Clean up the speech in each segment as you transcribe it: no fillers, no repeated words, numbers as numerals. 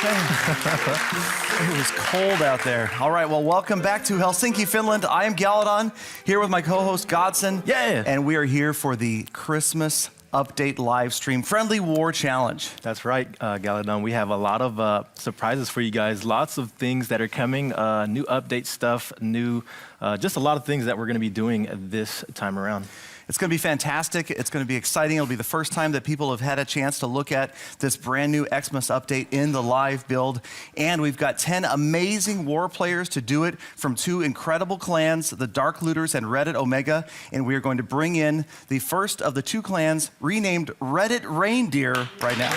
It was cold out there. All right, well, welcome back to Helsinki, Finland. I am Galadon, here with my co-host Godson. Yeah. And we are here for the Christmas Update live stream Friendly War Challenge. That's right, Galadon. We have a lot of surprises for you guys. Lots of things that are coming, new update stuff, just a lot of things that we're going to be doing this time around. It's going to be fantastic. It's going to be exciting. It'll be the first time that people have had a chance to look at this brand new XMas update in the live build. And we've got 10 amazing war players to do it from two incredible clans, the Dark Looters and Reddit Omega. And we are going to bring in the first of the two clans, renamed Reddit Reindeer, right now.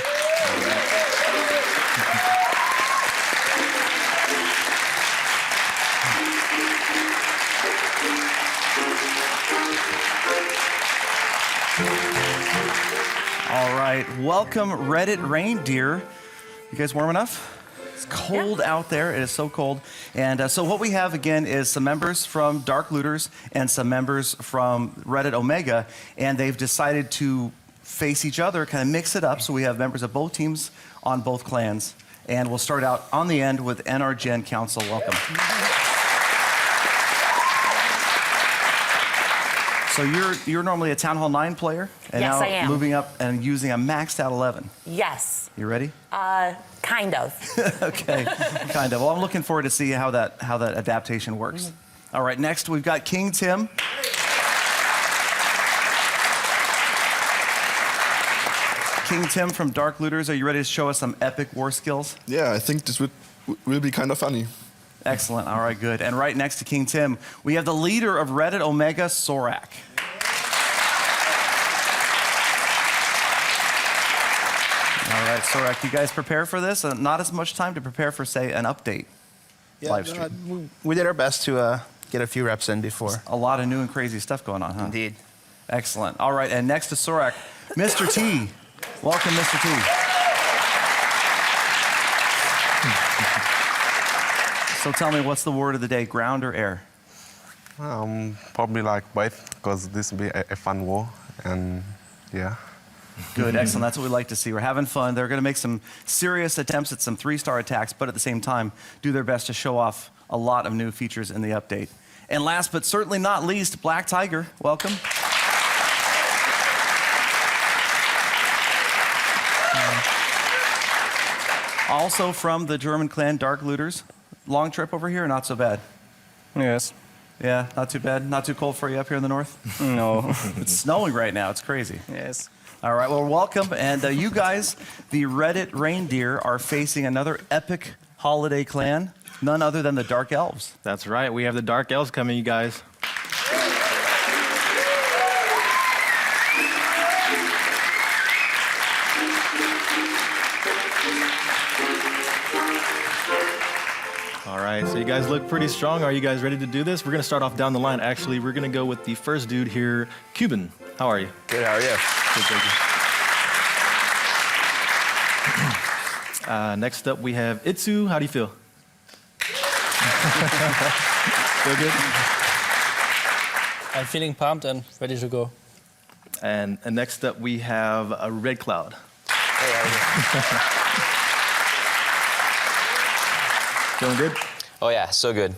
All right, welcome Reddit Reindeer. You guys warm enough? It's cold out there, it is so cold. And so what we have again is some members from Dark Looters and some members from Reddit Omega, and they've decided to face each other, kind of mix it up, so we have members of both teams on both clans. And we'll start out on the end with NR Gen Council. Welcome. So you're normally a Town Hall 9 player, and Yes, now I am. moving up and using a maxed out 11. Yes. You ready? Kind of. Okay, kind of. Well, I'm looking forward to see how that adaptation works. All right, next we've got King Tim. King Tim from Dark Looters, are you ready to show us some epic war skills? Yeah, I think this will be kind of funny. Excellent. All right, good. And right next to King Tim, we have the leader of Reddit Omega, Sorak. All right, Sorak, you guys prepare for this? Not as much time to prepare for, say, an update live stream. We did our best to get a few reps in before. A lot of new and crazy stuff going on, huh? Indeed. Excellent. All right, and next to Sorak, Mr. T. Welcome, Mr. T. So tell me, what's the word of the day, ground or air? Probably like both, because this will be a fun war, and yeah. Good, excellent. That's what we like to see. We're having fun. They're going to make some serious attempts at some 3-star attacks, but at the same time, do their best to show off a lot of new features in the update. And last but certainly not least, Black Tiger. Welcome. Also from the German clan Dark Looters. Long trip over here, or not so bad? Yes. Yeah, not too bad. Not too cold for you up here in the north? No. It's snowing right now. It's crazy. Yes. All right, well, welcome. And you guys, the Reddit Reindeer, are facing another epic holiday clan, none other than the Dark Elves. That's right. We have the Dark Elves coming, you guys. All right, so you guys look pretty strong. Are you guys ready to do this? We're going to start off down the line. Actually, we're going to go with the first dude here, Cuban. How are you? Good, how are you? Good, thank you. Next up, we have Itsu. How do you feel? Feel good? I'm feeling pumped and ready to go. And next up, we have a Red Cloud. Hey, how are you? Feeling good? Oh yeah, so good.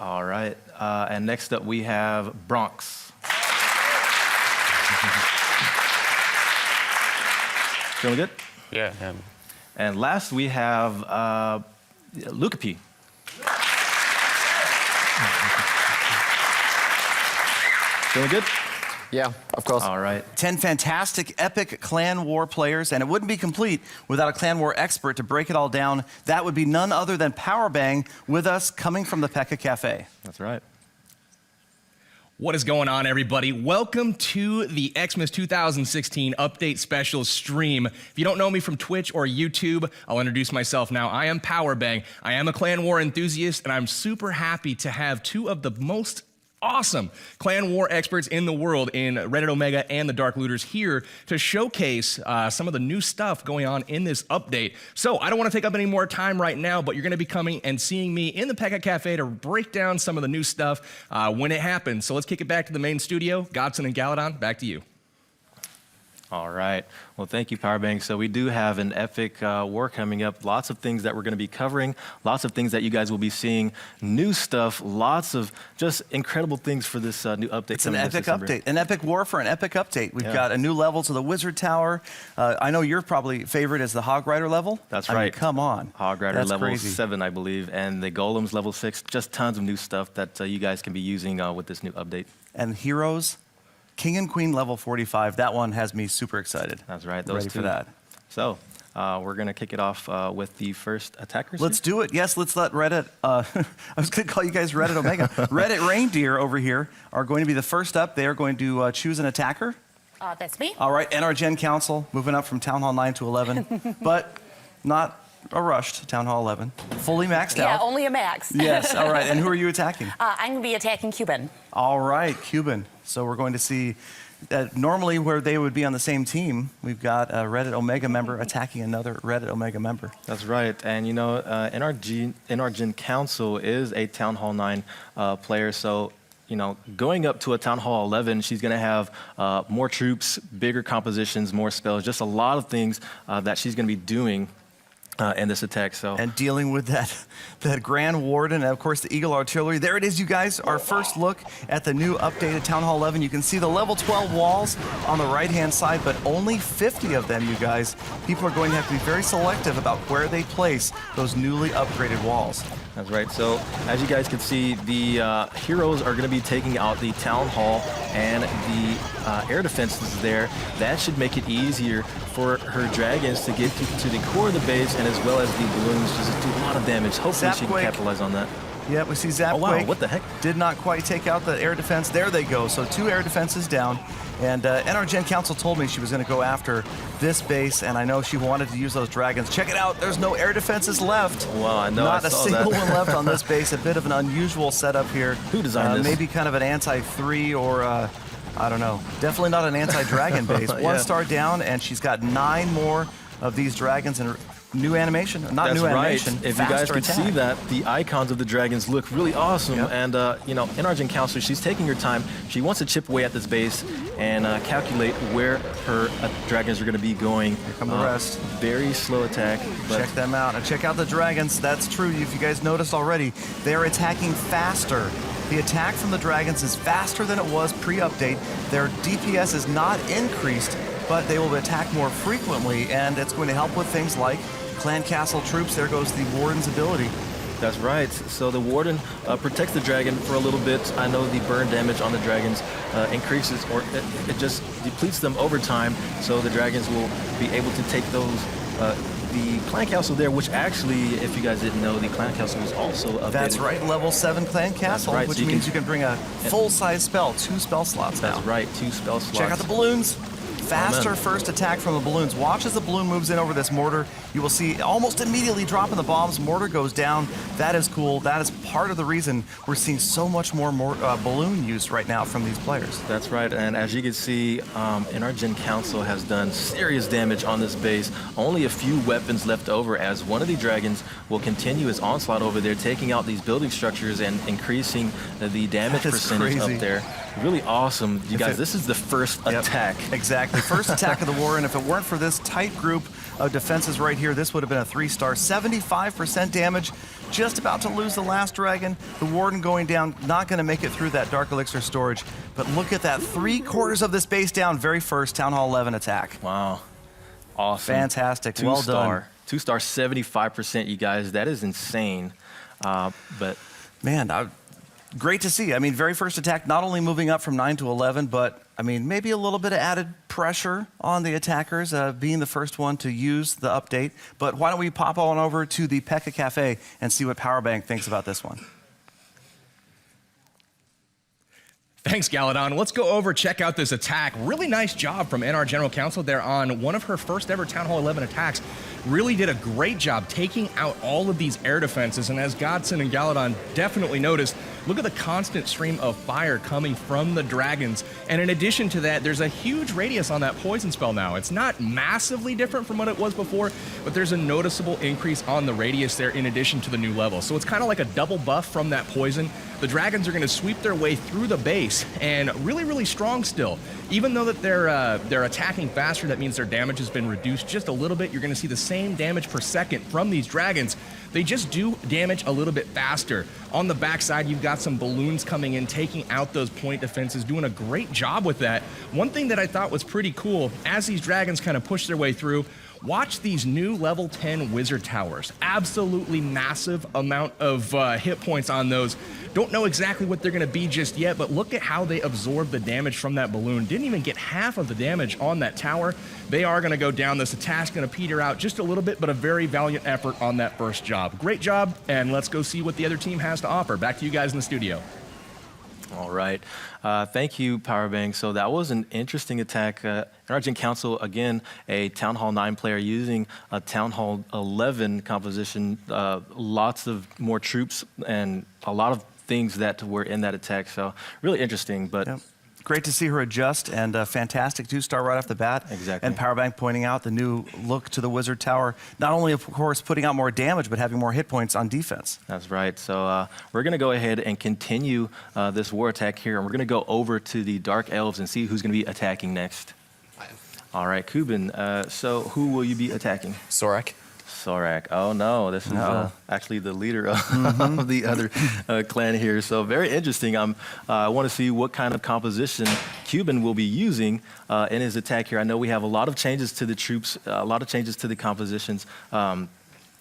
All right. And next up, we have Bronx. Feeling good? Yeah. And last, we have Lukapi. Feeling good? Yeah, of course. All right. 10 fantastic, epic clan war players, and it wouldn't be complete without a clan war expert to break it all down. That would be none other than Powerbang with us, coming from the Pekka Cafe. That's right. What is going on, everybody? Welcome to the XMas 2016 Update Special stream. If you don't know me from Twitch or YouTube, I'll introduce myself now. I am Powerbang. I am a clan war enthusiast, and I'm super happy to have two of the most awesome clan war experts in the world in Reddit Omega and the Dark Looters here to showcase some of the new stuff going on in this update. So I don't want to take up any more time right now, but you're going to be coming and seeing me in the Pekka Cafe to break down some of the new stuff when it happens. So let's kick it back to the main studio. Godson and Galadon, back to you. All right. Well, thank you, Powerbank. So we do have an epic war coming up. Lots of things that we're going to be covering. Lots of things that you guys will be seeing. New stuff. Lots of just incredible things for this new update. It's an epic update. An epic war for an epic update. We've got a new level to the Wizard Tower. I know your probably favorite is the Hog Rider level. That's I right. mean, come on. Hog Rider That's level crazy. 7, I believe, and the Golems level 6. Just tons of new stuff that you guys can be using with this new update. And Heroes, King and Queen level 45. That one has me super excited. That's right. Those Ready two. for that. So we're going to kick it off with the first attackers. Let's do it. Yes, let's let Reddit, I was going to call you guys Reddit Omega. Reddit Reindeer over here are going to be the first up. They are going to choose an attacker. That's me. All right, and our Gen Council, moving up from Town Hall 9 to 11, but not a rushed Town Hall 11. Fully maxed Yeah, out. only a max. Yes, all right. And who are you attacking? I'm going to be attacking Cuban. All right, Cuban. So we're going to see normally where they would be on the same team, we've got a Reddit Omega member attacking another Reddit Omega member. That's right. And, you know, NRG Council is a Town Hall 9 player. So, you know, going up to a Town Hall 11, she's going to have more troops, bigger compositions, more spells, just a lot of things that she's going to be doing in this attack. So and dealing with that Grand Warden and, of course, the Eagle Artillery. There it is, you guys. Our first look at the new updated Town Hall 11. You can see the level 12 walls on the right-hand side, but only 50 of them, you guys. People are going to have to be very selective about where they place those newly upgraded walls. That's right. So as you guys can see, the heroes are going to be taking out the Town Hall and the air defenses there. That should make it easier for her dragons to get to the core of the base, and as well as the balloons just do a lot of damage. Hopefully she can Zapquake. capitalize on that. Yeah, we see Zapquake. Oh, wow, what the heck? Did not quite take out the air defense. There they go. So 2 air defenses down. And NR Gen Council told me she was going to go after this base, and I know she wanted to use those dragons. Check it out. There's no air defenses left. Wow, I know. Not I a saw single that. one left on this base. A bit of an unusual setup here. Who designed this? Maybe kind of an anti-3 or, I don't know. Definitely not an anti-dragon base. Yeah. 1 star down, and she's got 9 more of these dragons in new animation. Not That's new right. animation. If you guys faster can see attack. that, the icons of the dragons look really awesome. Yep. And, you know, NRGen Counselor, she's taking her time. She wants to chip away at this base and calculate where her dragons are going to be going. Here come the rest. Very slow attack. But Check them out. And check out the dragons. That's true. If you guys noticed already, they're attacking faster. The attack from the dragons is faster than it was pre-update. Their DPS is not increased, but they will attack more frequently, and it's going to help with things like Clan Castle troops. There goes the Warden's ability. That's right. So the Warden protects the dragon for a little bit. I know the burn damage on the dragons increases, or it just depletes them over time. So the dragons will be able to take those. The Clan Castle there, which actually, if you guys didn't know, the Clan Castle is also updated. That's right, level 7 Clan Castle, right, which so you means can- you can bring a full-size spell, 2 spell slots now. That's right, 2 spell slots. Check out the balloons. Faster Amen. first attack from the balloons. Watch as the balloon moves in over this mortar. You will see almost immediately dropping the bombs. Mortar goes down. That is cool. That is part of the reason we're seeing so much more balloon use right now from these players. That's right, and as you can see, NRGen Council has done serious damage on this base. Only a few weapons left over, as one of the dragons will continue his onslaught over there, taking out these building structures and increasing the damage That is percentage crazy. up there. Really awesome. You guys, it- this is the first Yep, attack. Exactly. First attack of the war, and if it weren't for this tight group of defenses right here, this would have been a 3-star. 75% damage. Just about to lose the last dragon. The Warden going down, not going to make it through that Dark Elixir storage. But look at that, 3/4 of this base down. Very first Town Hall 11 attack. Wow. Awesome. Fantastic. Well done. 2-star, 75%, you guys. That is insane. But Man, great to see. I mean, very first attack, not only moving up from 9 to 11, but I mean, maybe a little bit of added pressure on the attackers, being the first one to use the update. But why don't we pop on over to the Pekka Cafe and see what Powerbank thinks about this one. Thanks, Galadon. Let's go over, check out this attack. Really nice job from NR General Counsel there on one of her first ever Town Hall 11 attacks. Really did a great job taking out all of these air defenses. And as Godson and Galadon definitely noticed, Look at the constant stream of fire coming from the dragons. And in addition to that, there's a huge radius on that poison spell now. It's not massively different from what it was before, but there's a noticeable increase on the radius there in addition to the new level. So it's kind of like a double buff from that poison. The dragons are going to sweep their way through the base and really, really strong still. Even though that they're attacking faster, that means their damage has been reduced just a little bit. You're going to see the same damage per second from these dragons. They just do damage a little bit faster. On the backside, you've got some balloons coming in, taking out those point defenses, doing a great job with that. One thing that I thought was pretty cool, as these dragons kind of push their way through, watch these new level 10 wizard towers. Absolutely massive amount of hit points on those. Don't know exactly what they're going to be just yet, but look at how they absorb the damage from that balloon. Didn't even get half of the damage on that tower. They are going to go down. This attack's going to peter out just a little bit, but a very valiant effort on that first job. Great job, and let's go see what the other team has to offer. Back to you guys in the studio. All right. Thank you, Powerbang. So that was an interesting attack. Argent Council, again, a Town Hall 9 player using a Town Hall 11 composition. Lots of more troops and a lot of things that were in that attack. So really interesting. But Yep. Great to see her adjust, and fantastic 2-star right off the bat. Exactly. And Powerbank pointing out the new look to the Wizard Tower, not only, of course, putting out more damage, but having more hit points on defense. That's right. So we're going to go ahead and continue this war attack here, and we're going to go over to the Dark Elves and see who's going to be attacking next. All right, Kubin. So who will you be attacking? Sorak. Sorak. Oh no, this is actually the leader of the other clan here. So very interesting. I want to see what kind of composition Cuban will be using in his attack here. I know we have a lot of changes to the troops, a lot of changes to the compositions, and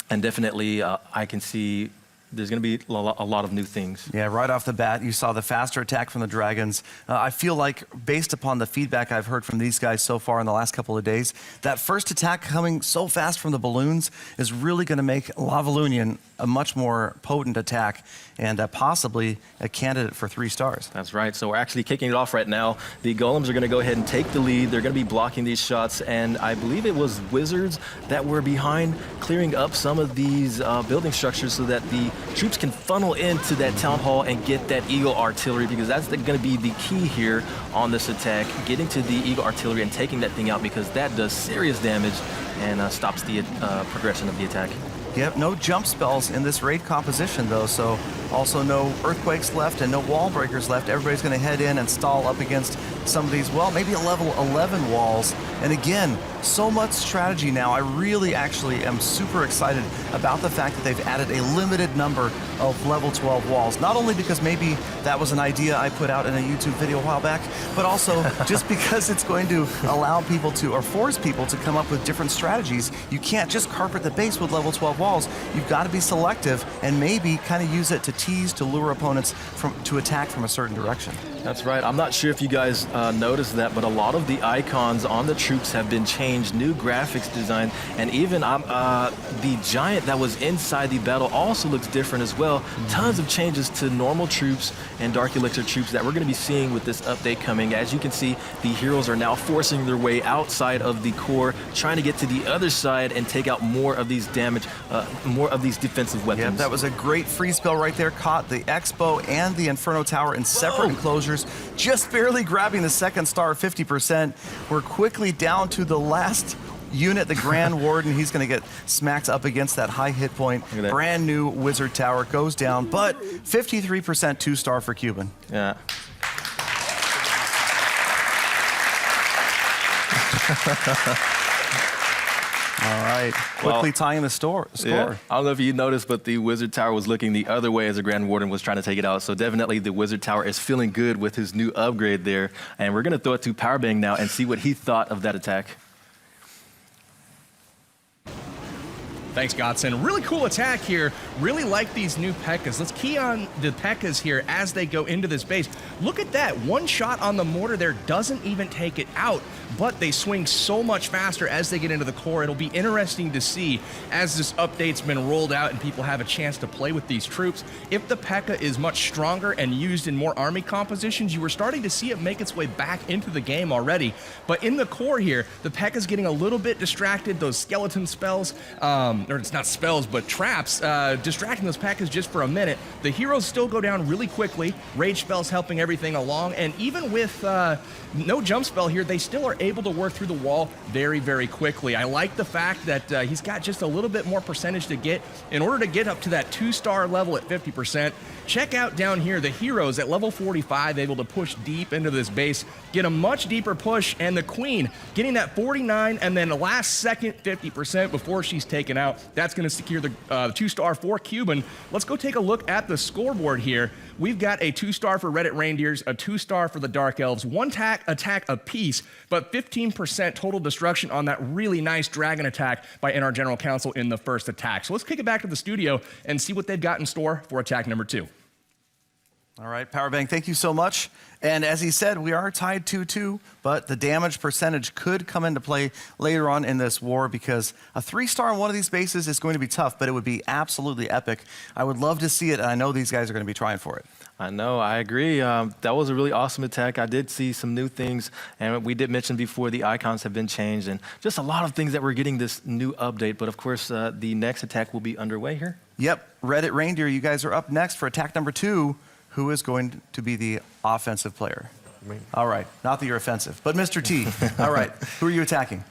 definitely I can see there's going to be a lot of new things. Yeah, right off the bat, you saw the faster attack from the Dragons. I feel like, based upon the feedback I've heard from these guys so far in the last couple of days, that first attack coming so fast from the balloons is really going to make Lavalunion a much more potent attack and possibly a candidate for 3 stars. That's right. So we're actually kicking it off right now. The Golems are going to go ahead and take the lead. They're going to be blocking these shots, and I believe it was Wizards that were behind clearing up some of these building structures so that the troops can funnel into that town hall and get that Eagle artillery, because that's going to be the key here on this attack, getting to the Eagle artillery and taking that thing out, because that does serious damage and stops the progression of the attack. Yep, no jump spells in this raid composition, though, so also no earthquakes left and no wall breakers left. Everybody's going to head in and stall up against some of these, well, maybe a level 11 walls. And again, so much strategy now. I really actually am super excited about the fact that they've added a limited number of level 12 walls. Not only because maybe that was an idea I put out in a YouTube video a while back, but also just because it's going to allow people to, or force people to come up with different strategies. You can't just carpet the base with level 12 walls. You've got to be selective and maybe kind of use it to tease, to lure opponents to attack from a certain direction. That's right. I'm not sure if you guys noticed that, but a lot of the icons on the troops have been changed, new graphics design, and even the giant that was inside the battle also looks different as well. Tons of changes to normal troops and Dark Elixir troops that we're going to be seeing with this update coming. As you can see, the heroes are now forcing their way outside of the core, trying to get to the other side and take out more of these damage, more of these defensive weapons. Yep, that was a great free spell right there. Caught the Expo and the Inferno Tower in separate enclosures, just barely grabbing the second star, 50%. We're quickly down to the last unit, the Grand Warden. He's going to get smacked up against that high hit point. Brand new Wizard Tower goes down, but 53% 2-star for Cuban. Yeah. All right, quickly tying the score. Yeah. I don't know if you noticed, but the Wizard Tower was looking the other way as the Grand Warden was trying to take it out. So definitely the Wizard Tower is feeling good with his new upgrade there. And we're going to throw it to Powerbang now and see what he thought of that attack. Thanks, Godson. Really cool attack here. Really like these new Pekkas. Let's key on the Pekkas here as they go into this base. Look at that. One shot on the mortar there doesn't even take it out. but they swing so much faster as they get into the core. It'll be interesting to see as this update's been rolled out and people have a chance to play with these troops. If the Pekka is much stronger and used in more army compositions, you were starting to see it make its way back into the game already. But in the core here, the Pekka's getting a little bit distracted. Those skeleton spells, or it's not spells, but traps, distracting those Pekkas just for a minute. The heroes still go down really quickly. Rage spells helping everything along, and even with no jump spell here, they still are able to work through the wall very, very quickly. I like the fact that he's got just a little bit more percentage to get in order to get up to that 2-star level at 50%. Check out down here, the heroes at level 45, able to push deep into this base, get a much deeper push, and the Queen getting that 49 and then the last second 50% before she's taken out. That's going to secure the 2-star for Cuban. Let's go take a look at the scoreboard here. We've got a 2-star for Reddit Reindeers, a 2-star for the Dark Elves, 1 attack apiece, but 15% total destruction on that really nice dragon attack by NR General Counsel in the first attack. So let's kick it back to the studio and see what they've got in store for attack number 2. All right, Powerbang, thank you so much. And as he said, we are tied 2-2, but the damage percentage could come into play later on in this war because a 3-star on one of these bases is going to be tough, but it would be absolutely epic. I would love to see it, and I know these guys are going to be trying for it. I know, I agree. That was a really awesome attack. I did see some new things, and we did mention before the icons have been changed, and just a lot of things that we're getting this new update. But of course, the next attack will be underway here. Yep, Reddit Reindeer, you guys are up next for attack number 2. Who is going to be the offensive player? Me. All right, not that you're offensive, but Mr. T. All right, who are you attacking?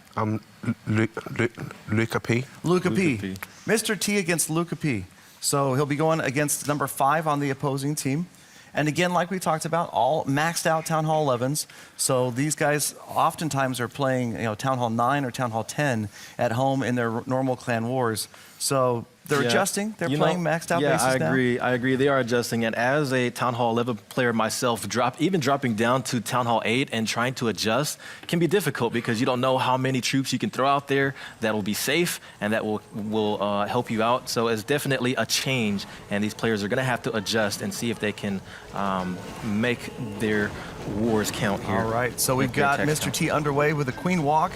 Luca P. Luca P. P. Mr. T against Luca P. So he'll be going against number 5 on the opposing team. And again, like we talked about, all maxed out Town Hall 11s. So these guys oftentimes are playing, Town Hall 9 or Town Hall 10 at home in their normal clan wars. So they're adjusting. They're playing maxed out bases now. Yeah, I agree. They are adjusting. And as a Town Hall 11 player myself, even dropping down to Town Hall 8 and trying to adjust can be difficult because you don't know how many troops you can throw out there that will be safe and that will help you out. So it's definitely a change, and these players are going to have to adjust and see if they can make their wars count here. All right, so we've got Mr. T underway with the Queen Walk.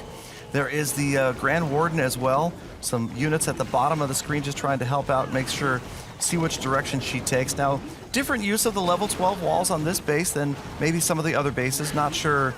There is the Grand Warden as well. Some units at the bottom of the screen just trying to help out, make sure, see which direction she takes. Now, different use of the level 12 walls on this base than maybe some of the other bases. Not sure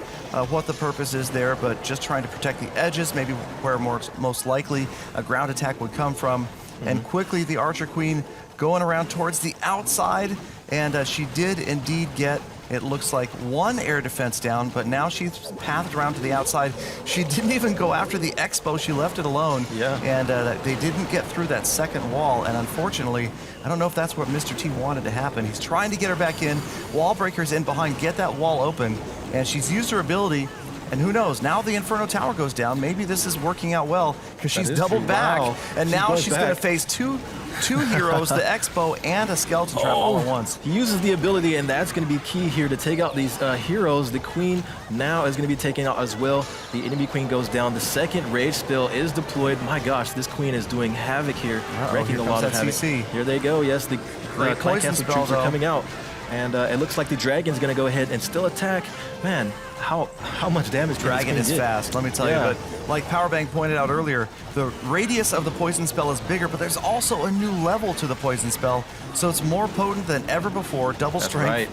what the purpose is there, but just trying to protect the edges, maybe where most likely a ground attack would come from. And quickly, the Archer Queen going around towards the outside, and she did indeed get, it looks like, 1 air defense down, but now she's pathed around to the outside. She didn't even go after the Expo. She left it alone. Yeah. And they didn't get through that second wall. And unfortunately, I don't know if that's what Mr. T wanted to happen. He's trying to get her back in. Wall breaker's in behind, get that wall open. And she's used her ability. And who knows, now the Inferno Tower goes down. Maybe this is working out well because she's doubled back. Wow. And now she's going to face two heroes, the Expo and a Skeleton Trap all at once. He uses the ability, and that's going to be key here to take out these heroes. The Queen now is going to be taken out as well. The enemy Queen goes down. The second Rage Spell is deployed. My gosh, this Queen is doing havoc here, wreaking a lot of havoc. CC. Here they go. Yes, the Great Clan poison Castle spell, troops though. are coming out. And it looks like the Dragon's going to go ahead and still attack. Man, how much damage can Dragon this is Queen get? fast, let me tell Yeah. you. But like Powerbang pointed out earlier, the radius of the poison spell is bigger, but there's also a new level to the poison spell. So it's more potent than ever before, double That's strength, right.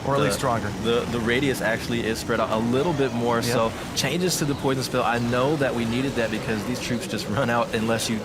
or at least stronger. The radius actually is spread out a little bit more, so changes to the poison spell. I know that we needed that because these troops just run out unless you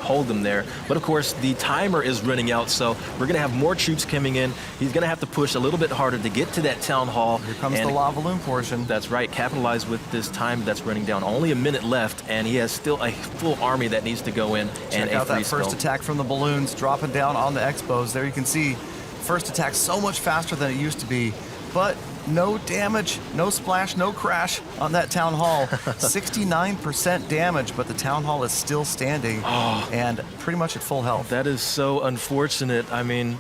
hold them there. But of course, the timer is running out, so we're going to have more troops coming in. He's going to have to push a little bit harder to get to that town hall. Here comes the lava loon portion. That's right. Capitalize with this time that's running down. Only a minute left, and he has still a full army that needs to go in. Check out that first attack from the balloons, dropping down on the Expos. There you can see first attack so much faster than it used to be, but no damage, no splash, no crash on that town hall. 69% damage, but the town hall is still standing and pretty much at full health. That is so unfortunate. I mean,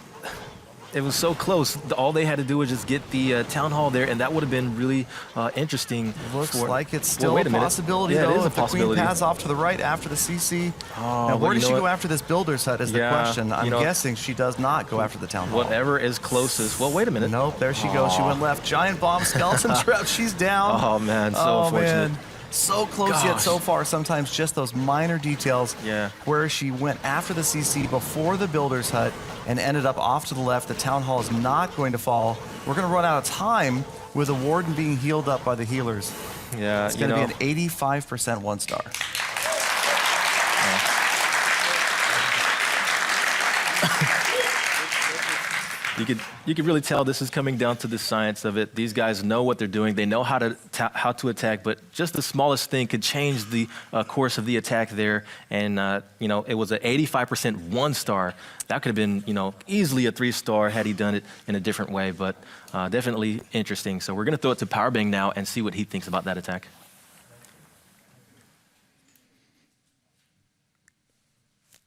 it was so close. All they had to do was just get the town hall there, and that would have been really interesting. Looks for, like it's still wait a minute. possibility, Yeah, though. it is a If the queen possibility. pads off to the right after the CC. Oh, now, but where you does know she go what? after this builder's hut is the Yeah, question. I'm you know- guessing she does not go after the town hall. Whatever is closest. Well, wait a minute. Nope, there she goes. She went left. Giant bomb, skeleton trap. She's down. Oh, man, so Oh, unfortunate. man. So close yet Gosh. so far. Sometimes just those minor details. Yeah. Where she went after the CC before the builder's hut and ended up off to the left. The town hall is not going to fall. We're going to run out of time with the warden being healed up by the healers. Yeah, It's going to be an 85% 1-star. You could really tell this is coming down to the science of it. These guys know what they're doing. They know how to attack, but just the smallest thing could change the course of the attack there. And it was an 85% 1-star. That could have been easily a 3-star had he done it in a different way. But definitely interesting. So we're going to throw it to Powerbang now and see what he thinks about that attack.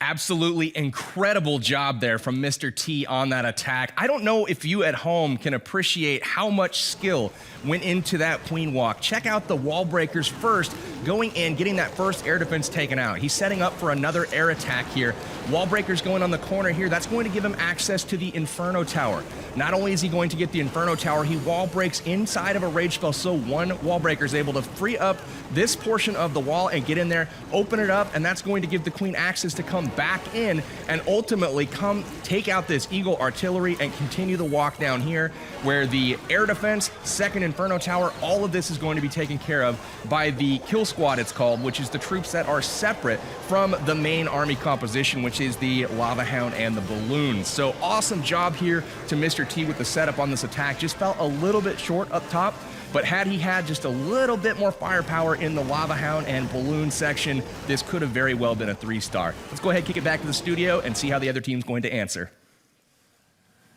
Absolutely incredible job there from Mr. T on that attack. I don't know if you at home can appreciate how much skill went into that queen walk. Check out the wall breakers first, going in, getting that first air defense taken out. He's setting up for another air attack here. Wall breakers going on the corner here. That's going to give him access to the Inferno Tower. Not only is he going to get the Inferno Tower, he wall breaks inside of a rage spell, so one wall breaker is able to free up this portion of the wall and get in there, open it up, and that's going to give the queen access to come back in and ultimately come take out this Eagle artillery and continue the walk down here where the air defense, second Inferno Tower, all of this is going to be taken care of by the kill squad, it's called, which is the troops that are separate from the main army composition, which is the Lava Hound and the balloons. So awesome job here to Mr. T with the setup on this attack. Just fell a little bit short up top, but had he had just a little bit more firepower in the Lava Hound and balloon section, this could have very well been a 3-star. Let's go ahead and kick it back to the studio and see how the other team's going to answer.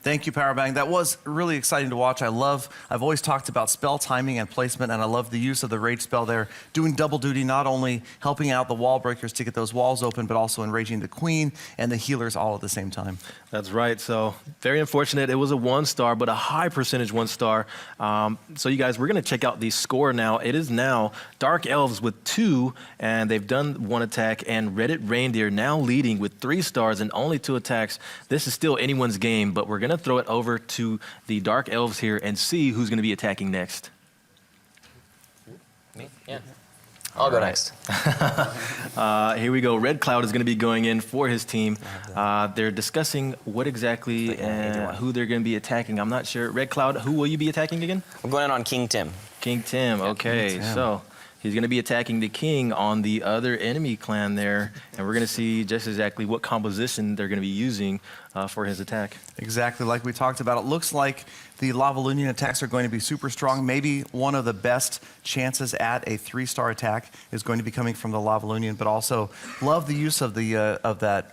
Thank you, Powerbang. That was really exciting to watch. I've always talked about spell timing and placement, and I love the use of the rage spell there, doing double duty, not only helping out the wall breakers to get those walls open, but also enraging the queen and the healers all at the same time. That's right. So very unfortunate. It was a 1-star, but a high percentage 1-star. So you guys, we're going to check out the score now. It is now Dark Elves with 2, and they've done 1 attack, and Reddit Reindeer now leading with 3 stars and only 2 attacks. This is still anyone's game, but we're going to throw it over to the Dark Elves here and see who's going to be attacking next. Me? Yeah. I'll go next. Here we go. Red Cloud is going to be going in for his team. They're discussing what exactly who they're going to be attacking. I'm not sure. Red Cloud, who will you be attacking again? I'm going in on King Tim. King Tim. Okay, King Tim. so he's going to be attacking the king on the other enemy clan there, and we're going to see just exactly what composition they're going to be using for his attack. Exactly like we talked about. It looks like the Lavalunian attacks are going to be super strong. Maybe one of the best chances at a 3-star attack is going to be coming from the Lavalunian, but also love the use of the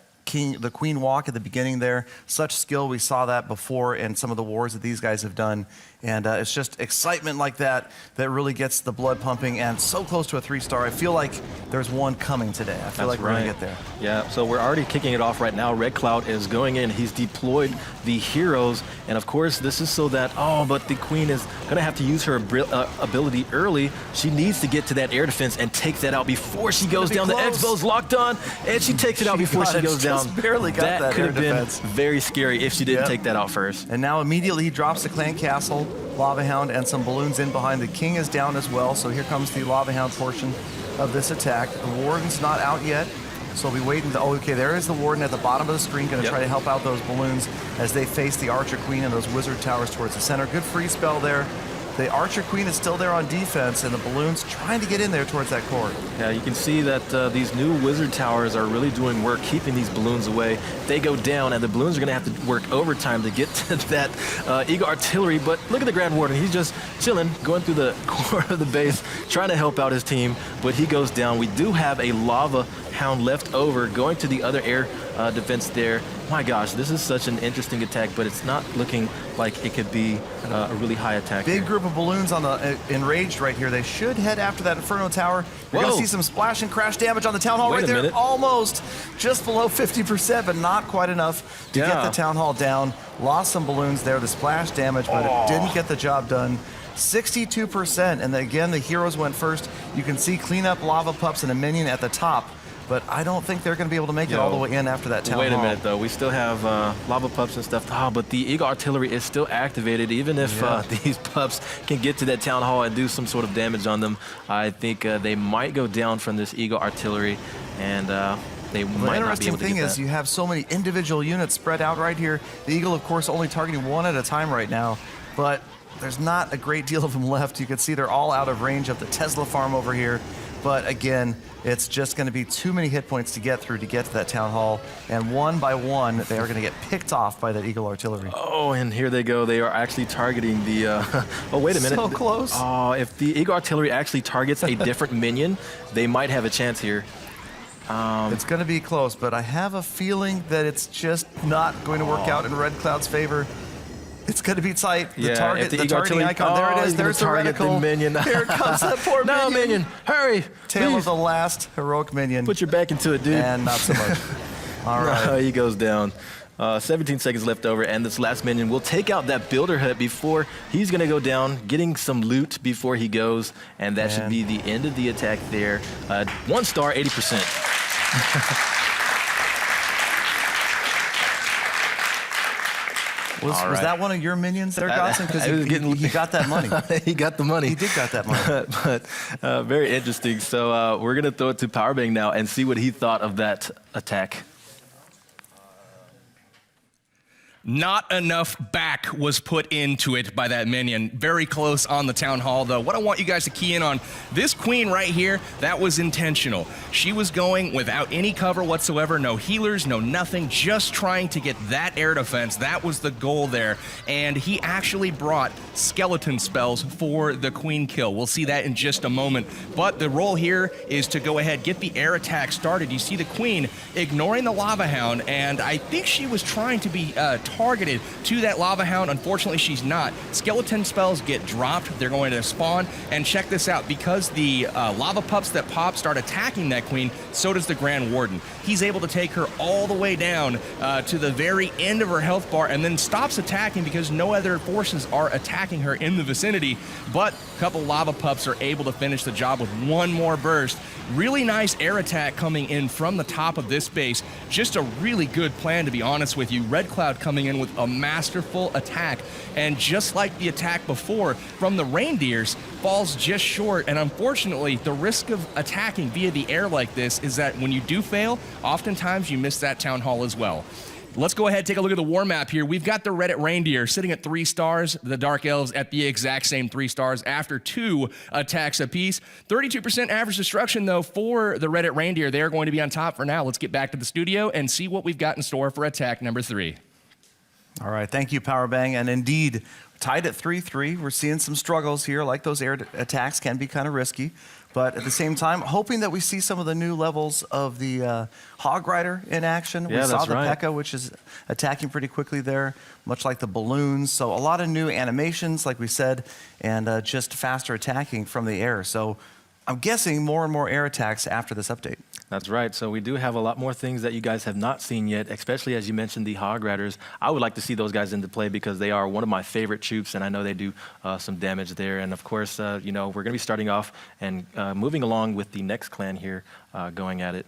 queen walk at the beginning there. Such skill. We saw that before in some of the wars that these guys have done. And it's just excitement like that that really gets the blood pumping, and so close to a 3-star. I feel like there's one coming today. I feel like we're going to get there. Yeah, so we're already kicking it off right now. Red Cloud is going in. He's deployed the heroes. And of course, this is so that, but the queen is going to have to use her ability early. She needs to get to that air defense and take that out before she goes down. The X-bow's locked on, and she takes it out before she goes down. Just barely got that could air have been defense. very scary if she didn't take that out first. And now immediately he drops the clan castle, Lava Hound, and some balloons in behind. The king is down as well, so here comes the Lava Hound portion of this attack. The warden's not out yet, so we'll be waiting. Okay, there is the warden at the bottom of the screen, going to try to help out those balloons as they face the Archer Queen and those wizard towers towards the center. Good free spell there. The Archer Queen is still there on defense, and the balloons trying to get in there towards that core. Yeah, you can see that these new wizard towers are really doing work, keeping these balloons away. They go down, and the balloons are going to have to work overtime to get to that Eagle artillery. But look at the Grand Warden. He's just chilling, going through the core of the base, trying to help out his team, but he goes down. We do have a Lava hound left over, going to the other air defense there. My gosh, this is such an interesting attack, but it's not looking like it could be a really high attack. Big here. group of balloons on the enraged right here. They should head after that Inferno Tower. You're going Whoa. to see some splash and crash damage on the Town Hall Wait right a there. minute. Almost just below 50%, but not quite enough to get the Town Hall down. Lost some balloons there. The splash damage, but it didn't get the job done. 62%, and again, the heroes went first. You can see cleanup, lava pups, and a minion at the top, but I don't think they're going to be able to make it all the way in after that Town Hall. Wait a minute, though. We still have lava pups and stuff. But the Eagle Artillery is still activated. Even if these pups can get to that Town Hall and do some sort of damage on them, I think they might go down from this Eagle Artillery, and they might not be able to get that. The interesting thing is you have so many individual units spread out right here. The Eagle, of course, only targeting one at a time right now, but there's not a great deal of them left. You can see they're all out of range of the Tesla farm over here. But again, it's just going to be too many hit points to get through to get to that Town Hall. And one by one, they are going to get picked off by that Eagle Artillery. Oh, and here they go. They are actually targeting the... oh, wait a minute. So close. Oh, if the Eagle Artillery actually targets a different minion, they might have a chance here. It's going to be close, but I have a feeling that it's just not going to work out in Red Cloud's favor. It's going to be tight. The target, the targeting icon, there it is. There's the reticle. The minion. Here comes that poor minion. No, minion, hurry. Tail please. of the last heroic minion. Put your back into it, dude. And not so much. All right. No, he goes down. 17 seconds left over, and this last minion will take out that builder hut before he's going to go down, getting some loot before he goes, and that should be the end of the attack there. 1 star, 80%. Was that one of your minions there, Godson? Because he got that money. He got the money. He did got that money. But very interesting. So we're going to throw it to Powerbang now and see what he thought of that attack. Not enough back was put into it by that minion. Very close on the Town Hall, though. What I want you guys to key in on, this queen right here, that was intentional. She was going without any cover whatsoever, no healers, no nothing, just trying to get that air defense. That was the goal there. And he actually brought skeleton spells for the queen kill. We'll see that in just a moment. But the role here is to go ahead, get the air attack started. You see the queen ignoring the lava hound, and I think she was trying to be targeted to that lava hound. Unfortunately, she's not. Skeleton spells get dropped. They're going to spawn. And check this out. Because the lava pups that pop start attacking that queen, so does the Grand Warden. He's able to take her all the way down to the very end of her health bar and then stops attacking because no other forces are attacking her in the vicinity. But a couple lava pups are able to finish the job with one more burst. Really nice air attack coming in from the top of this base. Just a really good plan, to be honest with you. Red Cloud coming in with a masterful attack. And just like the attack before from the reindeers, falls just short. And unfortunately, the risk of attacking via the air like this is that when you do fail, oftentimes you miss that Town Hall as well. Let's go ahead and take a look at the war map here. We've got the Reddit Reindeer sitting at 3 stars, the Dark Elves at the exact same 3 stars after 2 attacks apiece. 32% average destruction, though, for the Reddit Reindeer. They're going to be on top for now. Let's get back to the studio and see what we've got in store for attack number 3. All right, thank you, Powerbang. And indeed, tied at 3-3. We're seeing some struggles here, like those air attacks can be kind of risky. But at the same time, hoping that we see some of the new levels of the Hog Rider in action. Yeah, we saw that's the right. Pekka, which is attacking pretty quickly there, much like the balloons. So a lot of new animations, like we said, and just faster attacking from the air. So I'm guessing more and more air attacks after this update. That's right. So we do have a lot more things that you guys have not seen yet, especially as you mentioned the Hog Riders. I would like to see those guys into play because they are one of my favorite troops, and I know they do some damage there. And of course, you know, we're going to be starting off and moving along with the next clan here, going at it.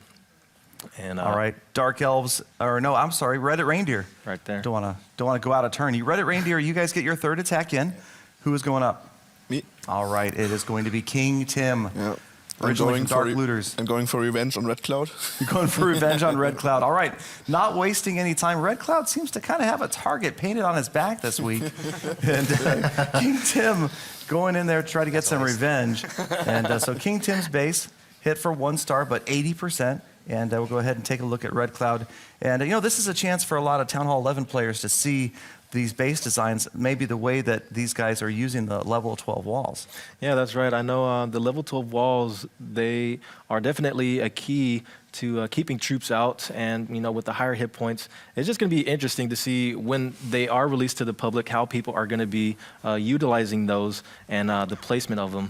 And all right, Dark Elves, or no, I'm sorry, Reddit Reindeer. Right there. Don't want to go out of turn. You Reddit Reindeer, you guys get your third attack in. Who is going up? Me. All right, it is going to be King Tim. Yeah. Originally from Dark Looters. I'm going for revenge on Red Cloud. You're going for revenge on Red Cloud. All right, not wasting any time. Red Cloud seems to kind of have a target painted on his back this week. And King Tim going in there to try to get some revenge. And so King Tim's base hit for 1 star, but 80%. And we'll go ahead and take a look at Red Cloud. And, this is a chance for a lot of Town Hall 11 players to see these base designs, maybe the way that these guys are using the level 12 walls. Yeah, that's right. I know the level 12 walls, they are definitely a key to keeping troops out, and with the higher hit points, it's just going to be interesting to see when they are released to the public how people are going to be utilizing those and the placement of them.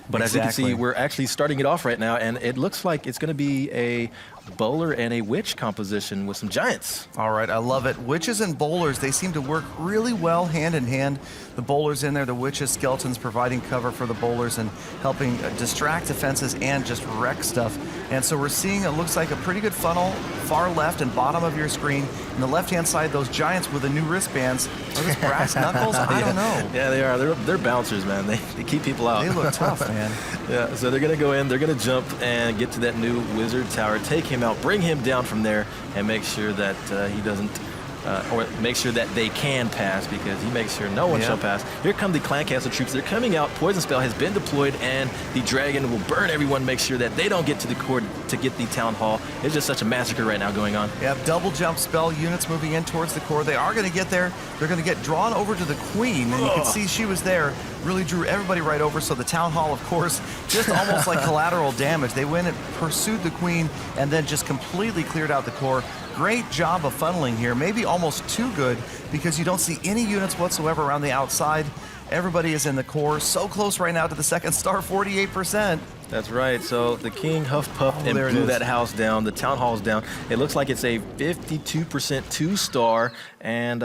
But as you can see, we're actually starting it off right now, and it looks like it's going to be a bowler and a witch composition with some giants. All right, I love it. Witches and bowlers, they seem to work really well hand in hand. The bowlers in there, the witches, skeletons providing cover for the bowlers and helping distract defenses and just wreck stuff. And so we're seeing, it looks like a pretty good funnel, far left and bottom of your screen. And the left-hand side, those giants with the new wristbands. Are those brass knuckles? I don't know. Yeah, they are. They're bouncers, man. They keep people out. They look tough, man. Yeah, so they're going to go in, they're going to jump and get to that new wizard tower, take him out, bring him down from there, and make sure that he doesn't, or make sure that they can pass, because he makes sure no one shall pass. Here come the clan castle troops. They're coming out. Poison spell has been deployed, and the dragon will burn everyone, make sure that they don't get to the core to get the town hall. It's just such a massacre right now going on. Yeah, double jump spell units moving in towards the core. They are going to get there. They're going to get drawn over to the queen, and you can see she was there. Really drew everybody right over. So the town hall, of course, just almost like collateral damage. They went and pursued the queen and then just completely cleared out the core. Great job of funneling here. Maybe almost too good, because you don't see any units whatsoever around the outside. Everybody is in the core. So close right now to the second star, 48%. That's right. So the king huff puffed and blew that house down. The town hall's down. It looks like it's a 52% 2-star, and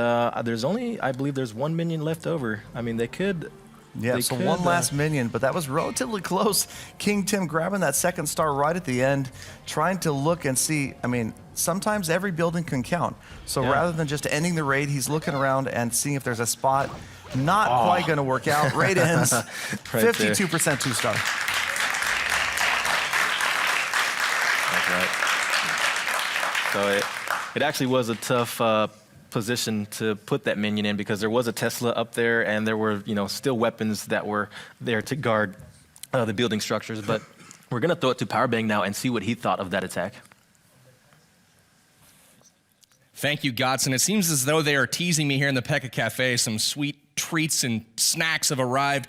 there's only, I believe, there's one minion left over. I mean, they could. Yeah, so one last minion, but that was relatively close. King Tim grabbing that second star right at the end, trying to look and see. I mean, sometimes every building can count. So rather than just ending the raid, he's looking around and seeing if there's a spot. Not quite going to work out. Raid ends, 52% 2-star. That's right. So it actually was a tough position to put that minion in, because there was a Tesla up there, and there were still weapons that were there to guard the building structures. But we're going to throw it to Powerbang now and see what he thought of that attack. Thank you, Godson. It seems as though they are teasing me here in the Pekka Cafe. Some sweet treats and snacks have arrived.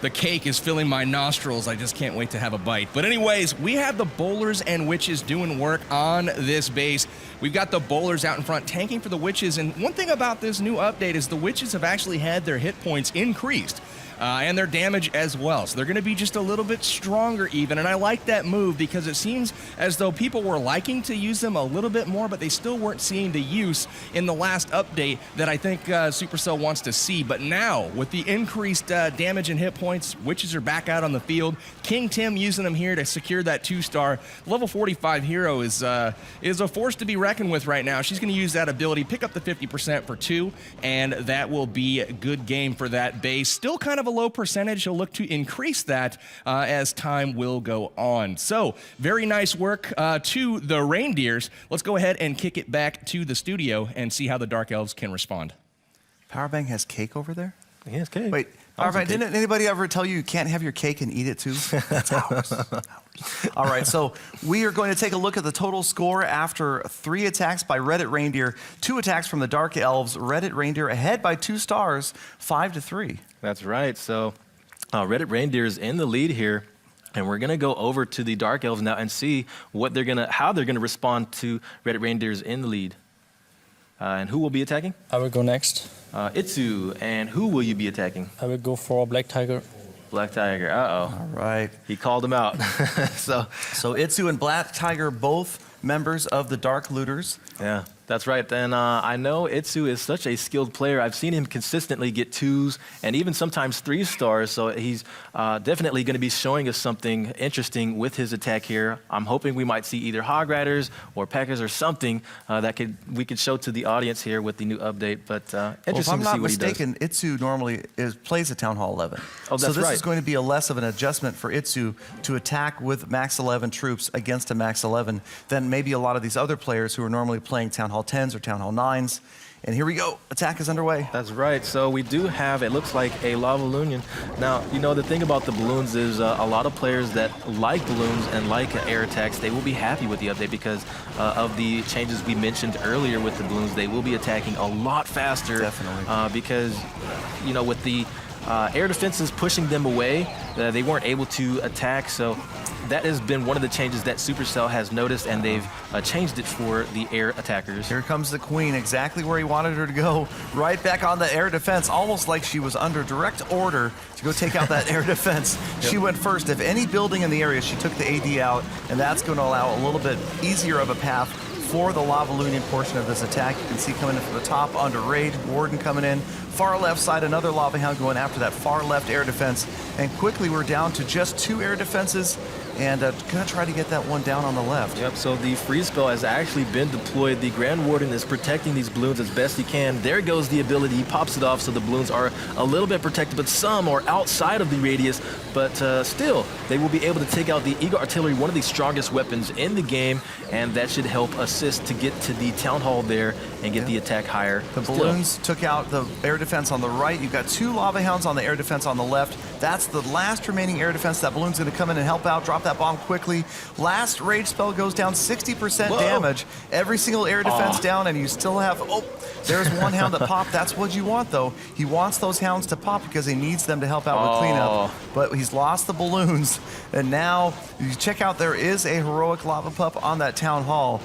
The cake is filling my nostrils. I just can't wait to have a bite. But anyways, we have the bowlers and witches doing work on this base. We've got the bowlers out in front tanking for the witches. And one thing about this new update is the witches have actually had their hit points increased. And their damage as well. So they're going to be just a little bit stronger even. And I like that move, because it seems as though people were liking to use them a little bit more, but they still weren't seeing the use in the last update that I think Supercell wants to see. But now, with the increased damage and hit points, witches are back out on the field. King Tim using them here to secure that 2-star. Level 45 hero is a force to be reckoned with right now. She's going to use that ability, pick up the 50% for 2, and that will be a good game for that base. Still kind of a low percentage. He'll look to increase that as time will go on. So very nice work to the reindeers. Let's go ahead and kick it back to the studio and see how the Dark Elves can respond. Powerbang has cake over there? He has cake. Wait, Powerbang, didn't anybody ever tell you can't have your cake and eat it too? That's ours. All right, so we are going to take a look at the total score after 3 attacks by Reddit Reindeer, 2 attacks from the Dark Elves. Reddit Reindeer ahead by 2 stars, 5-3. That's right. So Reddit Reindeer is in the lead here, and we're going to go over to the Dark Elves now and see how they're going to respond to Reddit Reindeers in the lead. And who will be attacking? I will go next. Itsu. And who will you be attacking? I will go for Black Tiger. Black Tiger. Uh-oh. All right. He called him out. So Itsu and Black Tiger, both members of the Dark Looters. Yeah, that's right. And I know Itsu is such a skilled player. I've seen him consistently get 2s and even sometimes 3 stars. So he's definitely going to be showing us something interesting with his attack here. I'm hoping we might see either Hog Riders or Pekkas or something that we could show to the audience here with the new update. But interesting to see what he does. If I'm not mistaken, Itsu normally plays at Town Hall 11. Oh, that's right. So this is going to be less of an adjustment for Itsu to attack with Max 11 troops against a Max 11 than maybe a lot of these other players who are normally playing Town Hall Hall 10s or Town Hall 9s. And here we go. Attack is underway. That's right. So we do have, it looks like a lava balloon. Now, you know, the thing about the balloons is a lot of players that like balloons and like air attacks, they will be happy with the update because of the changes we mentioned earlier with the balloons. They will be attacking a lot faster. Definitely. Because, you know, with the air defenses pushing them away, they weren't able to attack. So that has been one of the changes that Supercell has noticed, and they've changed it for the air attackers. Here comes the Queen, exactly where he wanted her to go. Right back on the air defense, almost like she was under direct order to go take out that air defense. She went first. If any building in the area, she took the AD out, and that's going to allow a little bit easier of a path for the lava balloon portion of this attack. You can see coming in from the top under raid, Warden coming in. Far left side, another lava hound going after that far left air defense. And quickly we're down to just 2 air defenses, and gonna try to get that one down on the left. Yep, so the freeze spell has actually been deployed. The Grand Warden is protecting these balloons as best he can. There goes the ability. He pops it off, so the balloons are a little bit protected, but some are outside of the radius. But still, they will be able to take out the Eagle Artillery, one of the strongest weapons in the game, and that should help assist to get to the Town Hall there and get the attack higher. The balloons took out the air defense on the right. You've got 2 lava hounds on the air defense on the left. That's the last remaining air defense. That balloon's going to come in and help out, drop that bomb quickly. Last rage spell goes down, 60% damage. Every single air defense down, and you still have, there's one hound that popped. That's what you want, though. He wants those hounds to pop because he needs them to help out with cleanup. But he's lost the balloons, and now you check out, there is a heroic lava pup on that Town Hall,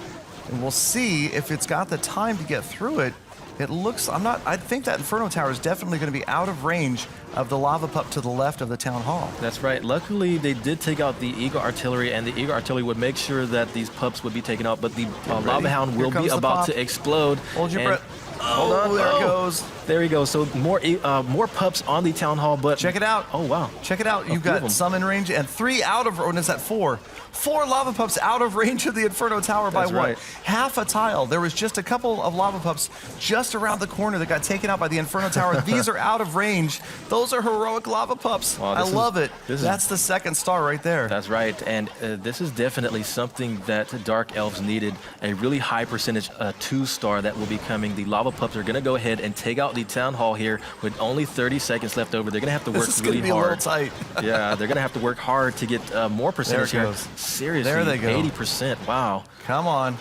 and we'll see if it's got the time to get through it. It looks, I think that Inferno Tower is definitely going to be out of range of the lava pup to the left of the Town Hall. That's right. Luckily, they did take out the Eagle Artillery, and the Eagle Artillery would make sure that these pups would be taken out, but the lava hound will be about to explode. Hold your breath. Hold on. There it goes. There you go. So more pups on the Town Hall, but check it out. Oh, wow. Check it out. You've got some in range and 3 out of, or is that 4? 4 lava pups out of range of the Inferno Tower by That's what? right. Half a tile. There was just a couple of lava pups just around the corner that got taken out by the Inferno Tower. These are out of range. Those are heroic lava pups. Wow, I love it. That's the 2nd star right there. That's right. And this is definitely something that Dark Elves needed. A really high percentage 2-star that will be coming. The lava pups are going to go ahead and take out the Town Hall here with only 30 seconds left over. They're going to have to work really hard. This is going to be a little tight. Yeah, they're going to have to work hard to get more percentage there it here. goes. Seriously, there they go. 80%. Wow. Come on.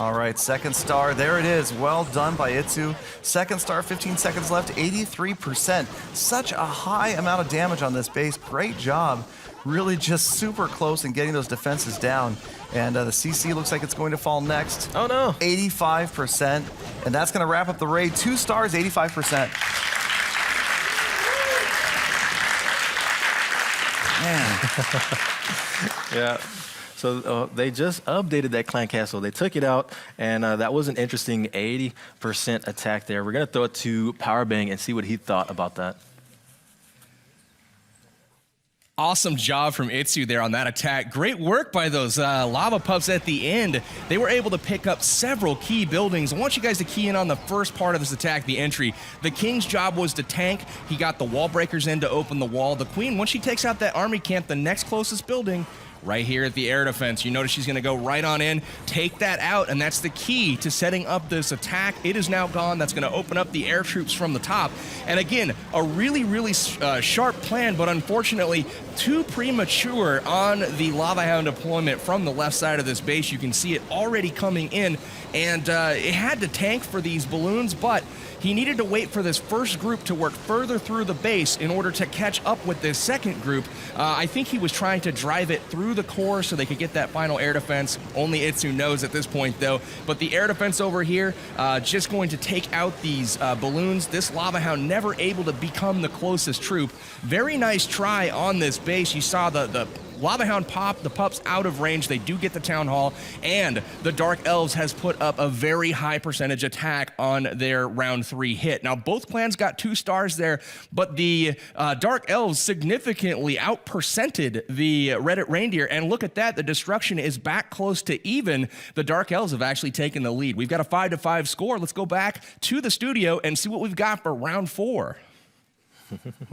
All right, 2nd star. There it is. Well done by Itsu. 2nd star, 15 seconds left, 83%. Such a high amount of damage on this base. Great job. Really just super close in getting those defenses down. And the CC looks like it's going to fall next. Oh, no. 85%. And that's going to wrap up the raid. 2 stars, 85%. Man. Yeah. So they just updated that clan castle. They took it out, and that was an interesting 80% attack there. We're going to throw it to Powerbang and see what he thought about that. Awesome job from Itsu there on that attack. Great work by those lava pups at the end. They were able to pick up several key buildings. I want you guys to key in on the first part of this attack, the entry. The King's job was to tank. He got the wall breakers in to open the wall. The Queen, once she takes out that army camp, the next closest building, right here at the air defense. You notice she's going to go right on in, take that out, and that's the key to setting up this attack. It is now gone. That's going to open up the air troops from the top. And again, a really, really sharp plan, but unfortunately too premature on the Lava Hound deployment from the left side of this base. You can see it already coming in, and it had to tank for these balloons, but he needed to wait for this first group to work further through the base in order to catch up with this second group. I think he was trying to drive it through the core so they could get that final air defense. Only Itsu knows at this point, though. But the air defense over here, just going to take out these balloons. This Lava Hound never able to become the closest troop. Very nice try on this base. You saw the Lava Hound pop, the pups out of range. They do get the Town Hall, and the Dark Elves has put up a very high percentage attack on their round 3 hit. Now, both clans got 2 stars there, but the Dark Elves significantly out-percented the Reddit Reindeer, and look at that, the destruction is back close to even. The Dark Elves have actually taken the lead. We've got a 5-5 score. Let's go back to the studio and see what we've got for round 4.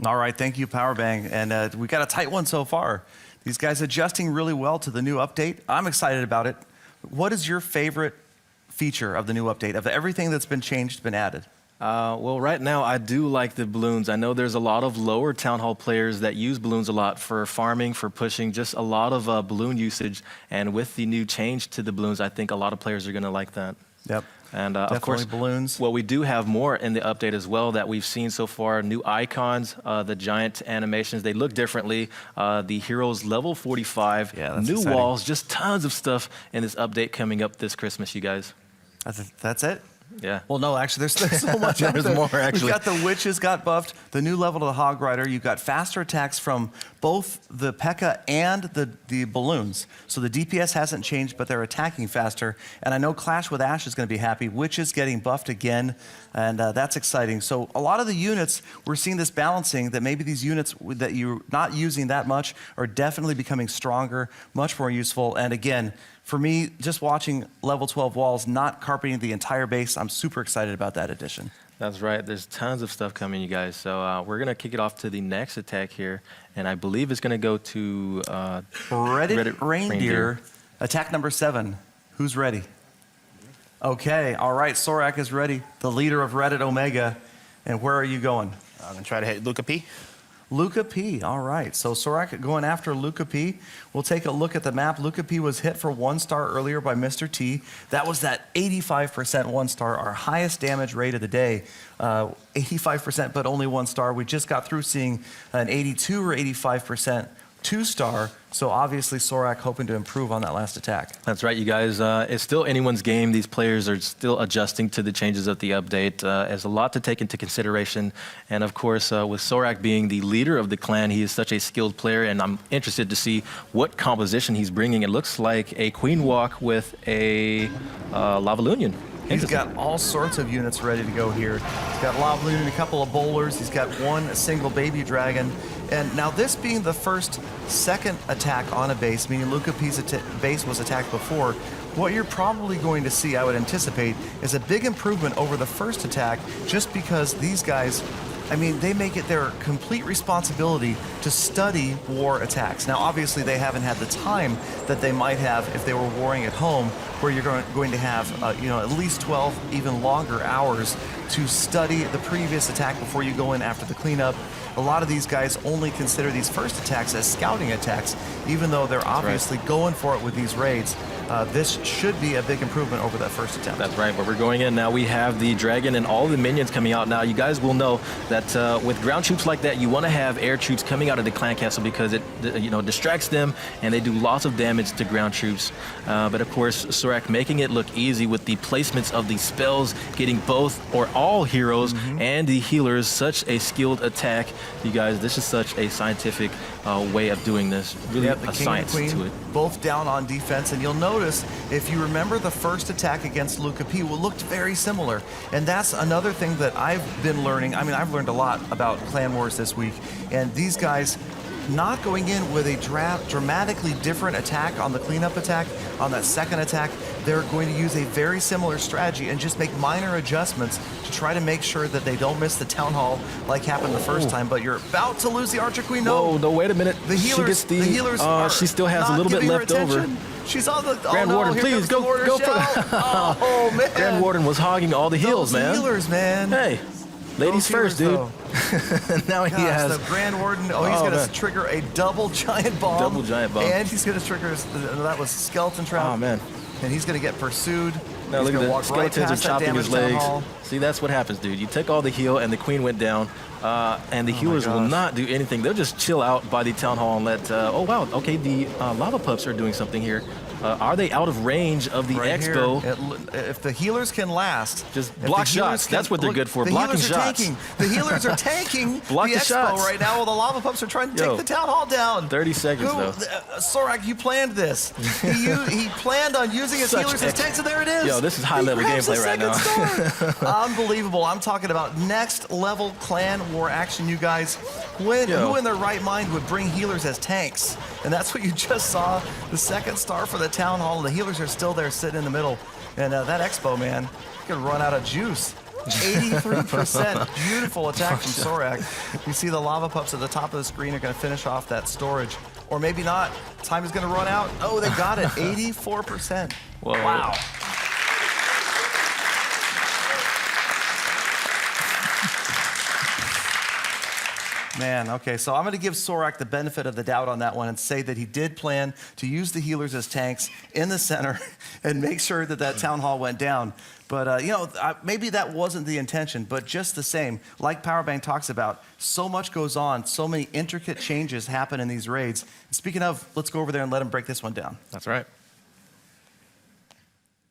All right, thank you, Powerbang, and we got a tight one so far. These guys adjusting really well to the new update. I'm excited about it. What is your favorite feature of the new update, of everything that's been changed, been added? Well, right now, I do like the balloons. I know there's a lot of lower Town Hall players that use balloons a lot for farming, for pushing, just a lot of balloon usage. And with the new change to the balloons, I think a lot of players are going to like that. Yep. And of course, balloons. Well, we do have more in the update as well that we've seen so far. New icons, the giant animations, they look differently. The heroes level 45, that's new exciting. walls, just tons of stuff in this update coming up this Christmas, you guys. That's it? Yeah. Well, no, actually, there's so much. There's more, actually. We've got the witches got buffed, the new level to the Hog Rider. You've got faster attacks from both the Pekka and the balloons. So the DPS hasn't changed, but they're attacking faster. And I know Clash with Ash is going to be happy. Witches getting buffed again, and that's exciting. So a lot of the units, we're seeing this balancing that maybe these units that you're not using that much are definitely becoming stronger, much more useful. And again, for me, just watching level 12 walls, not carpeting the entire base, I'm super excited about that addition. That's right. There's tons of stuff coming, you guys. So we're going to kick it off to the next attack here. And I believe it's going to go to Reddit Reindeer, attack number 7. Who's ready? Okay, all right, Sorak is ready, the leader of Reddit Omega. And where are you going? I'm going to try to hit Luca P. Luca P. All right. So Sorak going after Luca P. We'll take a look at the map. Luca P was hit for 1 star earlier by Mr. T. That was that 85% 1 star, our highest damage rate of the day. 85%, but only 1 star. We just got through seeing an 82 or 85% 2 star. So obviously Sorak hoping to improve on that last attack. That's right, you guys. It's still anyone's game. These players are still adjusting to the changes of the update. There's a lot to take into consideration. And of course, with Sorak being the leader of the clan, he is such a skilled player, and I'm interested to see what composition he's bringing. It looks like a Queen Walk with a Lavalunion. He's got all sorts of units ready to go here. He's got Lavalunion, a couple of bowlers. He's got one single baby dragon. And now this being the second attack on a base, meaning Luca P's base was attacked before, what you're probably going to see, I would anticipate, is a big improvement over the first attack, just because these guys, I mean, they make it their complete responsibility to study war attacks. Now, obviously, they haven't had the time that they might have if they were warring at home, where you're going to have, at least 12, even longer hours to study the previous attack before you go in after the cleanup. A lot of these guys only consider these first attacks as scouting attacks, even though they're obviously going for it with these raids. This should be a big improvement over that first attempt. That's right, but we're going in now. We have the dragon and all the minions coming out now. You guys will know that with ground troops like that, you want to have air troops coming out of the clan castle because it distracts them and they do lots of damage to ground troops. But of course, Sorak making it look easy with the placements of the spells, getting both or all heroes and the healers. Such a skilled attack. You guys, this is such a scientific way of doing this. Really the a King science and Queen, to it. both down on defense, and you'll notice, if you remember the first attack against Luca P, looked very similar. And that's another thing that I've been learning. I mean, I've learned a lot about Clan Wars this week, and these guys not going in with a dramatically different attack on the cleanup attack, on that second attack. They're going to use a very similar strategy and just make minor adjustments to try to make sure that they don't miss the town hall like happened the first time. But you're about to lose the Archer Queen. No, wait a minute. The healers, she gets the she still has a little bit left over. She's on the Grand Warden, please go for Oh man! Grand Warden was hogging all the heals, Those man. healers, man. Hey, ladies first, dude. Gosh, Now he has the Grand Warden. Oh, he's going to trigger a double giant bomb. Double giant bomb. And he's going to trigger. That was skeleton trap. Oh man. And he's going to get pursued. Now He's look at gonna the walk right skeletons past are that chopping his damaged town legs. hall. See, that's what happens, dude. You take all the heal and the queen went down, and the healers will not do anything. They'll just chill out by the town hall and let. Oh wow, okay, the lava pups are doing something here. Are they out of range of the Right expo? here. If the healers can last, Just if block the healers shots. That's what they're good for, the blocking healers are shots. tanking. The healers are tanking Block the the expo shots. right now while the lava pups are trying to Yo, take the town hall down. 30 seconds, though. Sorak, you planned this. He planned on using his Such healers as tanks, and there it is. Yo, this is high-level He grabs gameplay the right now. second star. Unbelievable. I'm talking about next level clan war action, you guys. Who in their right mind would bring healers as tanks? And that's what you just saw. The second star for the town hall. The healers are still there sitting in the middle. And that expo, man, could run out of juice. 83%. Beautiful attack from Sorak. You see the lava pups at the top of the screen are going to finish off that storage. Or maybe not. Time is going to run out. Oh, they got it. 84%. Whoa. Wow. Man, okay, so I'm going to give Sorak the benefit of the doubt on that one and say that he did plan to use the healers as tanks in the center and make sure that that town hall went down. But, maybe that wasn't the intention, but just the same, like Powerbang talks about, so much goes on, so many intricate changes happen in these raids. Speaking of, let's go over there and let him break this one down. That's right.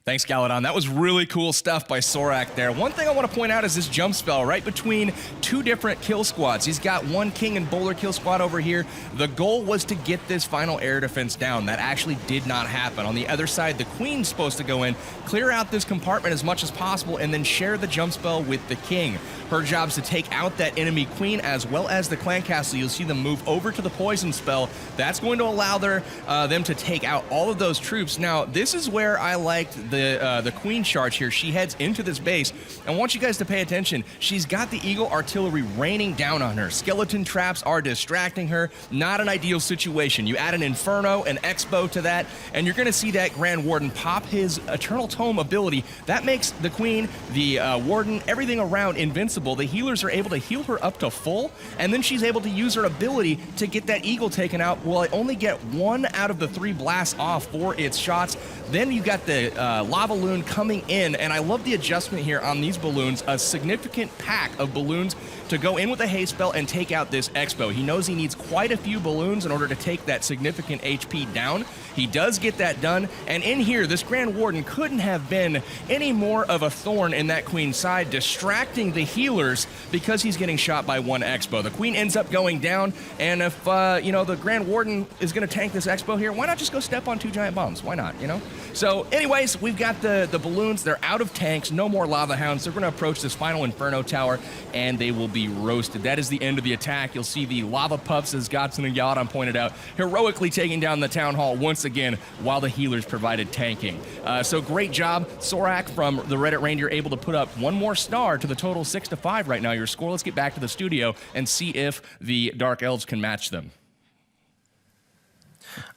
Thanks, Galadon. That was really cool stuff by Sorak there. One thing I want to point out is this jump spell right between two different kill squads. He's got one King and Bowler kill squad over here. The goal was to get this final air defense down. That actually did not happen. On the other side, the Queen's supposed to go in, clear out this compartment as much as possible, and then share the jump spell with the King. Her job's to take out that enemy Queen as well as the clan castle. You'll see them move over to the poison spell. That's going to allow them to take out all of those troops. Now, this is where I liked the Queen charge here. She heads into this base. I want you guys to pay attention. She's got the Eagle artillery raining down on her. Skeleton traps are distracting her. Not an ideal situation. You add an Inferno, an Expo to that, and you're going to see that Grand Warden pop his Eternal Tome ability. That makes the Queen, the Warden, everything around invincible. The healers are able to heal her up to full, and then she's able to use her ability to get that Eagle taken out. Will it only get 1 out of the 3 blasts off for its shots? Then you got the lava balloon coming in, and I love the adjustment here on these balloons. A significant pack of balloons to go in with a haste spell and take out this Expo. He knows he needs quite a few balloons in order to take that significant HP down. He does get that done, and in here, this Grand Warden couldn't have been any more of a thorn in that Queen's side, distracting the healers because he's getting shot by 1 Expo. The Queen ends up going down, and if, the Grand Warden is going to tank this Expo here, why not just go step on 2 giant bombs? Why not, So, anyways, we've got the balloons. They're out of tanks, no more lava hounds. They're going to approach this final Inferno tower, and they will be roasted. That is the end of the attack. You'll see the lava puffs, as Godson and Galadon pointed out, heroically taking down the town hall once again while the healers provided tanking. So great job. Sorak from the Reddit Reindeer able to put up 1 more star to the total 6-5 right now. Your score. Let's get back to the studio and see if the Dark Elves can match them.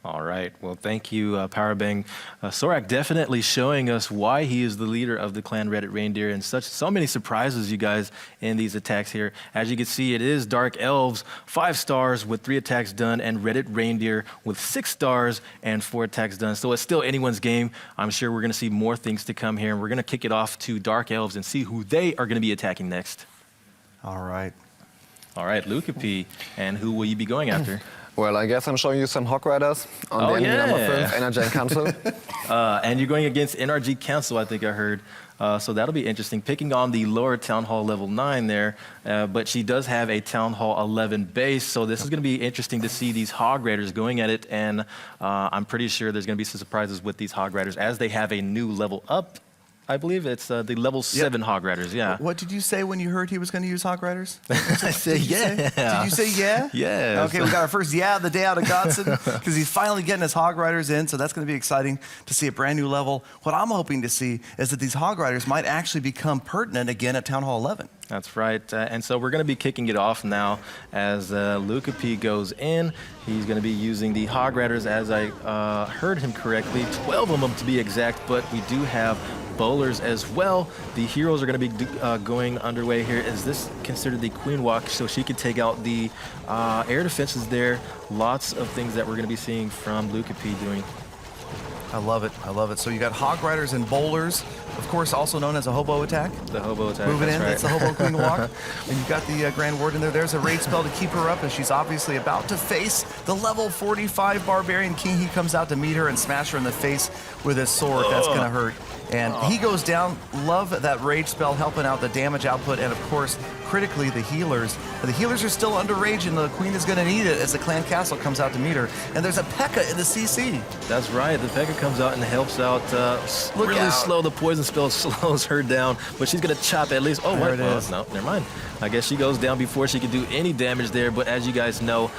All right. Well, thank you, Powerbang. Sorak definitely showing us why he is the leader of the clan Reddit Reindeer, and so many surprises, you guys, in these attacks here. As you can see, it is Dark Elves, 5 stars with 3 attacks done, and Reddit Reindeer with 6 stars and 4 attacks done. So it's still anyone's game. I'm sure we're going to see more things to come here, and we're going to kick it off to Dark Elves and see who they are going to be attacking next. All right. All right, Lukapi, and who will you be going after? Well, I guess I'm showing you some Hog Riders on the enemy number 5, NRG Council. And you're going against NRG Council, I think I heard. So that'll be interesting. Picking on the lower Town Hall level 9 there, but she does have a Town Hall 11 base, so this is going to be interesting to see these Hog Riders going at it, and I'm pretty sure there's going to be some surprises with these Hog Riders as they have a new level up. I believe it's the level 7 Hog Riders, yeah. What did you say when you heard he was going to use Hog Riders? I said yeah. Did you say yeah? Yeah. Okay, we got our first yeah of the day out of Godson because he's finally getting his Hog Riders in, so that's going to be exciting to see a brand new level. What I'm hoping to see is that these Hog Riders might actually become pertinent again at Town Hall 11. That's right. And so we're going to be kicking it off now as Lukapi goes in. He's going to be using the Hog Riders, as I heard him correctly, 12 of them to be exact, but we do have bowlers as well. The heroes are going to be going underway here. Is this considered the Queen Walk? So she can take out the air defenses there. Lots of things that we're going to be seeing from Lukapi doing. I love it. I love it. So you got Hog Riders and bowlers, of course, also known as a hobo attack. The hobo attack. Moving in, right. that's the hobo Queen Walk. And you've got the Grand Warden there. There's a raid spell to keep her up, and she's obviously about to face the level 45 Barbarian King. He comes out to meet her and smash her in the face with his sword. That's going to hurt. And he goes down. Love that rage spell helping out the damage output, and of course, critically, the healers. The healers are still under rage, and the Queen is going to need it as the clan castle comes out to meet her. And there's a Pekka in the CC. That's right. The Pekka comes out and helps out. Really slow. The poison spell slows her down, but she's going to chop at least. Oh, there it is. No, never mind. I guess she goes down before she can do any damage there. But as you guys know,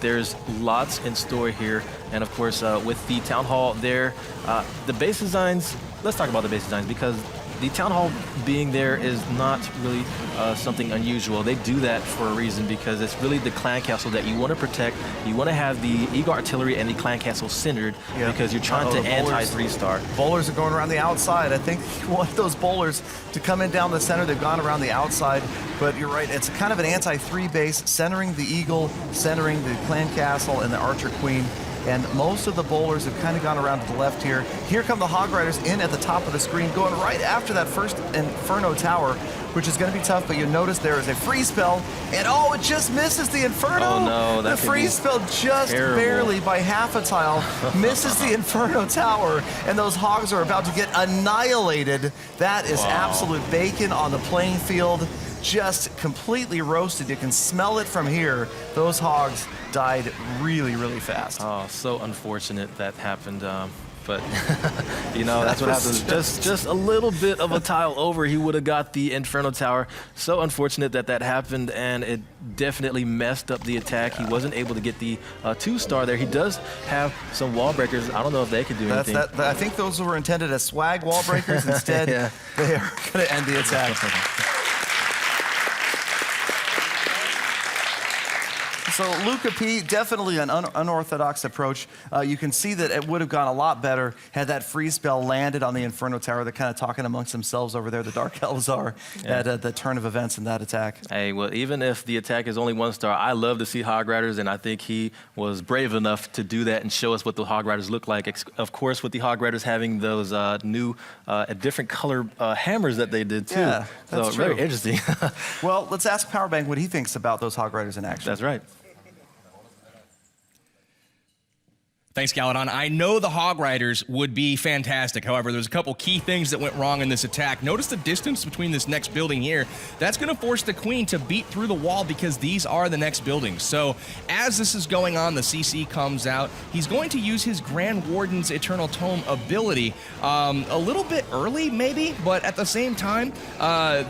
there's lots in store here. And of course, with the Town Hall there, the base designs, let's talk about the base designs because the town hall being there is not really something unusual. They do that for a reason because it's really the clan castle that you want to protect. You want to have the Eagle Artillery and the clan castle centered because you're trying to anti-3-star. Bowlers are going around the outside. I think you want those bowlers to come in down the center. They've gone around the outside, but you're right. It's kind of an anti-3 base, centering the Eagle, centering the clan castle and the Archer Queen. And most of the bowlers have kind of gone around to the left here. Here come the Hog Riders in at the top of the screen, going right after that first Inferno Tower, which is going to be tough, but you notice there is a freeze spell, and oh, it just misses the Inferno. Oh no, the freeze spell just barely by half a tile misses the Inferno Tower, and those Hogs are about to get annihilated. That is absolute bacon on the playing field. Just completely roasted. You can smell it from here. Those Hogs died really, really fast. Oh, so unfortunate that happened. But you know, that's what happens. Just a little bit of a tile over, he would have got the Inferno Tower. So unfortunate that that happened, and it definitely messed up the attack. He wasn't able to get the 2-star there. He does have some wall breakers. I don't know if they could do anything. I think those were intended as swag wall breakers. Instead, they are going to end the attack. So Luca P, definitely an unorthodox approach. You can see that it would have gone a lot better had that freeze spell landed on the Inferno Tower. They're kind of talking amongst themselves over there, the Dark Elves are, at the turn of events in that attack. Hey, well, even if the attack is only 1-star, I love to see Hog Riders, and I think he was brave enough to do that and show us what the Hog Riders look like. Of course, with the Hog Riders having those new, different color hammers that they did, too. Yeah, that's true. Very interesting. Well, let's ask Powerbank what he thinks about those Hog Riders in action. That's right. Thanks, Galadon. I know the Hog Riders would be fantastic. However, there's a couple key things that went wrong in this attack. Notice the distance between this next building here. That's going to force the Queen to beat through the wall because these are the next buildings. So as this is going on, the CC comes out. He's going to use his Grand Warden's Eternal Tome ability a little bit early, maybe, but at the same time,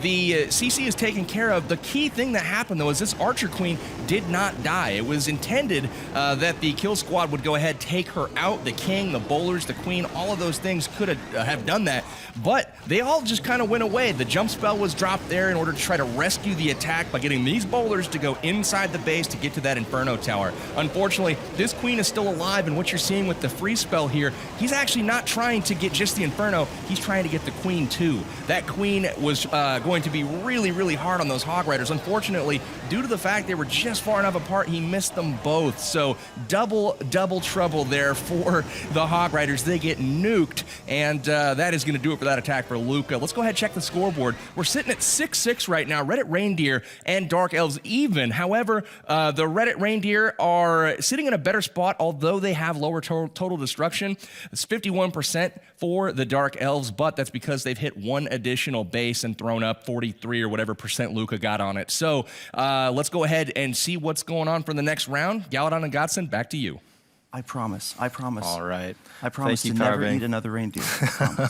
the CC is taken care of. The key thing that happened, though, is this Archer Queen did not die. It was intended that the kill squad would go ahead, take her out. The king, the bowlers, the queen, all of those things could have done that, but they all just kind of went away. The jump spell was dropped there in order to try to rescue the attack by getting these bowlers to go inside the base to get to that Inferno Tower. Unfortunately, this queen is still alive, and what you're seeing with the freeze spell here, he's actually not trying to get just the Inferno, he's trying to get the queen too. That queen was going to be really, really hard on those Hog Riders. Unfortunately, due to the fact they were just far enough apart, he missed them both. So double trouble there for the Hog Riders. They get nuked, and that is going to do it for that attack for Luca. Let's go ahead and check the scoreboard. We're sitting at 6-6 right now. Reddit Reindeer and Dark Elves even. However, the Reddit Reindeer are sitting in a better spot, although they have lower total destruction. It's 51% for the Dark Elves, but that's because they've hit one additional base and thrown up 43 or whatever percent Luca got on it. So let's go ahead and see what's going on for the next round. Galadon and Godson, back to you. I promise. I promise. All right. I promise to never eat another reindeer.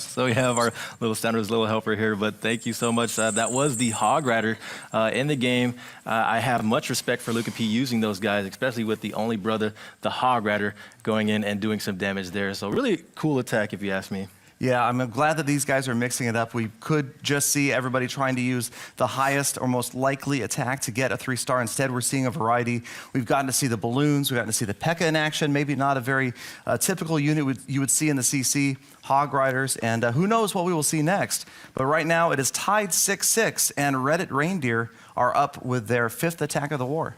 So we have our little Standards little helper here, but thank you so much. That was the Hog Rider in the game. I have much respect for Luca P using those guys, especially with the only brother, the Hog Rider, going in and doing some damage there. So really cool attack, if you ask me. Yeah, I'm glad that these guys are mixing it up. We could just see everybody trying to use the highest or most likely attack to get a 3-star. Instead, we're seeing a variety. We've gotten to see the balloons. We've gotten to see the Pekka in action. Maybe not a very typical unit you would see in the CC, Hog Riders, and who knows what we will see next. But right now, it is tied 6-6, and Reddit Reindeer are up with their 5th attack of the war.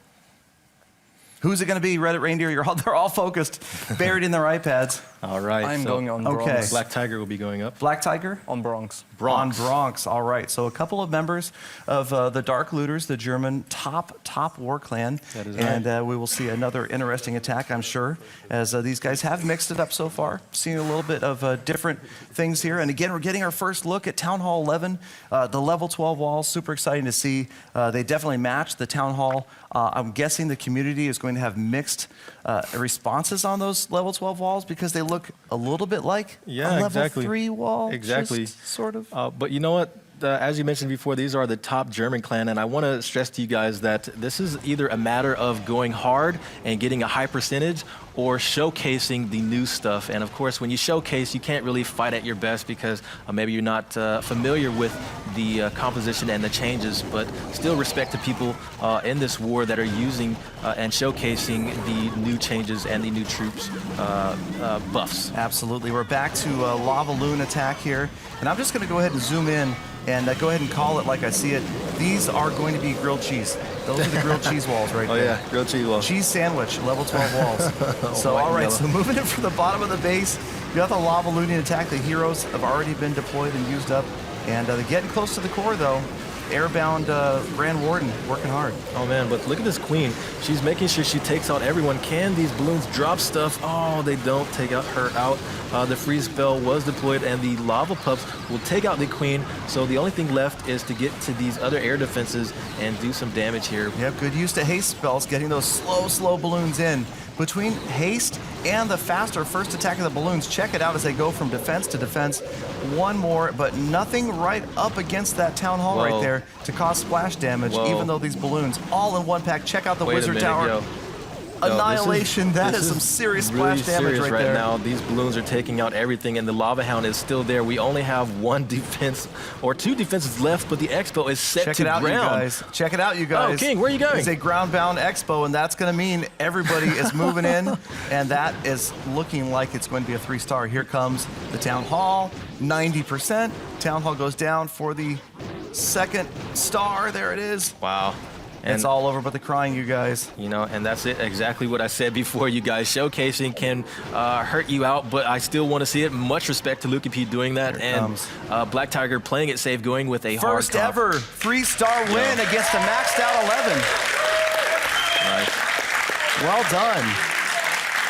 Who's it going to be, Reddit Reindeer? They're all focused, buried in their iPads. All right. I'm going on Bronx. Okay. Black Tiger will be going up. Black Tiger? On Bronx. On Bronx, all right. So a couple of members of the Dark Looters, the German top war clan. That is right. And we will see another interesting attack, I'm sure, as these guys have mixed it up so far. Seeing a little bit of different things here. And again, we're getting our first look at Town Hall 11, the level 12 walls. Super exciting to see. They definitely match the Town Hall. I'm guessing the community is going to have mixed responses on those level 12 walls because they look a little bit like a level 3 wall. Exactly. Just sort of. But you know what? as you mentioned before, these are the top German clan, and I want to stress to you guys that this is either a matter of going hard and getting a high percentage or showcasing the new stuff. And of course, when you showcase, you can't really fight at your best because maybe you're not familiar with the composition and the changes, but still respect to people in this war that are using and showcasing the new changes and the new troops buffs. Absolutely. We're back to lava loon attack here. And I'm just going to go ahead and zoom in and go ahead and call it like I see it. These are going to be grilled cheese. Those are the grilled cheese walls right there. Oh yeah, grilled cheese walls. Cheese sandwich, level 12 walls. So, all right, so moving in from the bottom of the base, you got the lava looning attack. The heroes have already been deployed and used up. And they're getting close to the core, though. Airbound Grand Warden working hard. Oh man, but look at this queen. She's making sure she takes out everyone. Can these balloons drop stuff? Oh, they don't take her out. The freeze spell was deployed and the lava pups will take out the queen. So the only thing left is to get to these other air defenses and do some damage here. Yep, good use to haste spells, getting those slow balloons in. Between haste and the faster first attack of the balloons, check it out as they go from defense to defense. One more, but nothing right up against that town hall right there to cause splash damage, even though these balloons all in one pack. Check out the wizard tower. Annihilation. That is some serious splash damage right there. Now these balloons are taking out everything, and the lava hound is still there. We only have one defense or two defenses left, but the expo is set to ground. Check it out, you guys. Oh, King, where are you going? It's a ground-bound expo, and that's going to mean everybody is moving in, and that is looking like it's going to be a 3-star. Here comes the town hall, 90%. Town hall goes down for the 2nd star. There it is. Wow. And it's all over but the crying, you guys. You know, and that's it. Exactly what I said before, you guys. Showcasing can hurt you out, but I still want to see it. Much respect to Lucky P doing that. And Black Tiger playing it safe, going with a hard first ever 3-star win against a maxed out 11. Nice. Well done.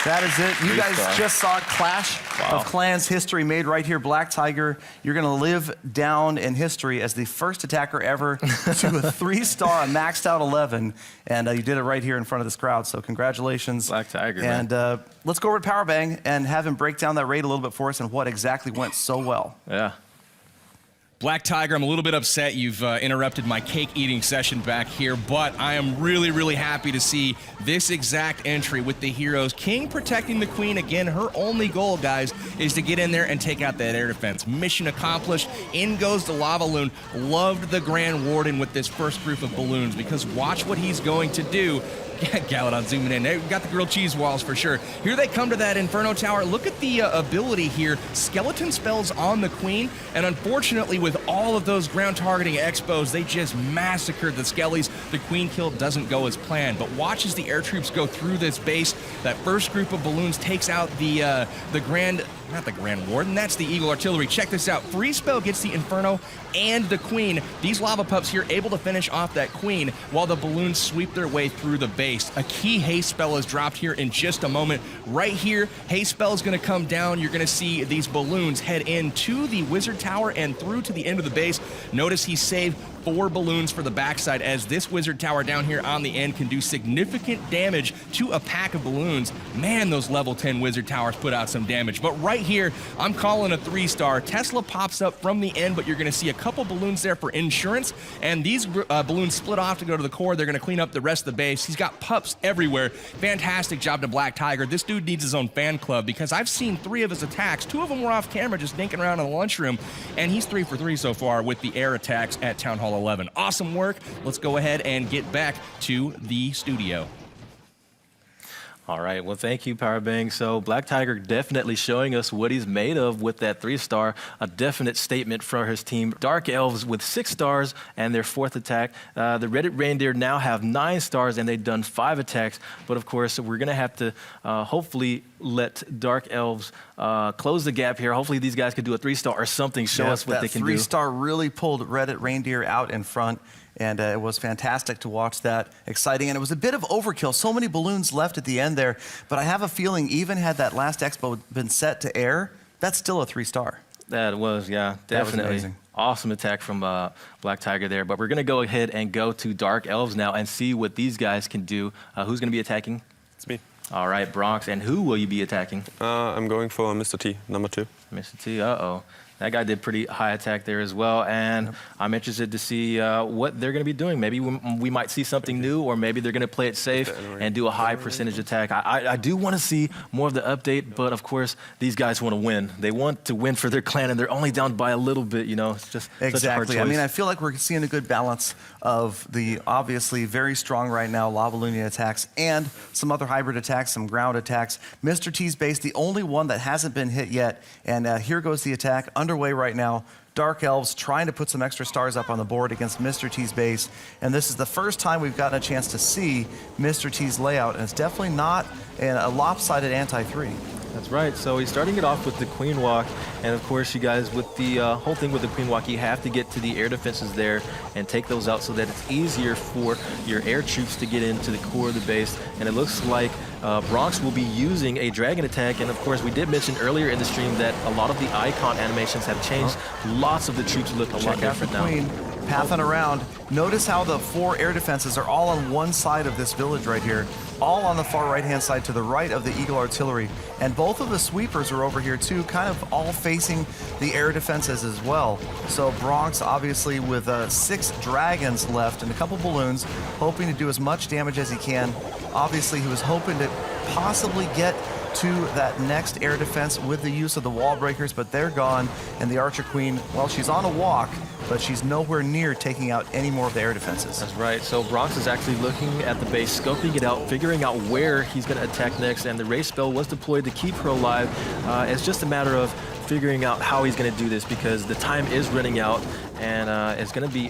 That is it. You guys just saw Clash of Clans history made right here. Black Tiger, you're going to live down in history as the first attacker ever to a 3-star, a maxed out 11. And you did it right here in front of this crowd. So congratulations. Black Tiger, and let's go over to Power Bang and have him break down that raid a little bit for us and what exactly went so well. Yeah. Black Tiger, I'm a little bit upset you've interrupted my cake eating session back here, but I am really happy to see this exact entry with the heroes. King protecting the queen. Again, her only goal, guys, is to get in there and take out that air defense. Mission accomplished. In goes the lava loon. Loved the Grand Warden with this first group of balloons because watch what he's going to do. Galadon zooming in. They've got the grilled cheese walls for sure. Here they come to that Inferno Tower. Look at the ability here. Skeleton spells on the queen, and unfortunately with all of those ground targeting expos, they just massacred the skellies. The queen kill doesn't go as planned, but watch as the air troops go through this base. That first group of balloons takes out the Grand... Not the Grand Warden, that's the Eagle Artillery. Check this out. Free spell gets the Inferno and the Queen. These lava pups here able to finish off that Queen while the balloons sweep their way through the base. A key haste spell is dropped here in just a moment. Right here, haste spell is going to come down. You're going to see these balloons head into the Wizard Tower and through to the end of the base. Notice he saved 4 balloons for the backside as this Wizard Tower down here on the end can do significant damage to a pack of balloons. Man, those level 10 Wizard Towers put out some damage. But right here, I'm calling a 3-star. Tesla pops up from the end, but you're going to see a couple balloons there for insurance, and these balloons split off to go to the core. They're going to clean up the rest of the base. He's got pups everywhere. Fantastic job to Black Tiger. This dude needs his own fan club because I've seen 3 of his attacks. 2 of them were off camera just dinking around in the lunchroom, and he's 3 for 3 so far with the air attacks at Town Hall 11. Awesome work. Let's go ahead and get back to the studio. All right, well, thank you, Powerbang. So Black Tiger definitely showing us what he's made of with that 3-star, a definite statement from his team. Dark Elves with 6 stars and their 4th attack. The Reddit Reindeer now have 9 stars and they've done 5 attacks. But of course, we're gonna have to hopefully let Dark Elves close the gap here. Hopefully these guys could do a 3-star or something, show us what they can do. That 3-star really pulled Reddit Reindeer out in front. And it was fantastic to watch that, exciting. And it was a bit of overkill, so many balloons left at the end there. But I have a feeling even had that last expo been set to air, that's still a 3-star. That was, yeah, definitely. That was amazing. Awesome attack from Black Tiger there. But we're going to go ahead and go to Dark Elves now and see what these guys can do. Who's going to be attacking? It's me. All right, Bronx. And who will you be attacking? I'm going for Mr. T, number 2. Mr. T, uh-oh. That guy did pretty high attack there as well, and I'm interested to see what they're going to be doing. Maybe we might see something new, or maybe they're going to play it safe and do a high percentage attack. I do want to see more of the update, but of course, these guys want to win. They want to win for their clan, and they're only down by a little bit, you know. It's just exactly. such a hard choice. I mean, I feel like we're seeing a good balance of the obviously very strong right now Lava Lunia attacks and some other hybrid attacks, some ground attacks. Mr. T's base, the only one that hasn't been hit yet, and here goes the attack underway right now. Dark Elves trying to put some extra stars up on the board against Mr. T's base, and this is the first time we've gotten a chance to see Mr. T's layout, and it's definitely not a lopsided anti-3. That's right. So he's starting it off with the Queen Walk, and of course, you guys, with the whole thing with the Queen Walk, you have to get to the air defenses there and take those out so that it's easier for your air troops to get into the core of the base. And it looks like Bronx will be using a dragon attack, and of course, we did mention earlier in the stream that a lot of the icon animations have changed. Lots of the troops look a lot different now. Queen pathing around. Notice how the 4 air defenses are all on one side of this village right here, all on the far right-hand side to the right of the Eagle Artillery. And both of the sweepers are over here too, kind of all facing the air defenses as well. So Bronx obviously with 6 dragons left and a couple balloons, hoping to do as much damage as he can. Obviously he was hoping to possibly get to that next air defense with the use of the wall breakers, but they're gone. And the Archer Queen, well, she's on a walk, but she's nowhere near taking out any more of the air defenses. That's right. So Bronx is actually looking at the base, scoping it out, figuring out where he's going to attack next, and the race spell was deployed to keep her alive. It's just a matter of figuring out how he's going to do this because the time is running out, and it's going to be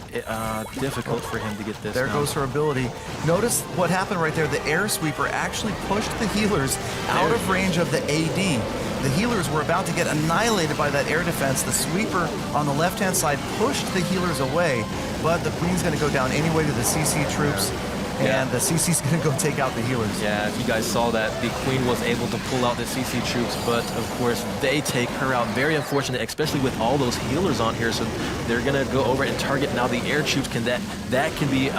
difficult for him to get this. There goes her ability. Notice what happened right there. The air sweeper actually pushed the healers out of range of the AD. The healers were about to get annihilated by that air defense. The sweeper on the left-hand side pushed the healers away, but the Queen's going to go down anyway to the CC troops, and the CC's going to go take out the healers. Yeah, if you guys saw that, the Queen was able to pull out the CC troops, but of course they take her out. Very unfortunate, especially with all those healers on here. So they're going to go over and target now the air troops. That can be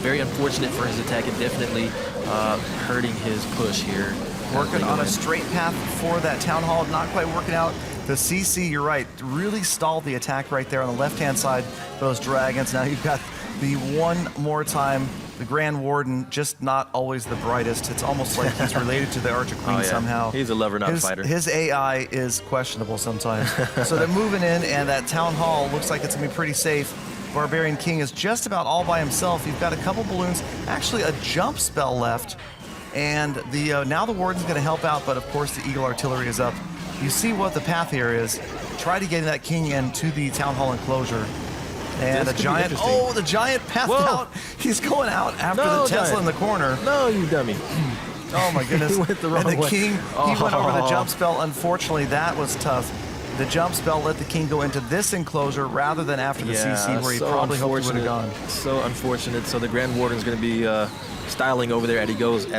very unfortunate for his attack and definitely hurting his push here. Working on a straight path for that town hall, not quite working out. The CC, you're right, really stalled the attack right there on the left-hand side for those dragons. Now you've got the one more time, the Grand Warden, just not always the brightest. It's almost like he's related to the Archer Queen somehow. He's a lover, not a fighter. His AI is questionable sometimes. So they're moving in, and that town hall looks like it's going to be pretty safe. Barbarian King is just about all by himself. You've got a couple balloons, actually a jump spell left. And the now the Warden's going to help out, but of course the Eagle Artillery is up. You see what the path here is. Try to get that King into the Town Hall enclosure. And the giant, the giant pathed out. He's going out after the Tesla in the corner. No, you dummy. Oh my goodness. He went the wrong way. And the King, he went over the jump spell. Unfortunately, that was tough. The jump spell let the King go into this enclosure rather than after the CC where he probably hoped he would have gone. So unfortunate. So the Grand Warden's going to be styling over there as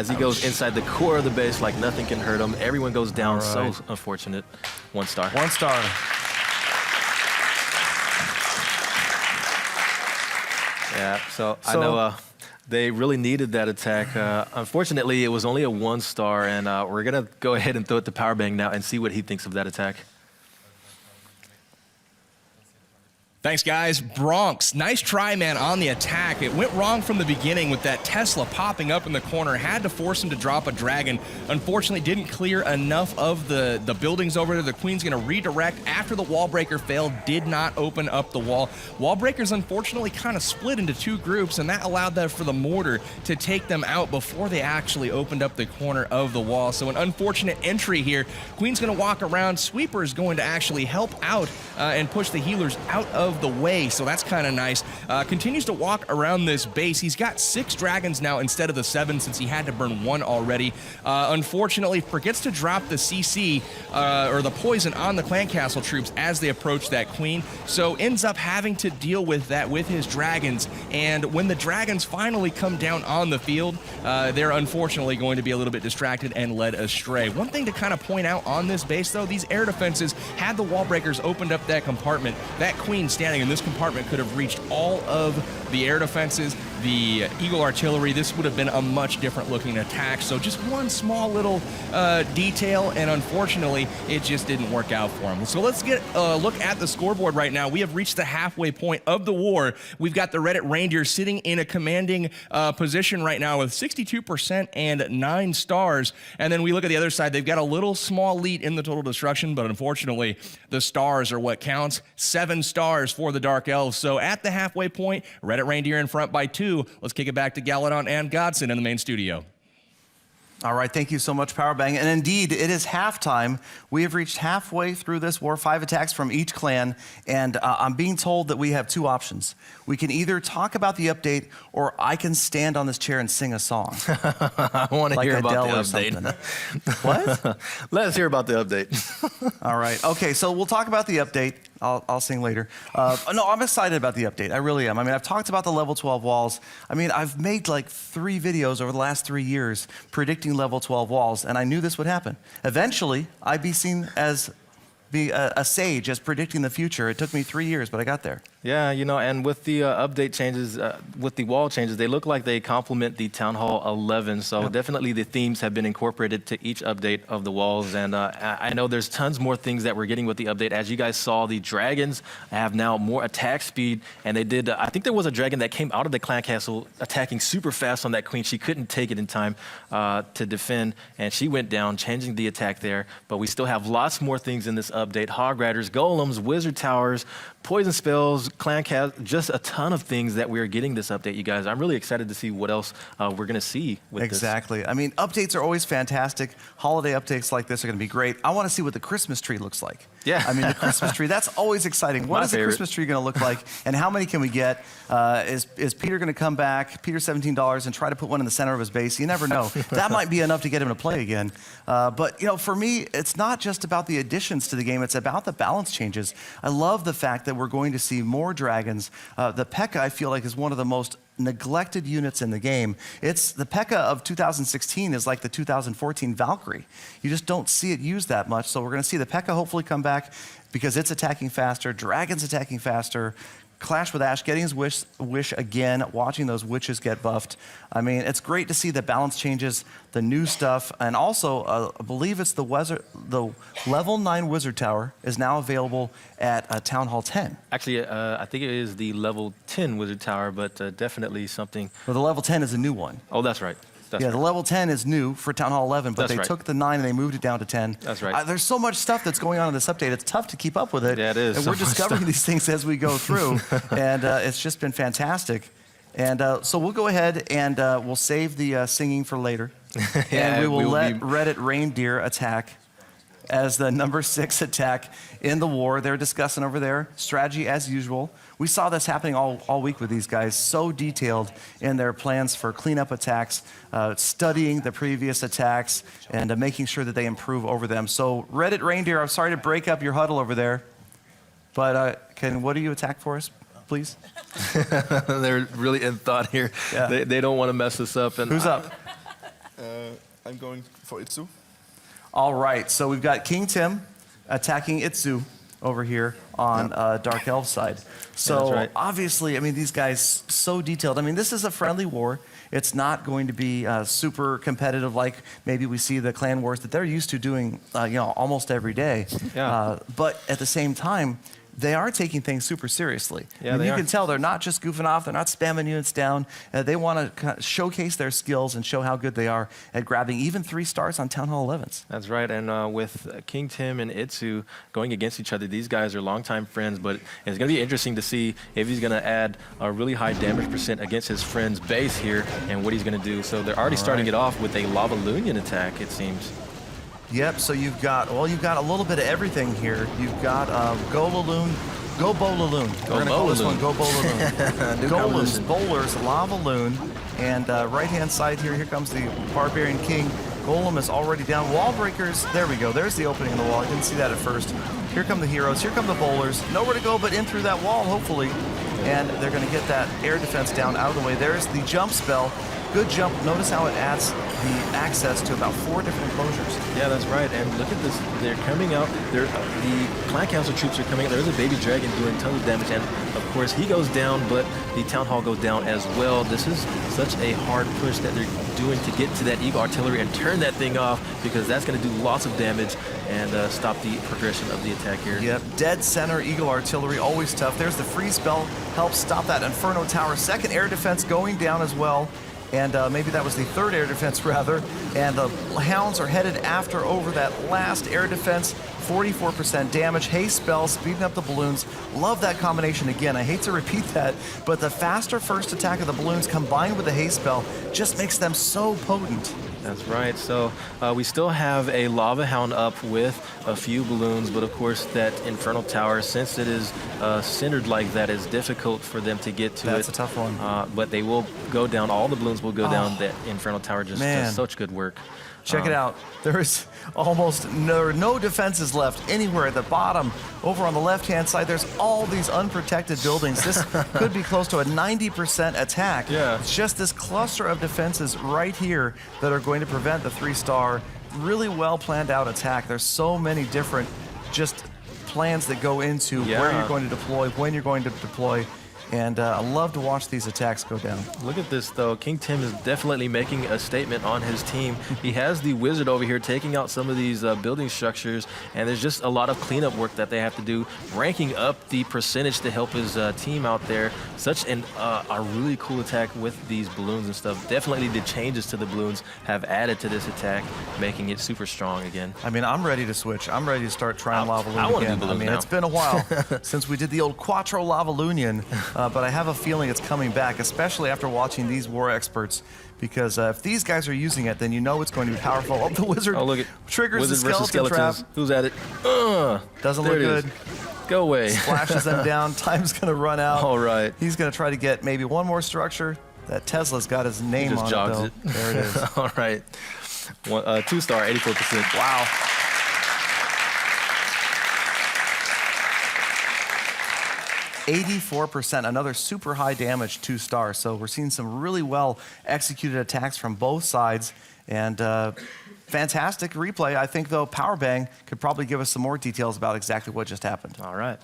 he goes inside the core of the base like nothing can hurt him. Everyone goes down. Right. So unfortunate. 1 star. 1 star. Yeah, so I know they really needed that attack. Unfortunately, it was only a 1 star, and we're going to go ahead and throw it to Powerbang now and see what he thinks of that attack. Thanks, guys. Bronx, nice try, man, on the attack. It went wrong from the beginning with that Tesla popping up in the corner. Had to force him to drop a dragon. Unfortunately, didn't clear enough of the buildings over there. The Queen's going to redirect after the wall breaker failed. Did not open up the wall. Wall breakers, unfortunately, kind of split into 2 groups, and that allowed for the mortar to take them out before they actually opened up the corner of the wall. So an unfortunate entry here. Queen's going to walk around. Sweeper is going to actually help out and push the healers out of the way, so that's kind of nice. Continues to walk around this base. He's got 6 dragons now instead of the 7 since he had to burn 1 already. Unfortunately, forgets to drop the CC or the poison on the clan castle troops as they approach that Queen, so ends up having to deal with that with his dragons. And when the dragons finally come down on the field, they're unfortunately going to be a little bit distracted and led astray. One thing to kind of point out on this base, though, these air defenses, had the wall breakers opened up that compartment, that Queen standing in this compartment could have reached all of the air defenses. the Eagle Artillery, this would have been a much different looking attack. So just one small little detail, and unfortunately, it just didn't work out for him. So let's get a look at the scoreboard right now. We have reached the halfway point of the war. We've got the Reddit Reindeer sitting in a commanding position right now with 62% and 9 stars. And then we look at the other side. They've got a little small lead in the total destruction, but unfortunately, the stars are what counts. 7 stars for the Dark Elves. So at the halfway point, Reddit Reindeer in front by 2. Let's kick it back to Galadon and Godson in the main studio. All right, thank you so much, Powerbang. And indeed, it is halftime. We have reached halfway through this war, 5 attacks from each clan, and I'm being told that we have 2 options. We can either talk about the update, or I can stand on this chair and sing a song. I want to hear about the update. What? Let's hear about the update. All right, okay, so we'll talk about the update. I'll sing later. No, I'm excited about the update. I really am. I mean, I've talked about the level 12 walls. I mean, I've made like 3 videos over the last 3 years predicting level 12 walls, and I knew this would happen. Eventually, I'd be seen as a sage, as predicting the future. It took me 3 years, but I got there. Yeah, you know, and with the update changes, with the wall changes, they look like they complement the Town Hall 11. So definitely the themes have been incorporated to each update of the walls. And I know there's tons more things that we're getting with the update. As you guys saw, the dragons have now more attack speed. And they did, I think there was a dragon that came out of the clan castle attacking super fast on that queen. She couldn't take it in time to defend. And she went down, changing the attack there. But we still have lots more things in this update. Hog Riders, Golems, Wizard Towers, Poison Spells, Clan Cast, just a ton of things that we're getting this update, you guys. I'm really excited to see what else we're going to see with this. Exactly. I mean, updates are always fantastic. Holiday updates like this are going to be great. I want to see what the Christmas tree looks like. Yeah. I mean, the Christmas tree, that's always exciting. What is the Christmas tree going to look like, and how many can we get? Is Peter going to come back, Peter $17, and try to put one in the center of his base? You never know. That might be enough to get him to play again. But, you know, for me, it's not just about the additions to the game. It's about the balance changes. I love the fact that we're going to see more dragons. The Pekka, I feel like, is one of the most neglected units in the game. It's the Pekka of 2016 is like the 2014 Valkyrie. You just don't see it used that much. So we're going to see the Pekka hopefully come back because it's attacking faster, dragons attacking faster, Clash with Ash, getting his wish again, watching those witches get buffed. I mean, it's great to see the balance changes, the new stuff, and also, I believe it's the level 9 Wizard Tower is now available at Town Hall 10. Actually, I think it is the level 10 Wizard Tower, but definitely something. Well, the level 10 is a new one. Oh, that's right. The level 10 is new for Town Hall 11, but That's they right. took the 9 and they moved it down to 10. That's right. There's so much stuff that's going on in this update. It's tough to keep up with it. Yeah, it is. And So we're much discovering stuff. these things as we go through, and it's just been fantastic. And so we'll go ahead and we'll save the singing for later. Yeah, and we will let be- Reddit Reindeer attack as the number 6 attack in the war. They're discussing over there strategy as usual. We saw this happening all week with these guys, so detailed in their plans for cleanup attacks, studying the previous attacks, and making sure that they improve over them. So Reddit Reindeer, I'm sorry to break up your huddle over there, but what do you attack for us, please? They're really in thought here. Yeah. They don't want to mess this up. And Who's up? I'm going for Itzu. All right, so we've got King Tim attacking Itzu over here on Dark Elf side. So that's right. obviously, I mean, these guys so detailed. I mean, this is a friendly war. It's not going to be super competitive like maybe we see the clan wars that they're used to doing, almost every day. Yeah. But at the same time, they are taking things super seriously. Yeah, I mean, they you are. can tell they're not just goofing off. They're not spamming units down. They want to showcase their skills and show how good they are at grabbing even 3 stars on Town Hall 11s. That's right, and with King Tim and Itzu going against each other, these guys are longtime friends, but it's going to be interesting to see if he's going to add a really high damage percent against his friend's base here and what he's going to do. So they're already starting it off with a Lava Lunion attack, it seems. Yep, so you've got a little bit of everything here. You've got Go Laloon, Go Bolaloon. We're going to call this one Go Bolaloon. Golems, Bowlers, Lava Loon, and right-hand side here comes the Barbarian King. Golem is already down. Wall breakers, there we go. There's the opening in the wall. I didn't see that at first. Here come the heroes. Here come the Bowlers. Nowhere to go but in through that wall, hopefully. And they're going to get that air defense down out of the way. There's the jump spell. good jump. Notice how it adds the access to about 4 different enclosures. Yeah, that's right. And look at this. They're coming out. The Clan Council troops are coming out. There's a baby dragon doing tons of damage. And, of course, he goes down, but the Town Hall goes down as well. This is such a hard push that they're doing to get to that Eagle Artillery and turn that thing off, because that's going to do lots of damage and stop the progression of the attack here. Yep, dead center Eagle Artillery, always tough. There's the freeze spell, helps stop that Inferno Tower. Second air defense going down as well. And maybe that was the third air defense, rather. And the Hounds are headed after over that last air defense. 44% damage. Haste spell, speeding up the balloons. Love that combination again. I hate to repeat that, but the faster first attack of the balloons combined with the haste spell just makes them so potent. That's right. So we still have a Lava Hound up with a few balloons, but of course that Infernal Tower, since it is centered like that, is difficult for them to get to. That's a tough one. But they will go down. All the balloons will go down. That Infernal Tower just does such good work. Check it out. There is almost no defenses left anywhere at the bottom. Over on the left-hand side, there's all these unprotected buildings. This could be close to a 90% attack. Yeah. It's just this cluster of defenses right here that are going to prevent the 3-star, really well planned out attack. There's so many different just plans that go into where you're going to deploy, when you're going to deploy. And I love to watch these attacks go down. Look at this, though. King Tim is definitely making a statement on his team. He has the Wizard over here taking out some of these building structures, and there's just a lot of cleanup work that they have to do, ranking up the percentage to help his team out there. Such a really cool attack with these balloons and stuff. Definitely the changes to the balloons have added to this attack, making it super strong again. I mean, I'm ready to switch. I'm ready to start trying Lava Loon again. I mean, now. It's been a while since we did the old Quattro Lava Loonion. But I have a feeling it's coming back, especially after watching these war experts, because if these guys are using it, then you know it's going to be powerful. Oh, the Wizard triggers the skeleton trap. Who's at it? Doesn't look good. Go away. Splashes them down. Time's going to run out. All right. He's going to try to get maybe one more structure. That Tesla's got his name on it, though. There it is. All right. 2-star, 84%. Wow. 84%, another super high damage 2-star. So we're seeing some really well executed attacks from both sides, and fantastic replay. I think, though, Powerbang could probably give us some more details about exactly what just happened. All right.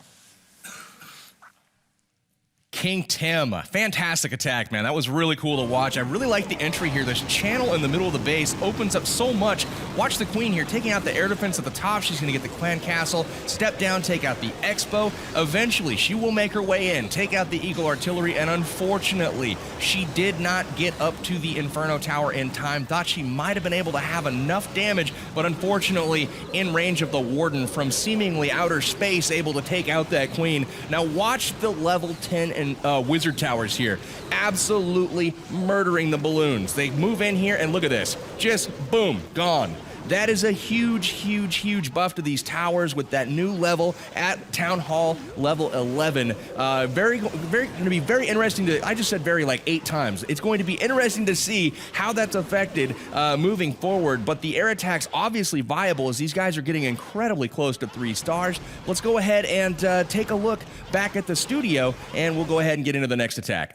King Tim, fantastic attack, man. That was really cool to watch. I really like the entry here. This channel in the middle of the base opens up so much. Watch the Queen here taking out the air defense at the top. She's going to get the Clan Castle, step down, take out the Expo. Eventually, she will make her way in, take out the Eagle Artillery, and unfortunately, she did not get up to the Inferno Tower in time. Thought she might have been able to have enough damage, but unfortunately, in range of the Warden from seemingly outer space, able to take out that Queen. Now watch the level 10 and Wizard Towers here. Absolutely murdering the balloons. They move in here and look at this. Just boom, gone. That is a huge, huge, huge buff to these towers with that new level at Town Hall level 11. Going to be very interesting to, I just said very like 8 times. It's going to be interesting to see how that's affected moving forward. But the air attack's obviously viable as these guys are getting incredibly close to 3 stars. Let's go ahead and take a look back at the studio, and we'll go ahead and get into the next attack.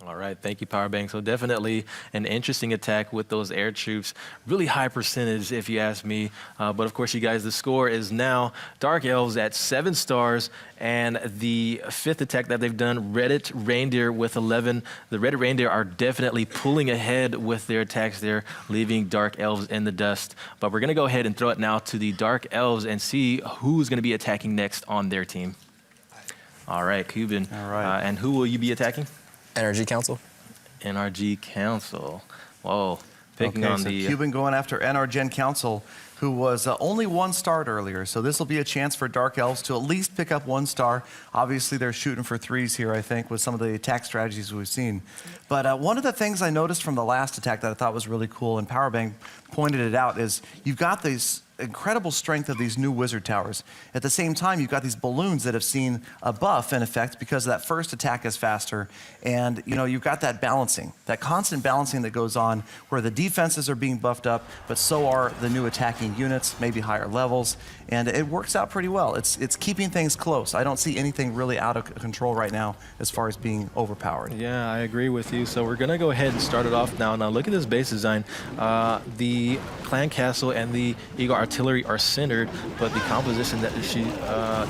All right, thank you, Powerbank. So definitely an interesting attack with those air troops. Really high percentage, if you ask me. But of course, you guys, the score is now Dark Elves at 7 stars, and the 5th attack that they've done, Reddit Reindeer with 11. The Reddit Reindeer are definitely pulling ahead with their attacks there, leaving Dark Elves in the dust. But we're going to go ahead and throw it now to the Dark Elves and see who's going to be attacking next on their team. All right, Cuban. All right. And who will you be attacking? NRG Council. NRG Council. Whoa. Picking on so the... Cuban going after NRG Council, who was only 1 star earlier. So this will be a chance for Dark Elves to at least pick up 1 star. Obviously, they're shooting for 3s here, I think, with some of the attack strategies we've seen. But one of the things I noticed from the last attack that I thought was really cool, and Powerbank pointed it out, is you've got these incredible strength of these new wizard towers. At the same time, you've got these balloons that have seen a buff in effect because that first attack is faster. And you've got that balancing, that constant balancing that goes on where the defenses are being buffed up, but so are the new attacking units, maybe higher levels. And it works out pretty well. It's keeping things close. I don't see anything really out of control right now as far as being overpowered. Yeah, I agree with you. So we're going to go ahead and start it off now. Now look at this base design. The clan castle and the Eagle artillery are centered, but the composition that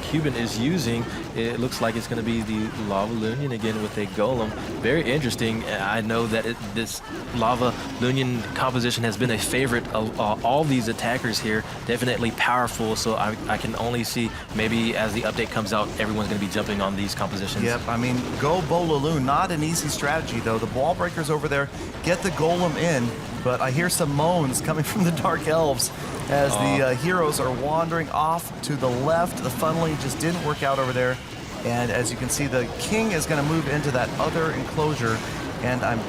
Cuban is using, it looks like it's going to be the Lava Lunion again with a golem. Very interesting. I know that this Lava Lunion composition has been a favorite of all these attackers here. Definitely powerful, so I can only see maybe as the update comes out, everyone's going to be jumping on these compositions. Yep, I mean, go Bolaloon. Not an easy strategy, though. The ball breakers over there get the golem in, but I hear some moans coming from the Dark Elves as the heroes are wandering off to the left. The funneling just didn't work out over there. And as you can see, the king is going to move into that other enclosure. And I'm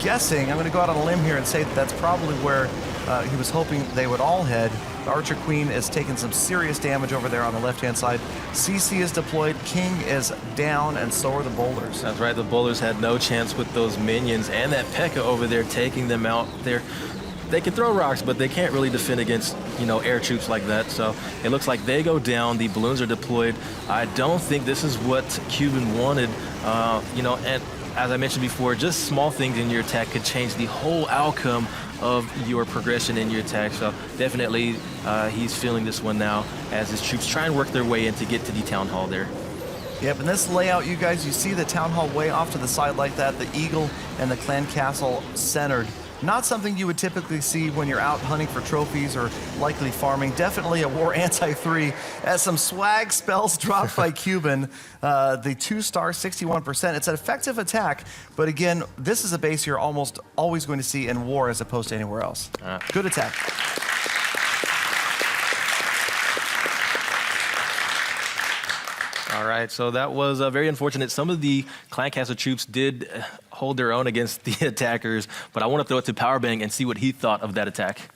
guessing, I'm going to go out on a limb here and say that that's probably where he was hoping they would all head. The Archer Queen is taking some serious damage over there on the left-hand side. CC is deployed, King is down, and so are the boulders. That's right, the boulders had no chance with those minions, and that Pekka over there taking them out there. They can throw rocks, but they can't really defend against, air troops like that. So it looks like they go down. The balloons are deployed. I don't think this is what Cuban wanted, and as I mentioned before, just small things in your attack could change the whole outcome of your progression in your attack. So definitely he's feeling this one now as his troops try and work their way in to get to the town hall there. Yep, in this layout, you guys, you see the town hall way off to the side like that, the Eagle and the clan castle centered. Not something you would typically see when you're out hunting for trophies or likely farming. Definitely a war anti-3 as some swag spells dropped by Cuban. The 2-star, 61%. It's an effective attack, but again, this is a base you're almost always going to see in war as opposed to anywhere else. Good attack. All right, so that was very unfortunate. Some of the clan castle troops did hold their own against the attackers, but I want to throw it to Powerbang and see what he thought of that attack.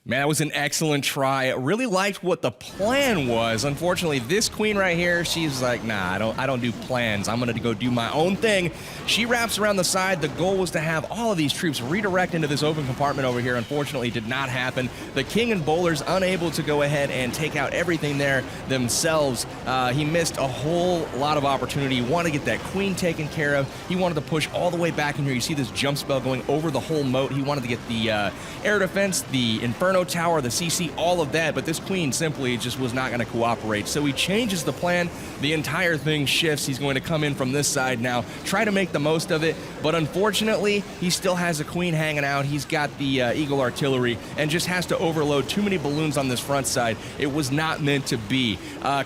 Man, that was an excellent try. I really liked what the plan was. Unfortunately, this queen right here, she's like, nah, I don't do plans. I'm gonna go do my own thing. She wraps around the side. The goal was to have all of these troops redirect into this open compartment over here. Unfortunately, it did not happen. The king and bowlers unable to go ahead and take out everything there themselves. He missed a whole lot of opportunity. He wanted to get that queen taken care of. He wanted to push all the way back in here. You see this jump spell going over the whole moat. He wanted to get the air defense, the Inferno Tower, the CC, all of that, but this queen simply just was not going to cooperate. So he changes the plan. The entire thing shifts. He's going to come in from this side now, try to make the most of it, but unfortunately, he still has a queen hanging out. He's got the Eagle artillery and just has to overload too many balloons on this front side. It was not meant to be.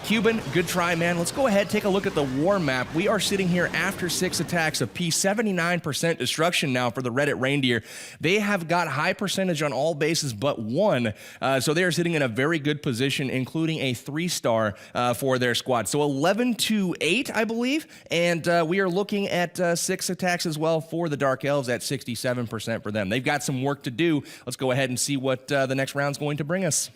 Cuban, good try, man. Let's go ahead, take a look at the war map. We are sitting here after 6 attacks of peace, 79% destruction now for the Reddit Reindeer. They have got high percentage on all bases but 1. So they are sitting in a very good position, including a 3-star for their squad. So 11-8, I believe. And we are looking at 6 attacks as well for the Dark Elves at 67% for them. They've got some work to do. Let's go ahead and see what the next round's going to bring us.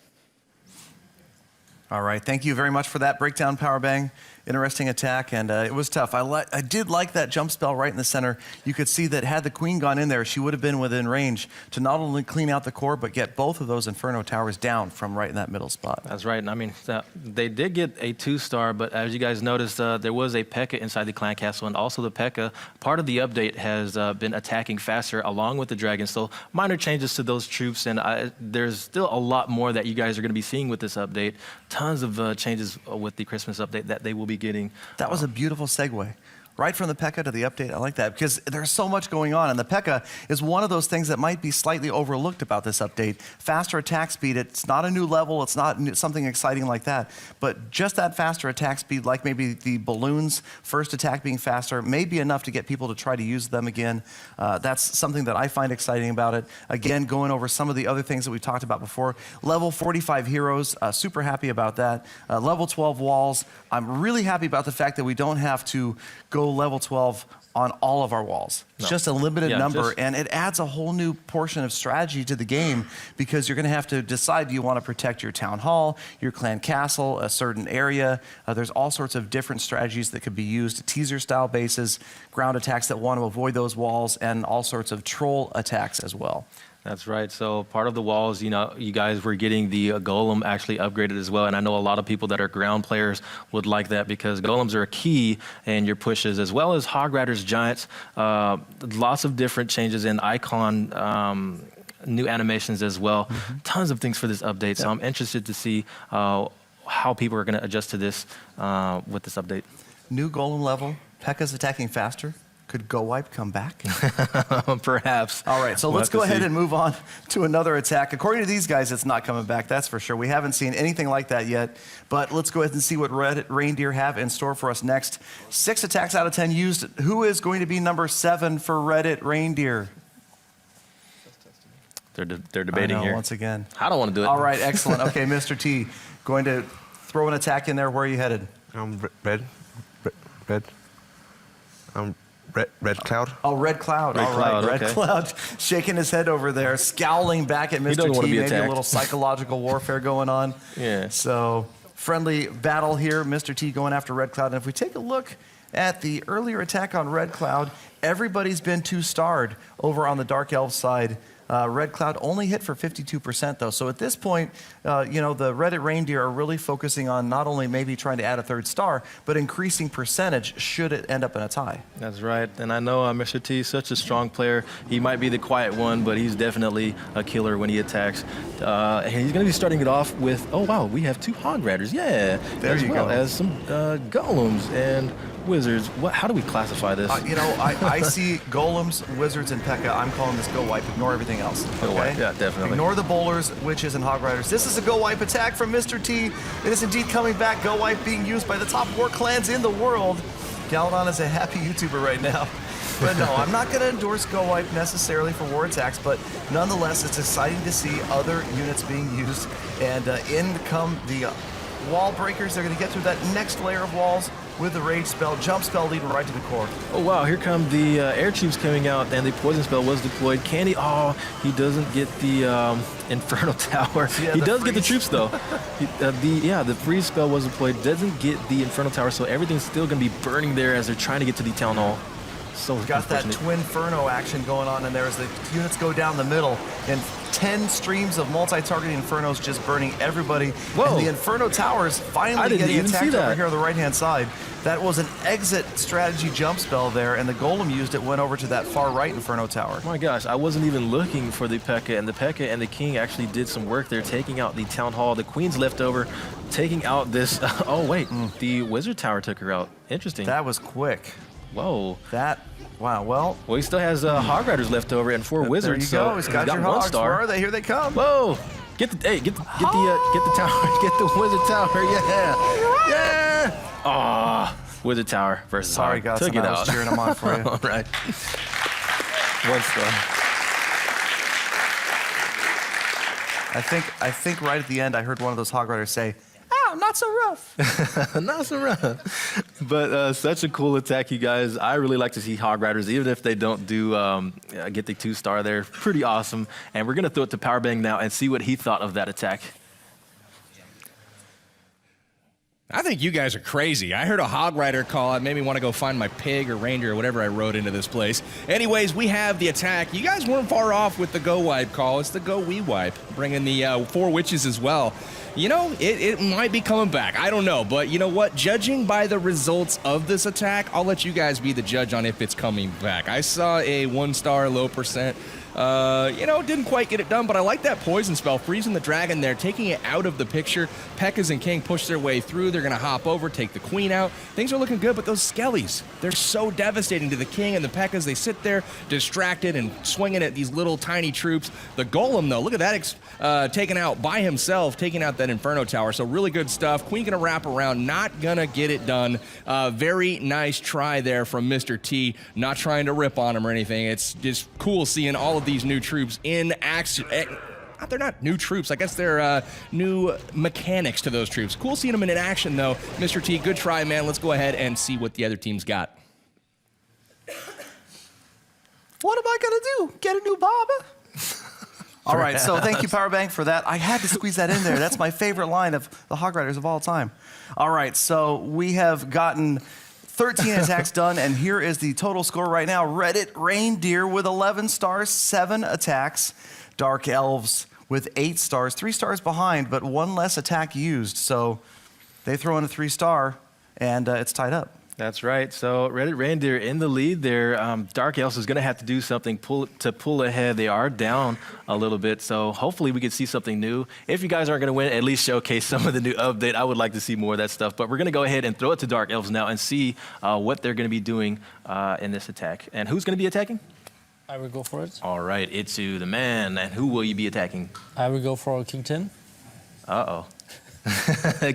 All right, thank you very much for that breakdown, Powerbang. Interesting attack, and it was tough. I did like that jump spell right in the center. You could see that had the queen gone in there, she would have been within range to not only clean out the core, but get both of those Inferno Towers down from right in that middle spot. That's right. And I mean, they did get a 2-star, but as you guys noticed, there was a Pekka inside the clan castle, and also the Pekka, part of the update has been attacking faster along with the dragons. So minor changes to those troops, and there's still a lot more that you guys are going to be seeing with this update. Tons of changes with the Christmas update that they will be getting. That was a beautiful segue. Right from the Pekka to the update, I like that because there's so much going on, and the Pekka is one of those things that might be slightly overlooked about this update. Faster attack speed, it's not a new level, it's not something exciting like that, but just that faster attack speed, like maybe the balloons, first attack being faster, may be enough to get people to try to use them again. That's something that I find exciting about it. Again, going over some of the other things that we talked about before. Level 45 heroes, super happy about that. Level 12 walls, I'm really happy about the fact that we don't have to go go level 12 on all of our walls. It's just a limited number, and it adds a whole new portion of strategy to the game because you're going to have to decide, do you want to protect your town hall, your clan castle, a certain area? There's all sorts of different strategies that could be used, teaser-style bases, ground attacks that want to avoid those walls, and all sorts of troll attacks as well. That's right. So part of the walls, you know, you guys were getting the golem actually upgraded as well. And I know a lot of people that are ground players would like that because golems are a key in your pushes, as well as hog riders, giants. Lots of different changes in icon, new animations as well. Tons of things for this update. So I'm interested to see how people are going to adjust to this with this update. New golem level. Pekka's attacking faster. Could Go Wipe come back? Perhaps. All right, so let's go ahead and move on to another attack. According to these guys, it's not coming back, that's for sure. We haven't seen anything like that yet, but let's go ahead and see what Red Reindeer have in store for us next. 6 attacks out of 10 used. Who is going to be number 7 for Reddit Reindeer? They're debating here. Once again. I don't want to do it. All right, excellent. Okay, Mr. T, going to throw an attack in there. Where are you headed? Red. Red Cloud. Oh, Red Cloud. All right, Red Cloud shaking his head over there, scowling back at Mr. T. Maybe a little psychological warfare going on. Yeah. So friendly battle here. Mr. T going after Red Cloud. And if we take a look at the earlier attack on Red Cloud, everybody's been 2-starred over on the Dark Elf side. Red Cloud only hit for 52% though. So at this point, you know, the Reddit Reindeer are really focusing on not only maybe trying to add a 3rd star, but increasing percentage should it end up in a tie. That's right. And I know Mr. T is such a strong player. He might be the quiet one, but he's definitely a killer when he attacks. And he's going to be starting it off with, oh wow, we have 2 hog riders. Yeah. There you go. As some golems and wizards. How do we classify this? You know, I see golems, wizards, and Pekka. I'm calling this Go Wipe. Ignore everything else. Go Okay? Wipe. Yeah, definitely. Ignore the bowlers, witches, and hog riders. This is a Go Wipe attack from Mr. T. It is indeed coming back. Go Wipe being used by the top war clans in the world. Galadon is a happy YouTuber right now. But no, I'm not going to endorse Go Wipe necessarily for war attacks, but nonetheless, it's exciting to see other units being used. And in come the wall breakers. They're going to get through that next layer of walls with the rage spell, jump spell leading right to the core. Oh wow, here come the air tubes coming out, and the poison spell was deployed. Candy, he doesn't get the Inferno Tower. Yeah, he does get the troops though. The freeze spell was deployed, doesn't get the Inferno Tower, so everything's still going to be burning there as they're trying to get to the town hall. So got that twin Inferno action going on in there as the units go down the middle, and 10 streams of multi-targeting Infernos just burning everybody. Whoa. And the Inferno Towers finally getting attacked over here on the right-hand side. That was an exit strategy jump spell there, and the Golem used it, went over to that far right Inferno Tower. Oh my gosh, I wasn't even looking for the Pekka, and the Pekka and the King actually did some work there, taking out the Town Hall. The Queen's left over, taking out this, the Wizard Tower took her out. Interesting. That was quick. Whoa. Wow, well, he still has Hog Riders left over and 4 Wizards. There you go. So He's got your hogs. Where are they? Here they come. Whoa! Get the tower. Get the Wizard Tower. Yeah. Yeah. Wizard Tower versus Sorry, Hog. guys. Took it I out. was cheering them on for you. All right. 1 star. I think right at the end I heard one of those Hog Riders say, "Oh, not so rough." Not so rough. But such a cool attack, you guys. I really like to see Hog Riders, even if they don't do get the 2-star there. Pretty awesome. And we're going to throw it to Powerbang now and see what he thought of that attack. I think you guys are crazy. I heard a hog rider call. It made me want to go find my pig or reindeer or whatever I rode into this place. Anyways, we have the attack. You guys weren't far off with the Go Wipe call. It's the Go We Wipe, bringing the 4 witches as well. You know, it might be coming back. I don't know. But you know what? Judging by the results of this attack, I'll let you guys be the judge on if it's coming back. I saw a 1-star, low percent. Didn't quite get it done, but I like that poison spell, freezing the dragon there, taking it out of the picture. Pekkas and King push their way through. They're going to hop over, take the queen out. Things are looking good, but those skellies, they're so devastating to the King and the Pekkas. They sit there distracted and swinging at these little tiny troops. The Golem, though, look at that, taken out by himself, taking out that Inferno Tower. So really good stuff. Queen going to wrap around, not going to get it done. Very nice try there from Mr. T, not trying to rip on him or anything. It's just cool seeing all of these new troops in action. They're not new troops. I guess they're new mechanics to those troops. Cool seeing them in action, though. Mr. T, good try, man. Let's go ahead and see what the other team's got. What am I going to do? Get a new barber? All right, so thank you, Powerbank, for that. I had to squeeze that in there. That's my favorite line of the Hog Riders of all time. All right, so we have gotten 13 attacks done, and here is the total score right now. Reddit Reindeer with 11 stars, 7 attacks. Dark Elves with 8 stars, 3 stars behind, but 1 less attack used. So they throw in a 3-star, and it's tied up. That's right. So Reddit Reindeer in the lead there. Dark Elves is going to have to do something to pull ahead. They are down a little bit, so hopefully we can see something new. If you guys aren't going to win, at least showcase some of the new update. I would like to see more of that stuff, but we're going to go ahead and throw it to Dark Elves now and see what they're going to be doing in this attack. And who's going to be attacking? I will go for it. All right, Itsu, the man. And who will you be attacking? I will go for King Tim. Uh-oh.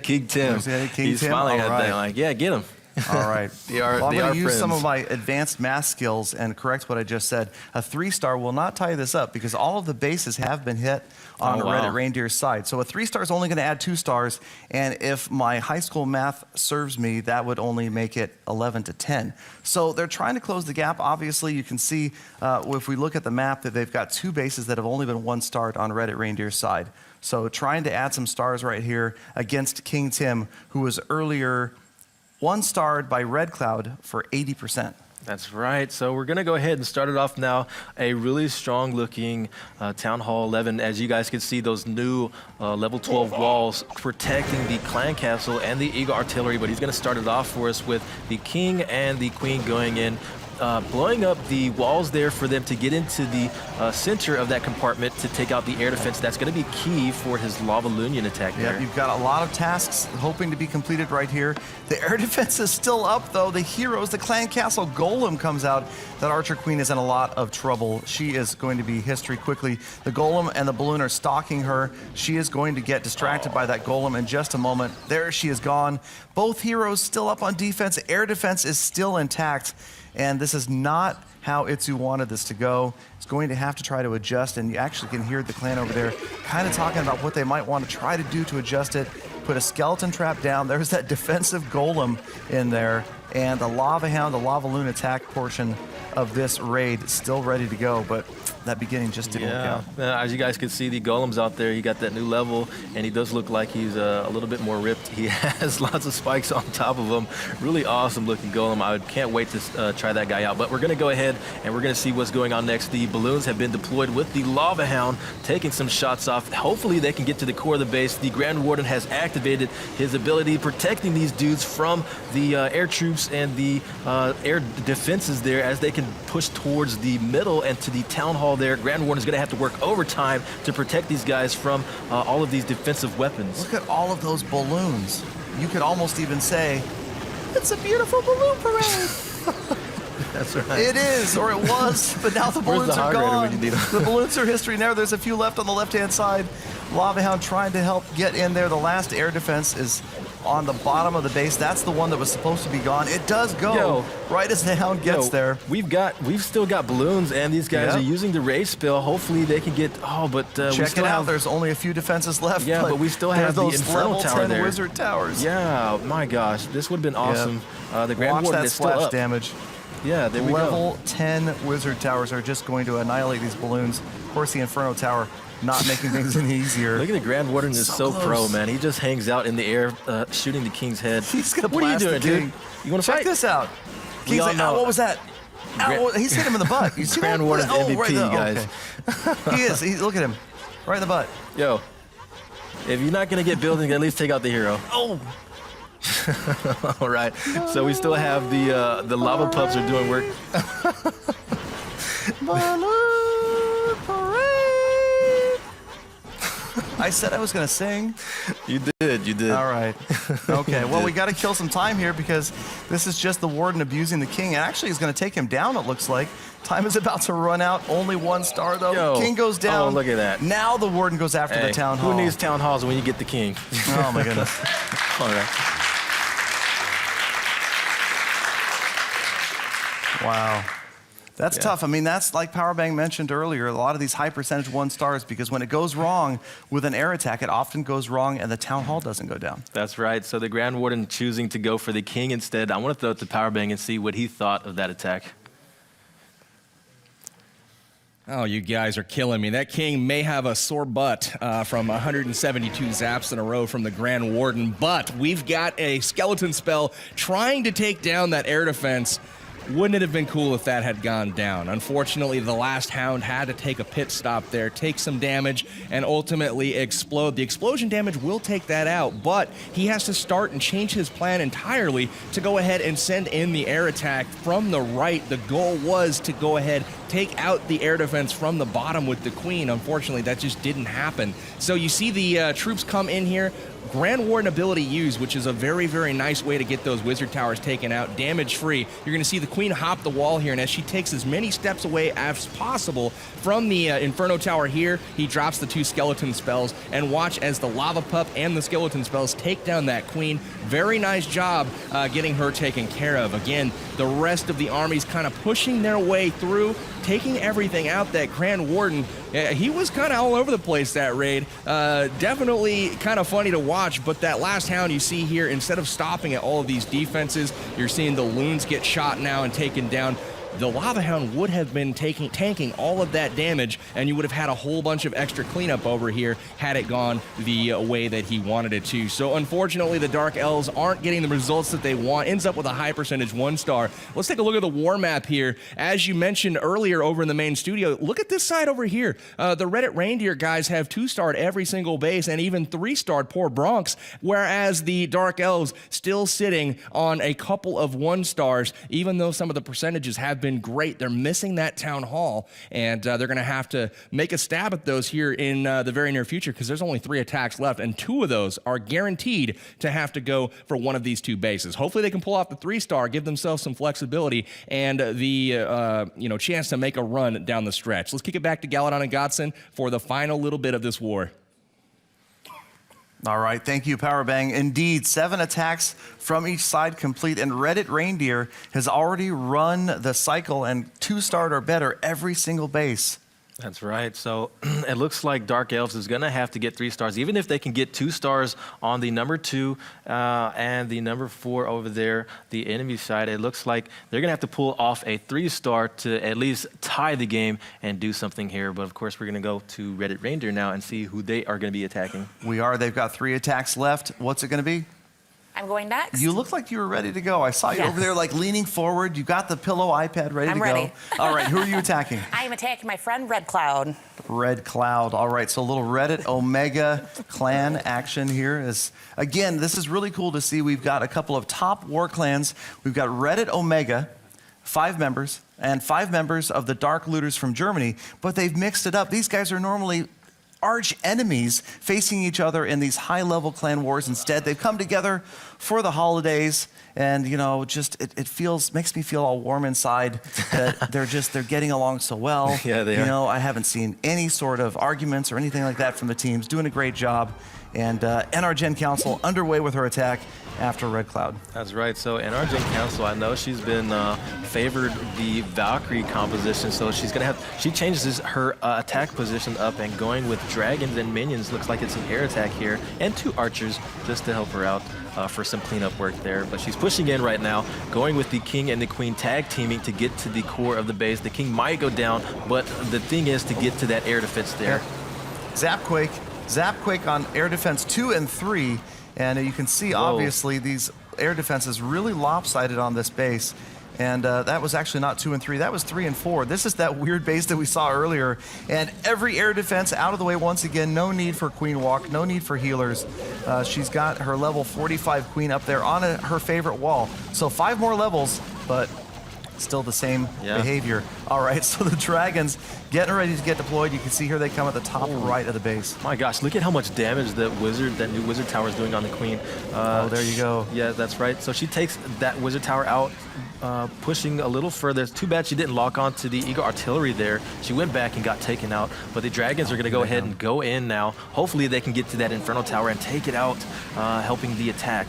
King Tim. King He's Tim? smiling All at that, right. like, yeah, get him. All right. Well, I'm going to use some of my advanced math skills and correct what I just said. A 3-star will not tie this up because all of the bases have been hit on Reddit Reindeer's side. So a 3-star is only going to add 2 stars, and if my high school math serves me, that would only make it 11 to 10. So they're trying to close the gap. Obviously, you can see if we look at the map that they've got 2 bases that have only been 1-starred on Reddit Reindeer's side. So trying to add some stars right here against King Tim, who was earlier 1-starred by Red Cloud for 80%. That's right. So we're going to go ahead and start it off now. A really strong looking Town Hall 11. As you guys can see, those new level 12 walls protecting the clan castle and the Eagle artillery. But he's going to start it off for us with the king and the queen going in. Blowing up the walls there for them to get into the center of that compartment to take out the air defense. That's going to be key for his Lava Lunion attack there. Yep, you've got a lot of tasks hoping to be completed right here. The air defense is still up, though. The heroes, the clan castle golem comes out. That archer queen is in a lot of trouble. She is going to be history quickly. The golem and the balloon are stalking her. She is going to get distracted by that golem in just a moment. There she is gone. Both heroes still up on defense. Air defense is still intact. And this is not how Itsu wanted this to go. It's going to have to try to adjust, and you actually can hear the clan over there kind of talking about what they might want to try to do to adjust it. Put a skeleton trap down. There's that defensive golem in there, and the lava hound, the lava loon attack portion of this raid still ready to go, but that beginning just didn't work out. As you guys can see, the golem's out there. He got that new level, and he does look like he's a little bit more ripped. He has lots of spikes on top of him. Really awesome looking golem. I can't wait to try that guy out. But we're going to go ahead and we're going to see what's going on next. The balloons have been deployed with the lava hound, taking some shots off. Hopefully they can get to the core of the base. The Grand Warden has activated his ability, protecting these dudes from the air troops and the air defenses there as they can push towards the middle and to the town hall there. Grand Warden is going to have to work overtime to protect these guys from all of these defensive weapons. Look at all of those balloons. You could almost even say, it's a beautiful balloon parade. That's right. It is, or it was, but now the balloons are gone. The balloons are history now. There's a few left on the left-hand side. Lava Hound trying to help get in there. The last air defense is on the bottom of the base. That's the one that was supposed to be gone. It does go right as the Hound gets there. We've still got balloons, and these guys are using the raid spell. Hopefully they can get. Check it out. There's only a few defenses left. Yeah, but we still have the Inferno level Tower 10 there. Wizard Towers. Yeah, my gosh, this would have been awesome. The Grand Warden is still splash up. damage. Yeah, there we go. Level 10 Wizard Towers are just going to annihilate these balloons. Of course, the Inferno Tower not making things any easier. Look at the Grand Warden is so pro, man. He just hangs out in the air, shooting the king's head. He's gonna what are you blast doing, the king. dude? You want to fight? Check this out. King's like, what was that? He's hit him in the butt. You see Grand that? Warden's MVP, guys. Okay. He is. Look at him. Right in the butt. Yo, if you're not going to get building, at least take out the hero. Oh. All right. So we still have the lava pups are doing work. Balloon parade. I said I was going to sing. You did. All right. Okay, well, we got to kill some time here because this is just the Warden abusing the king. And actually, he's going to take him down, it looks like. Time is about to run out. Only 1 star, though. Yo. King goes down. Oh, look at that. Now the Warden goes after the town hall. Who needs town halls when you get the king? Oh, my goodness. All right. Wow. That's tough. I mean, that's like Powerbang mentioned earlier, a lot of these high percentage 1 stars, because when it goes wrong with an air attack, it often goes wrong and the town hall doesn't go down. That's right. So the Grand Warden choosing to go for the king instead. I want to throw it to Powerbang and see what he thought of that attack. Oh, you guys are killing me. That king may have a sore butt from 172 zaps in a row from the Grand Warden, but we've got a skeleton spell trying to take down that air defense. Wouldn't it have been cool if that had gone down? Unfortunately, the last hound had to take a pit stop there, take some damage, and ultimately explode. The explosion damage will take that out, but he has to start and change his plan entirely to go ahead and send in the air attack from the right. The goal was to go ahead, take out the air defense from the bottom with the queen. Unfortunately, that just didn't happen. So you see the troops come in here. Grand Warden ability used, which is a very, very nice way to get those wizard towers taken out damage-free. You're going to see the queen hop the wall here, and as she takes as many steps away as possible from the Inferno Tower here, he drops the 2 skeleton spells, and watch as the Lava Pup and the skeleton spells take down that queen. Very nice job getting her taken care of. Again, the rest of the army's kind of pushing their way through, taking everything out. That Grand Warden, he was kind of all over the place that raid. Definitely kind of funny to watch, but that last hound you see here, instead of stopping at all of these defenses, you're seeing the loons get shot now and taken down. The Lava Hound would have been tanking all of that damage, and you would have had a whole bunch of extra cleanup over here had it gone the way that he wanted it to. So unfortunately, the Dark Elves aren't getting the results that they want. Ends up with a high percentage 1-star. Let's take a look at the war map here. As you mentioned earlier over in the main studio, look at this side over here. The Reddit Reindeer guys have 2-starred every single base and even 3-starred poor Bronx, whereas the Dark Elves still sitting on a couple of 1-stars, even though some of the percentages have been great. They're missing that town hall, and they're going to have to make a stab at those here in the very near future, because there's only 3 attacks left, and 2 of those are guaranteed to have to go for one of these 2 bases. Hopefully they can pull off the 3-star, give themselves some flexibility and the chance to make a run down the stretch. Let's kick it back to Galadon and Godson for the final little bit of this war. All right, thank you, Powerbang. Indeed, 7 attacks from each side complete, and Reddit Reindeer has already run the cycle and 2-starred or better every single base. That's right. So it looks like Dark Elves is going to have to get 3 stars, even if they can get 2 stars on the number 2 and the number 4 over there, the enemy side. It looks like they're going to have to pull off a 3-star to at least tie the game and do something here. But of course, we're going to go to Reddit Reindeer now and see who they are going to be attacking. We are. They've got 3 attacks left. What's it going to be? I'm going next. You look like you were ready to go. I saw you over there like leaning forward. You got the pillow iPad ready to ready. go. All right, who are you attacking? I am attacking my friend Red Cloud. Red Cloud. All right, so a little Reddit Omega clan action here. Again, this is really cool to see. We've got a couple of top war clans. We've got Reddit Omega, 5 members, and 5 members of the Dark Looters from Germany, but they've mixed it up. These guys are normally arch enemies facing each other in these high-level clan wars. Instead, they've come together for the holidays, and it makes me feel all warm inside that they're getting along so well. Yeah, they are. I haven't seen any sort of arguments or anything like that from the teams. Doing a great job. And NR Gen Council underway with her attack after Red Cloud. That's right. So NR Gen Council, I know she's been favored the Valkyrie composition, so she changes her attack position up and going with dragons and minions. Looks like it's an air attack here and 2 archers just to help her out for some cleanup work there. But she's pushing in right now, going with the king and the queen tag teaming to get to the core of the base. The king might go down, but the thing is to get to that air defense there. Zapquake on air defense 2 and 3, and you can see obviously these air defenses really lopsided on this base. And that was actually not 2 and 3, that was 3 and 4. This is that weird base that we saw earlier. And every air defense out of the way once again. No need for Queen Walk, no need for healers. She's got her level 45 Queen up there on her favorite wall. So 5 more levels, but still the same behavior. All right, so the dragons getting ready to get deployed. You can see here they come at the top right of the base. My gosh, look at how much damage that new wizard tower is doing on the queen. There you go. Yeah, that's right. So she takes that wizard tower out, pushing a little further. It's too bad she didn't lock on to the Eagle Artillery there. She went back and got taken out, but the dragons are going to go ahead and go in now. Hopefully they can get to that Inferno Tower and take it out, helping the attack.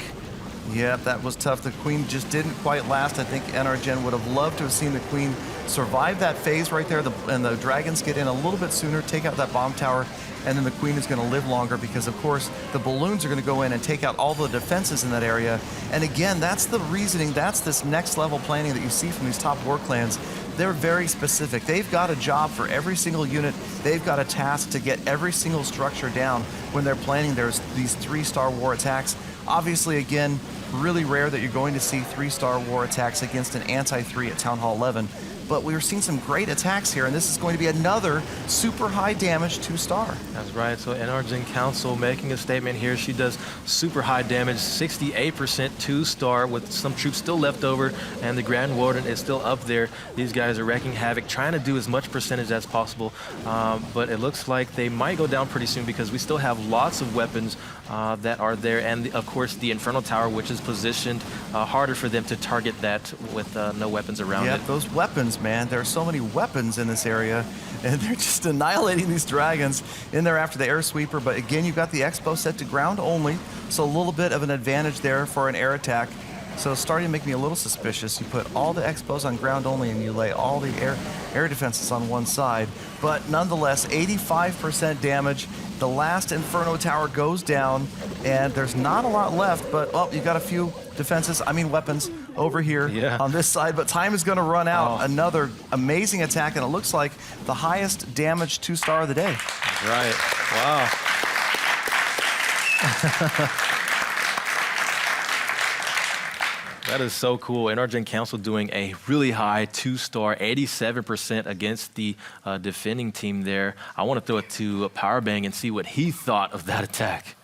Yeah, that was tough. The queen just didn't quite last. I think NRGen would have loved to have seen the queen survive that phase right there, and the dragons get in a little bit sooner, take out that bomb tower, and then the queen is going to live longer because, of course, the balloons are going to go in and take out all the defenses in that area. And again, that's the reasoning. That's this next level planning that you see from these top war clans. They're very specific. They've got a job for every single unit. They've got a task to get every single structure down when they're planning these 3-star war attacks. Obviously, again, really rare that you're going to see 3-star war attacks against an anti-3 at Town Hall 11. But we were seeing some great attacks here, and this is going to be another super high damage 2-star. That's right. So NRGen Council making a statement here. She does super high damage, 68% 2-star with some troops still left over, and the Grand Warden is still up there. These guys are wreaking havoc, trying to do as much percentage as possible. But it looks like they might go down pretty soon because we still have lots of weapons that are there. And of course, the Infernal Tower, which is positioned harder for them to target that with no weapons around it. Yeah, those weapons, man. There are so many weapons in this area, and they're just annihilating these dragons in there after the air sweeper. But again, you've got the Expo set to ground only, so a little bit of an advantage there for an air attack. So it's starting to make me a little suspicious. You put all the Expos on ground only, and you lay all the air defenses on one side. But nonetheless, 85% damage. The last Inferno Tower goes down, and there's not a lot left, but, oh, you got a few defenses, weapons over here on this side, but time is going to run out. Another amazing attack, and it looks like the highest damage 2-star of the day. That's right. Wow. That is so cool. NRGen Council doing a really high 2-star, 87% against the defending team there. I want to throw it to Powerbang and see what he thought of that attack.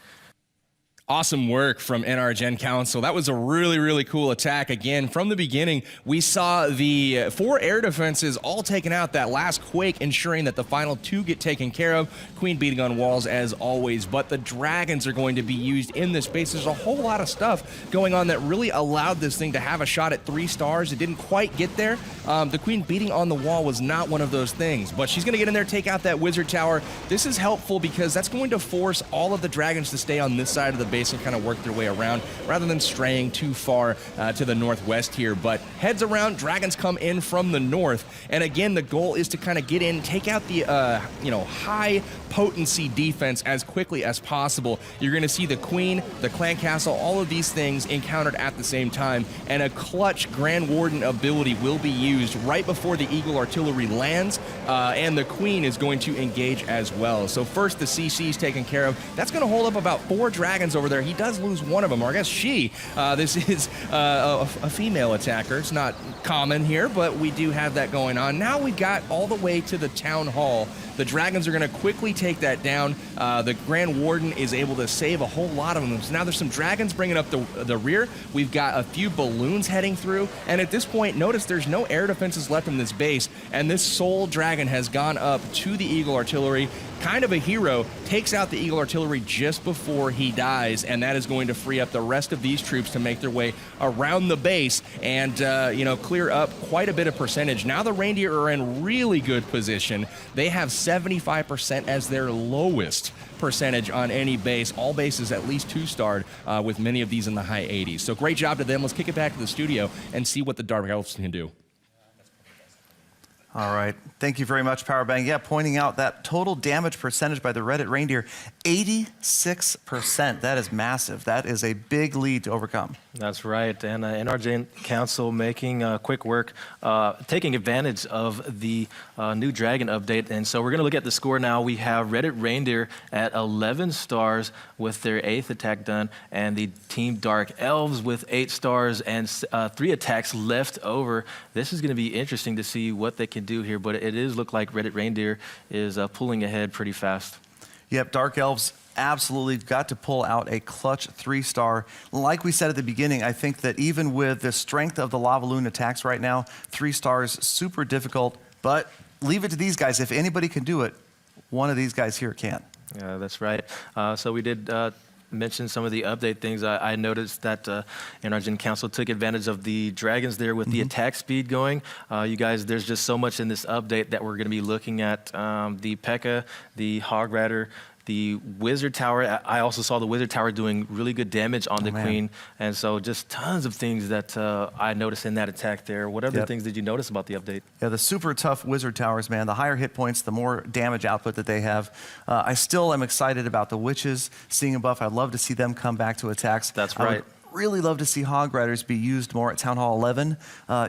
Awesome work from NRGen Council. That was a really, really cool attack. Again, from the beginning, we saw the 4 air defenses all taken out. That last quake ensuring that the final 2 get taken care of. Queen beating on walls as always, but the dragons are going to be used in this space. There's a whole lot of stuff going on that really allowed this thing to have a shot at 3 stars. It didn't quite get there. The queen beating on the wall was not one of those things, but she's going to get in there, take out that wizard tower. This is helpful because that's going to force all of the dragons to stay on this side of the base and kind of work their way around rather than straying too far to the northwest here. But heads around, dragons come in from the north, and again the goal is to kind of get in, take out the high potency defense as quickly as possible. You're going to see the queen, the clan castle, all of these things encountered at the same time, and a clutch Grand Warden ability will be used right before the Eagle artillery lands, and the queen is going to engage as well. So first the CC's taken care of. That's going to hold up about 4 dragons over there. He does lose one of them, or I guess she. This is a female attacker. It's not common here, but we do have that going on. Now we got all the way to the town hall. The dragons are going to quickly take that down. The Grand Warden is able to save a whole lot of them. So now there's some dragons bringing up the rear. We've got a few balloons heading through. And at this point, notice there's no air defenses left in this base. And this sole dragon has gone up to the Eagle artillery. Kind of a hero, takes out the Eagle artillery just before he dies, and that is going to free up the rest of these troops to make their way around the base and clear up quite a bit of percentage. Now the reindeer are in really good position. They have 75% as their lowest percentage on any base. All bases at least 2-starred, with many of these in the high 80s. So great job to them. Let's kick it back to the studio and see what the Dark Elves can do. All right. Thank you very much, Powerbang. Yeah, pointing out that total damage percentage by the Reddit Reindeer, 86%. That is massive. That is a big lead to overcome. That's right. And NRGen Council making quick work, taking advantage of the new Dragon update. And so we're going to look at the score now. We have Reddit Reindeer at 11 stars with their 8th attack done, and the Team Dark Elves with 8 stars and 3 attacks left over. This is going to be interesting to see what they can do here, but it is look like Reddit Reindeer is pulling ahead pretty fast. Yep, Dark Elves absolutely got to pull out a clutch 3-star. Like we said at the beginning, I think that even with the strength of the Lava Loon attacks right now, 3 stars, super difficult, but leave it to these guys. If anybody can do it, one of these guys here can. Yeah, that's right. So we did mention some of the update things. I noticed that NRGen Council took advantage of the dragons there with the attack speed going. You guys, there's just so much in this update that we're going to be looking at. The Pekka, the Hog Rider, the Wizard Tower. I also saw the Wizard Tower doing really good damage on the man. Queen. And so just tons of things that I noticed in that attack there. What other things did you notice about the update? Yeah, the super tough Wizard Towers, man. The higher hit points, the more damage output that they have. I still am excited about the Witches seeing a buff. I'd love to see them come back to attacks. That's I right. would really love to see Hog Riders be used more at Town Hall 11.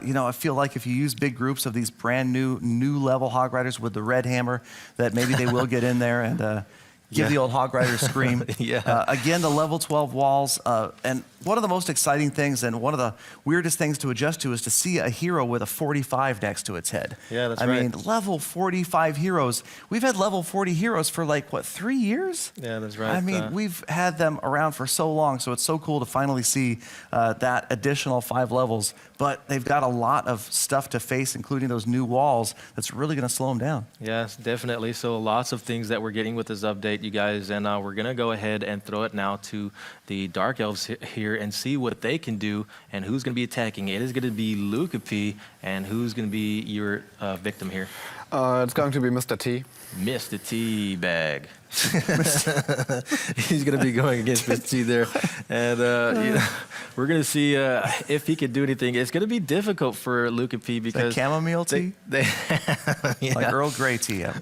You know, I feel like if you use big groups of these brand new level Hog Riders with the red hammer, that maybe they will get in there and give the old Hog Rider scream. Again, the level 12 walls. And one of the most exciting things and one of the weirdest things to adjust to is to see a hero with a 45 next to its head. Yeah, that's I right. mean, level 45 heroes. We've had level 40 heroes for like, what, 3 years? Yeah, that's right. I mean, we've had them around for so long, so it's so cool to finally see that additional 5 levels. But they've got a lot of stuff to face, including those new walls, that's really going to slow them down. Yes, definitely. So lots of things that we're getting with this update, you guys, and we're going to go ahead and throw it now to the Dark Elves here and see what they can do and who's going to be attacking. It is going to be Luca P, and who's going to be your victim here? It's going to be Mr. T. Mr. T-Bag. He's going to be going against Mr. T there. And you know, we're going to see if he can do anything. It's going to be difficult for Luca P because... chamomile tea? Yeah. Like Earl Grey tea. I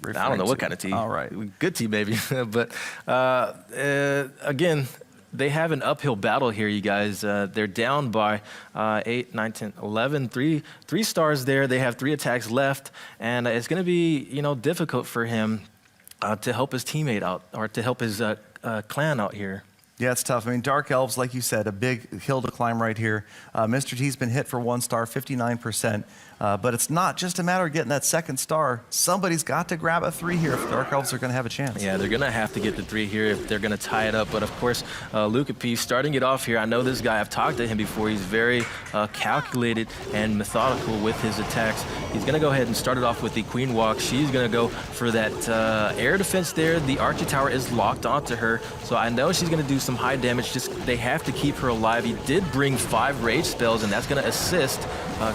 don't know what kind of tea. All right. Good tea, maybe. But again, they have an uphill battle here, you guys. They're down by 8, 9, 10, 11, three stars there. They have 3 attacks left, and it's going to be, you know, difficult for him to help his teammate out or to help his clan out here. Yeah, it's tough. I mean, Dark Elves, like you said, a big hill to climb right here. Mr. T's been hit for 1 star, 59%. But it's not just a matter of getting that 2nd star. Somebody's got to grab a 3 here if Dark Elves are going to have a chance. Yeah, they're going to have to get the 3 here if they're going to tie it up. But of course, Luca P starting it off here. I know this guy. I've talked to him before. He's very calculated and methodical with his attacks. He's going to go ahead and start it off with the Queen Walk. She's going to go for that air defense there. The Archer Tower is locked onto her. So I know she's going to do some high damage. Just they have to keep her alive. He did bring 5 rage spells, and that's going to assist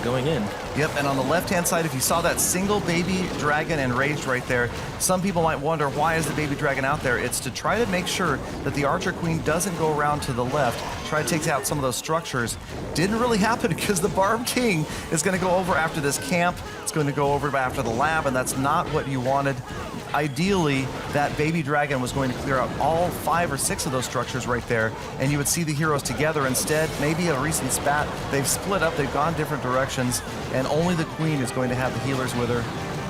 going in. Yep, and on the left-hand side, if you saw that single baby dragon enraged right there, some people might wonder, why is the baby dragon out there? It's to try to make sure that the Archer Queen doesn't go around to the left, try to take out some of those structures. Didn't really happen because the Barb King is going to go over after this camp. It's going to go over after the lab, and that's not what you wanted. Ideally, that baby dragon was going to clear out all 5 or 6 of those structures right there, and you would see the heroes together. Instead, maybe a recent spat, they've split up, they've gone different directions, and only the Queen is going to have the healers with her.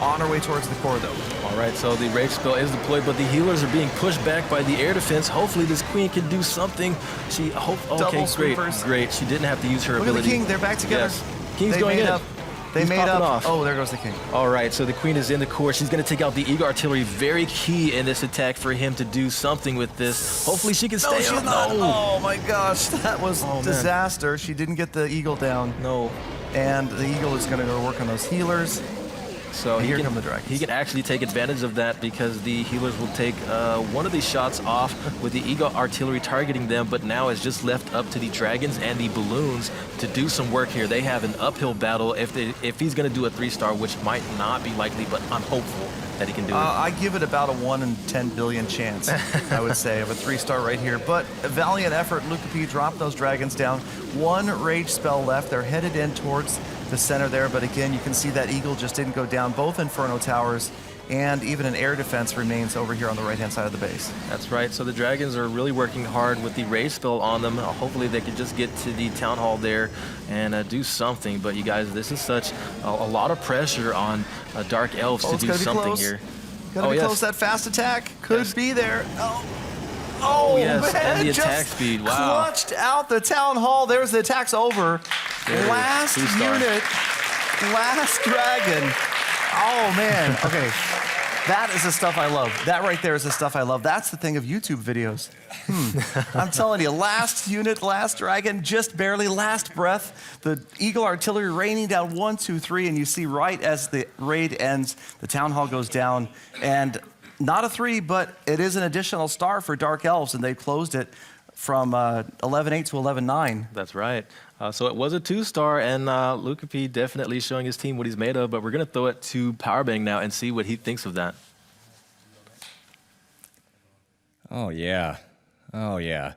On her way towards the core, though. All right, so the rage spell is deployed, but the healers are being pushed back by the air defense. Hopefully, this Queen can do something. Okay, great. She didn't have to use her Look ability. at the King, they're back together. Yes. King's They going made in. up. They He's made popping up. off. Oh, there goes the King. All right, so the Queen is in the core. She's going to take out the Eagle Artillery. Very key in this attack for him to do something with this. Hopefully, she can stay she's up. not. Oh my gosh, that was man. disaster. She didn't get the Eagle down. No. And the Eagle is going to go work on those healers. So And he here can, come the dragons. He can actually take advantage of that because the healers will take one of these shots off with the Eagle Artillery targeting them, but now it's just left up to the dragons and the balloons to do some work here. They have an uphill battle if he's going to do a 3-star, which might not be likely, but I'm hopeful that he can do it. I give it about a 1 in 10 billion chance, I would say, of a 3-star right here. But a valiant effort. Luca P dropped those dragons down. 1 rage spell left. They're headed in towards the center there, but again, you can see that Eagle just didn't go down. Both Inferno Towers and even an air defense remains over here on the right-hand side of the base. That's right. So the dragons are really working hard with the rage spell on them. Hopefully they can just get to the town hall there and do something. But you guys, this is such a lot of pressure on Dark Elves to it's do gotta be something close. here. Gotta be close. That fast attack could be there. Oh, yes, man, and the just attack speed. Wow. Clutched out the town hall. There's the attack's over. Last 3-star. unit, last dragon. Oh, man. Okay. That is the stuff I love. That right there is the stuff I love. That's the thing of YouTube videos. I'm telling you, last unit, last dragon, just barely, last breath. The Eagle Artillery raining down 1, 2, 3, and you see right as the raid ends, the town hall goes down, and not a 3, but it is an additional star for Dark Elves, and they closed it from 11-8 to 11-9. That's right. So it was a 2-star, and Luca P definitely showing his team what he's made of, but we're going to throw it to Powerbang now and see what he thinks of that. Oh, yeah. Oh, yeah.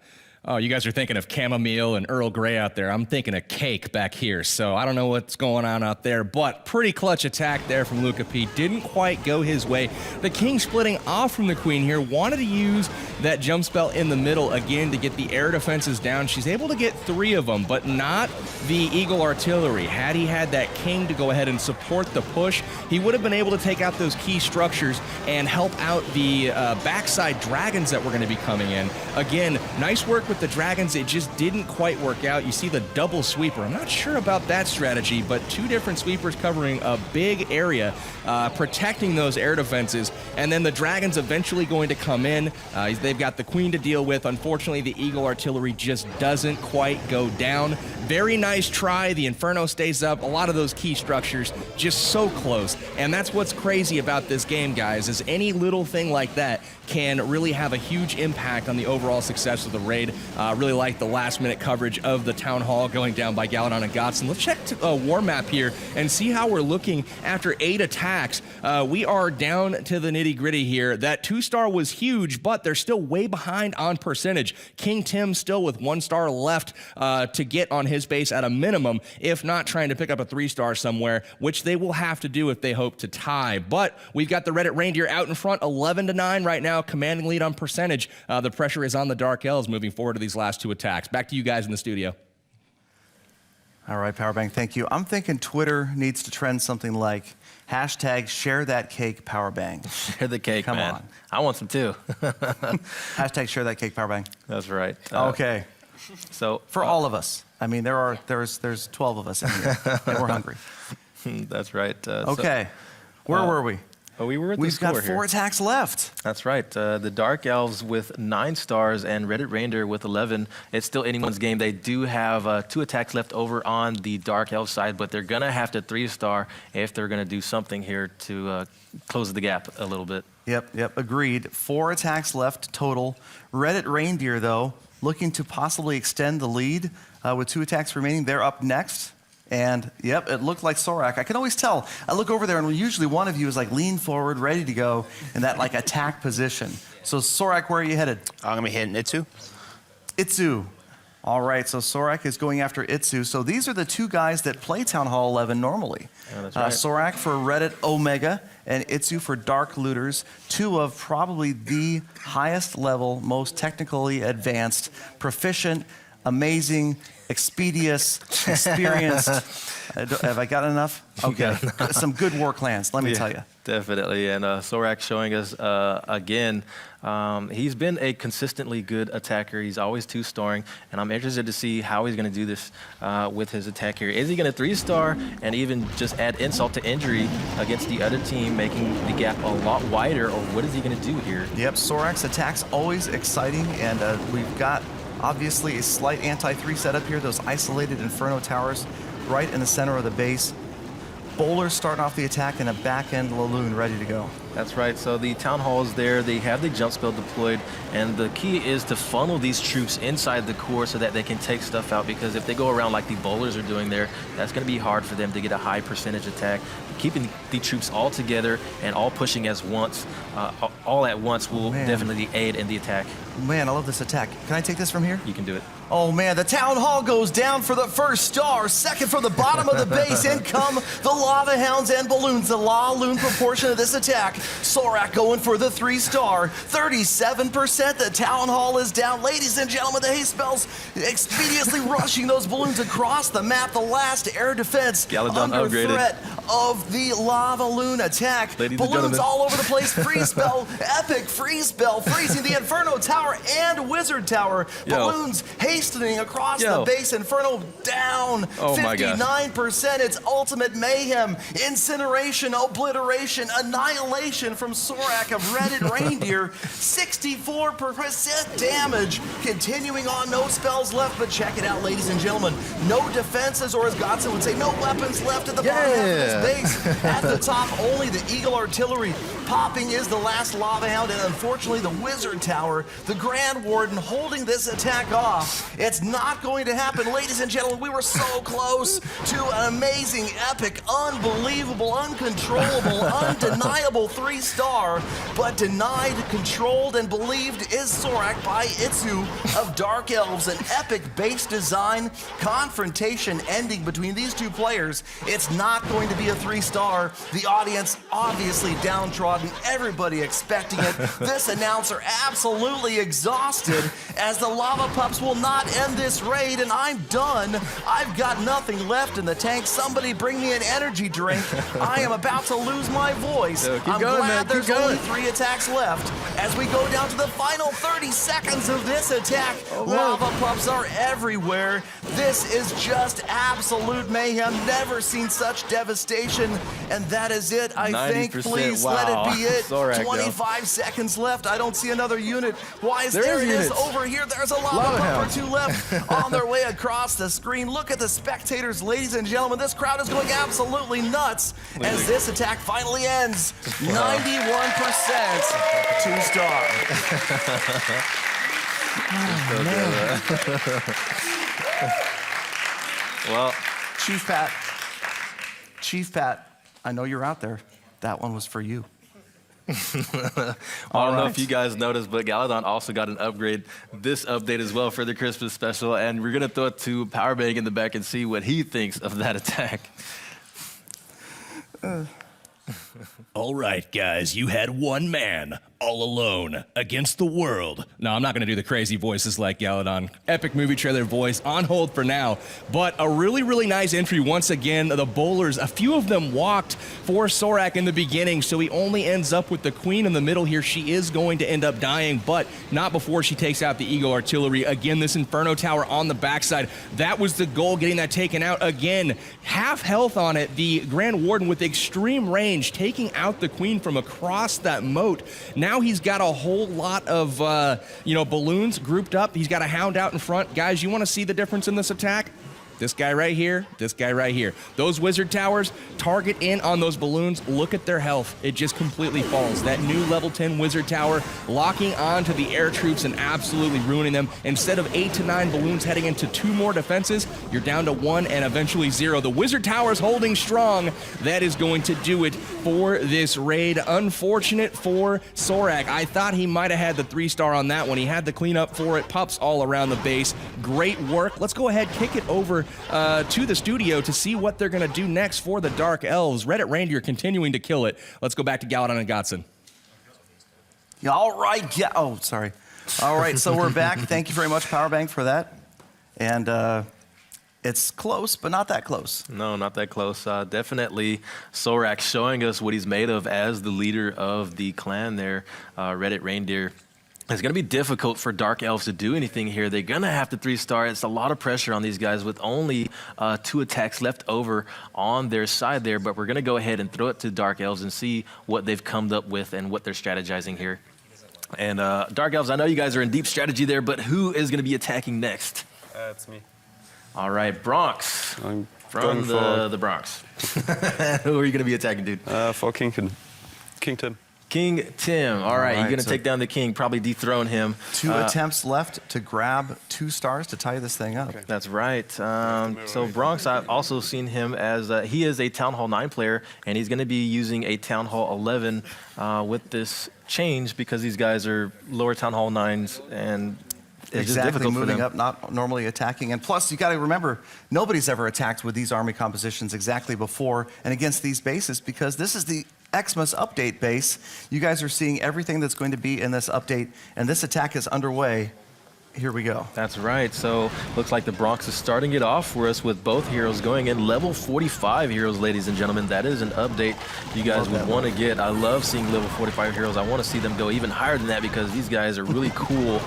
Oh, you guys are thinking of chamomile and Earl Grey out there. I'm thinking of cake back here, so I don't know what's going on out there, but pretty clutch attack there from Luca P. Didn't quite go his way. The king splitting off from the queen here, wanted to use that jump spell in the middle again to get the air defenses down. She's able to get 3 of them, but not the Eagle artillery. Had he had that king to go ahead and support the push, he would have been able to take out those key structures and help out the backside dragons that were going to be coming in. Again, nice work with the dragons. It just didn't quite work out. You see the double sweeper. I'm not sure about that strategy, but 2 different sweepers covering a big area, protecting those air defenses, and then the dragons eventually going to come in. They've got the queen to deal with. Unfortunately, the Eagle artillery just doesn't quite go down. Very nice try. The Inferno stays up. A lot of those key structures just so close, and that's what's crazy about this game, guys, is any little thing like that can really have a huge impact on the overall success of the raid. Really like the last-minute coverage of the Town Hall going down by Galadon and Godson. Let's check a war map here and see how we're looking after 8 attacks. We are down to the nitty-gritty here. That 2-star was huge, but they're still way behind on percentage. King Tim still with 1 star left to get on his base at a minimum, if not trying to pick up a 3-star somewhere, which they will have to do if they hope to tie. But we've got the Reddit Reindeer out in front, 11-9 right now, commanding lead on percentage. The pressure is on the Dark Elves moving forward to these last 2 attacks. Back to you guys in the studio. All right, Powerbank, thank you. I'm thinking Twitter needs to trend something like #share that cake Powerbank. Share the cake, Come man. on. I want some too. #share that cake Powerbank. That's right. Okay. So For all of us. I mean, there's 12 of us in here, and we're hungry. that's right. Okay. Where were we? We were at the We've score got 4 here. attacks left. That's right. The Dark Elves with 9 stars and Reddit Reindeer with 11. It's still anyone's game. They do have 2 attacks left over on the Dark Elf side, but they're going to have to 3-star if they're going to do something here to close the gap a little bit. Yep, agreed. 4 attacks left total. Reddit Reindeer, though, looking to possibly extend the lead with 2 attacks remaining. They're up next. And, yep, it looked like Sorak. I can always tell. I look over there, and usually one of you is, like, lean forward, ready to go in that, like, attack position. So, Sorak, where are you headed? I'm going to be hitting Itsu. Itsu. All right, so Sorak is going after Itsu. So these are the 2 guys that play Town Hall 11 normally. Yeah, that's right. Sorak for Reddit Omega and Itsu for Dark Looters. 2 of probably the highest level, most technically advanced, proficient, amazing, expeditious, experienced. Have I got enough? Okay. Some good war clans, let me tell you. Definitely. And Sorak showing us again, he's been a consistently good attacker. He's always 2-starring, and I'm interested to see how he's going to do this with his attack here. Is he going to 3-star and even just add insult to injury against the other team, making the gap a lot wider, or what is he going to do here? Yep, Sorak's attack's always exciting, and we've got obviously a slight anti-3 setup here, those isolated Inferno towers right in the center of the base. Bowlers starting off the attack and a back-end Laloon ready to go. That's right. So the Town Hall is there. They have the jump spell deployed, and the key is to funnel these troops inside the core so that they can take stuff out, because if they go around like the bowlers are doing there, that's going to be hard for them to get a high percentage attack. Keeping the troops all together and all pushing as once, all at once will definitely aid in the attack. Man, I love this attack. Can I take this from here? You can do it. Oh man, the Town Hall goes down for the 1st star. 2nd from the bottom of the base. In come the Lava Hounds and Balloons. The Laloon proportion of this attack. Sorak going for the 3-star. 37%. The Town Hall is down. Ladies and gentlemen, the haste spells expeditiously rushing those balloons across the map. The last air defense Galadon under upgraded. threat of the Lava Loon attack. Ladies and Balloons gentlemen. all over the place. Freeze spell. Epic freeze spell. Freezing the Inferno Tower and Wizard Tower. Balloons hastening across the base. Inferno down. Oh my gosh. 59%. It's ultimate mayhem. Incineration, obliteration, annihilation from Sorak of Reddit Reindeer. 64% damage. Continuing on, no spells left, but check it out, ladies and gentlemen. No defenses, or as Godson would say, no weapons left at the bottom half of this base. At the top, only the Eagle Artillery. Popping is the last Lava Hound, and unfortunately the Wizard Tower, the Grand Warden, holding this attack off. It's not going to happen. Ladies and gentlemen, we were so close to an amazing, epic, unbelievable, uncontrollable, undeniable 3-star, but denied, controlled, and believed is Sorak by Itsu of Dark Elves. An epic base design confrontation ending between these two players. It's not going to be a 3-star. The audience obviously downtrodden, everybody expecting it. This announcer absolutely exhausted as the Lava Pups will not end this raid, and I'm done. I've got nothing left in the tank. Somebody bring me an energy drink. I am about to lose my voice. I'm glad there's only 3 attacks left as we go down to the final 30 seconds of this attack. Lava Pups are everywhere. This is just absolute mayhem. Never seen such devastation, and that is it. I think. Please let it be it. 25 seconds left. I don't see another unit. Why is there it is over here? There's a Lava Pup or 2 left on their way across the screen. Look at the spectators, ladies and gentlemen. This crowd is going absolutely nuts as this attack finally ends. 91% 2-star. Well, Chief Pat, I know you're out there. That one was for you. I don't know if you guys noticed, but Galadon also got an upgrade this update as well for the Christmas special, and we're going to throw it to Powerbang in the back and see what he thinks of that attack. All right, guys, you had one man all alone against the world. No, I'm not going to do the crazy voices like Galadon. Epic movie trailer voice on hold for now, but a really, really nice entry once again. The bowlers, a few of them walked for Sorak in the beginning, so he only ends up with the queen in the middle here. She is going to end up dying, but not before she takes out the Eagle Artillery. Again, this Inferno Tower on the backside. That was the goal, getting that taken out. Again, half health on it. The Grand Warden with extreme range, taking out the queen from across that moat. Now he's got a whole lot of, balloons grouped up. He's got a hound out in front. Guys, you want to see the difference in this attack? This guy right here, this guy right here. Those wizard towers target in on those balloons. Look at their health. It just completely falls. That new level 10 wizard tower locking on to the air troops and absolutely ruining them. Instead of 8 to 9 balloons heading into 2 more defenses, you're down to 1 and eventually 0. The wizard tower is holding strong. That is going to do it for this raid. Unfortunate for Sorak. I thought he might have had the 3-star on that one. He had the cleanup for it. Pups all around the base. Great work. Let's go ahead, kick it over to the studio to see what they're going to do next for the Dark Elves. Reddit Reindeer continuing to kill it. Let's go back to Galadon and Godson. Yeah, all right. Yeah. Oh, sorry. All right, so we're back. Thank you very much, Powerbank, for that. And it's close, but not that close. No, not that close. Definitely Sorak showing us what he's made of as the leader of the clan there, Reddit Reindeer. It's going to be difficult for Dark Elves to do anything here. They're going to have to 3-star. It's a lot of pressure on these guys with only 2 attacks left over on their side there. But we're going to go ahead and throw it to Dark Elves and see what they've come up with and what they're strategizing here. And Dark Elves, I know you guys are in deep strategy there, but who is going to be attacking next? It's me. All right, Bronx. I'm from the Bronx. Who are you going to be attacking, dude? For King Tim. King Tim. All right, you're going to take down the king, probably dethrone him. 2 attempts left to grab 2 stars to tie this thing up. Okay. That's right. So Bronx, I've also seen him as, he is a Town Hall 9 player, and he's going to be using a Town Hall 11 with this change because these guys are lower Town Hall 9s, and it's just difficult for them. Moving up, not normally attacking. And plus, you got to remember, nobody's ever attacked with these army compositions exactly before and against these bases because this is the XMas update base. You guys are seeing everything that's going to be in this update, and this attack is underway. Here we go. That's right. So looks like the Bronx is starting it off for us with both heroes going in. Level 45 heroes, ladies and gentlemen. That is an update you guys would want to get. I love seeing level 45 heroes. I want to see them go even higher than that because these guys are really cool.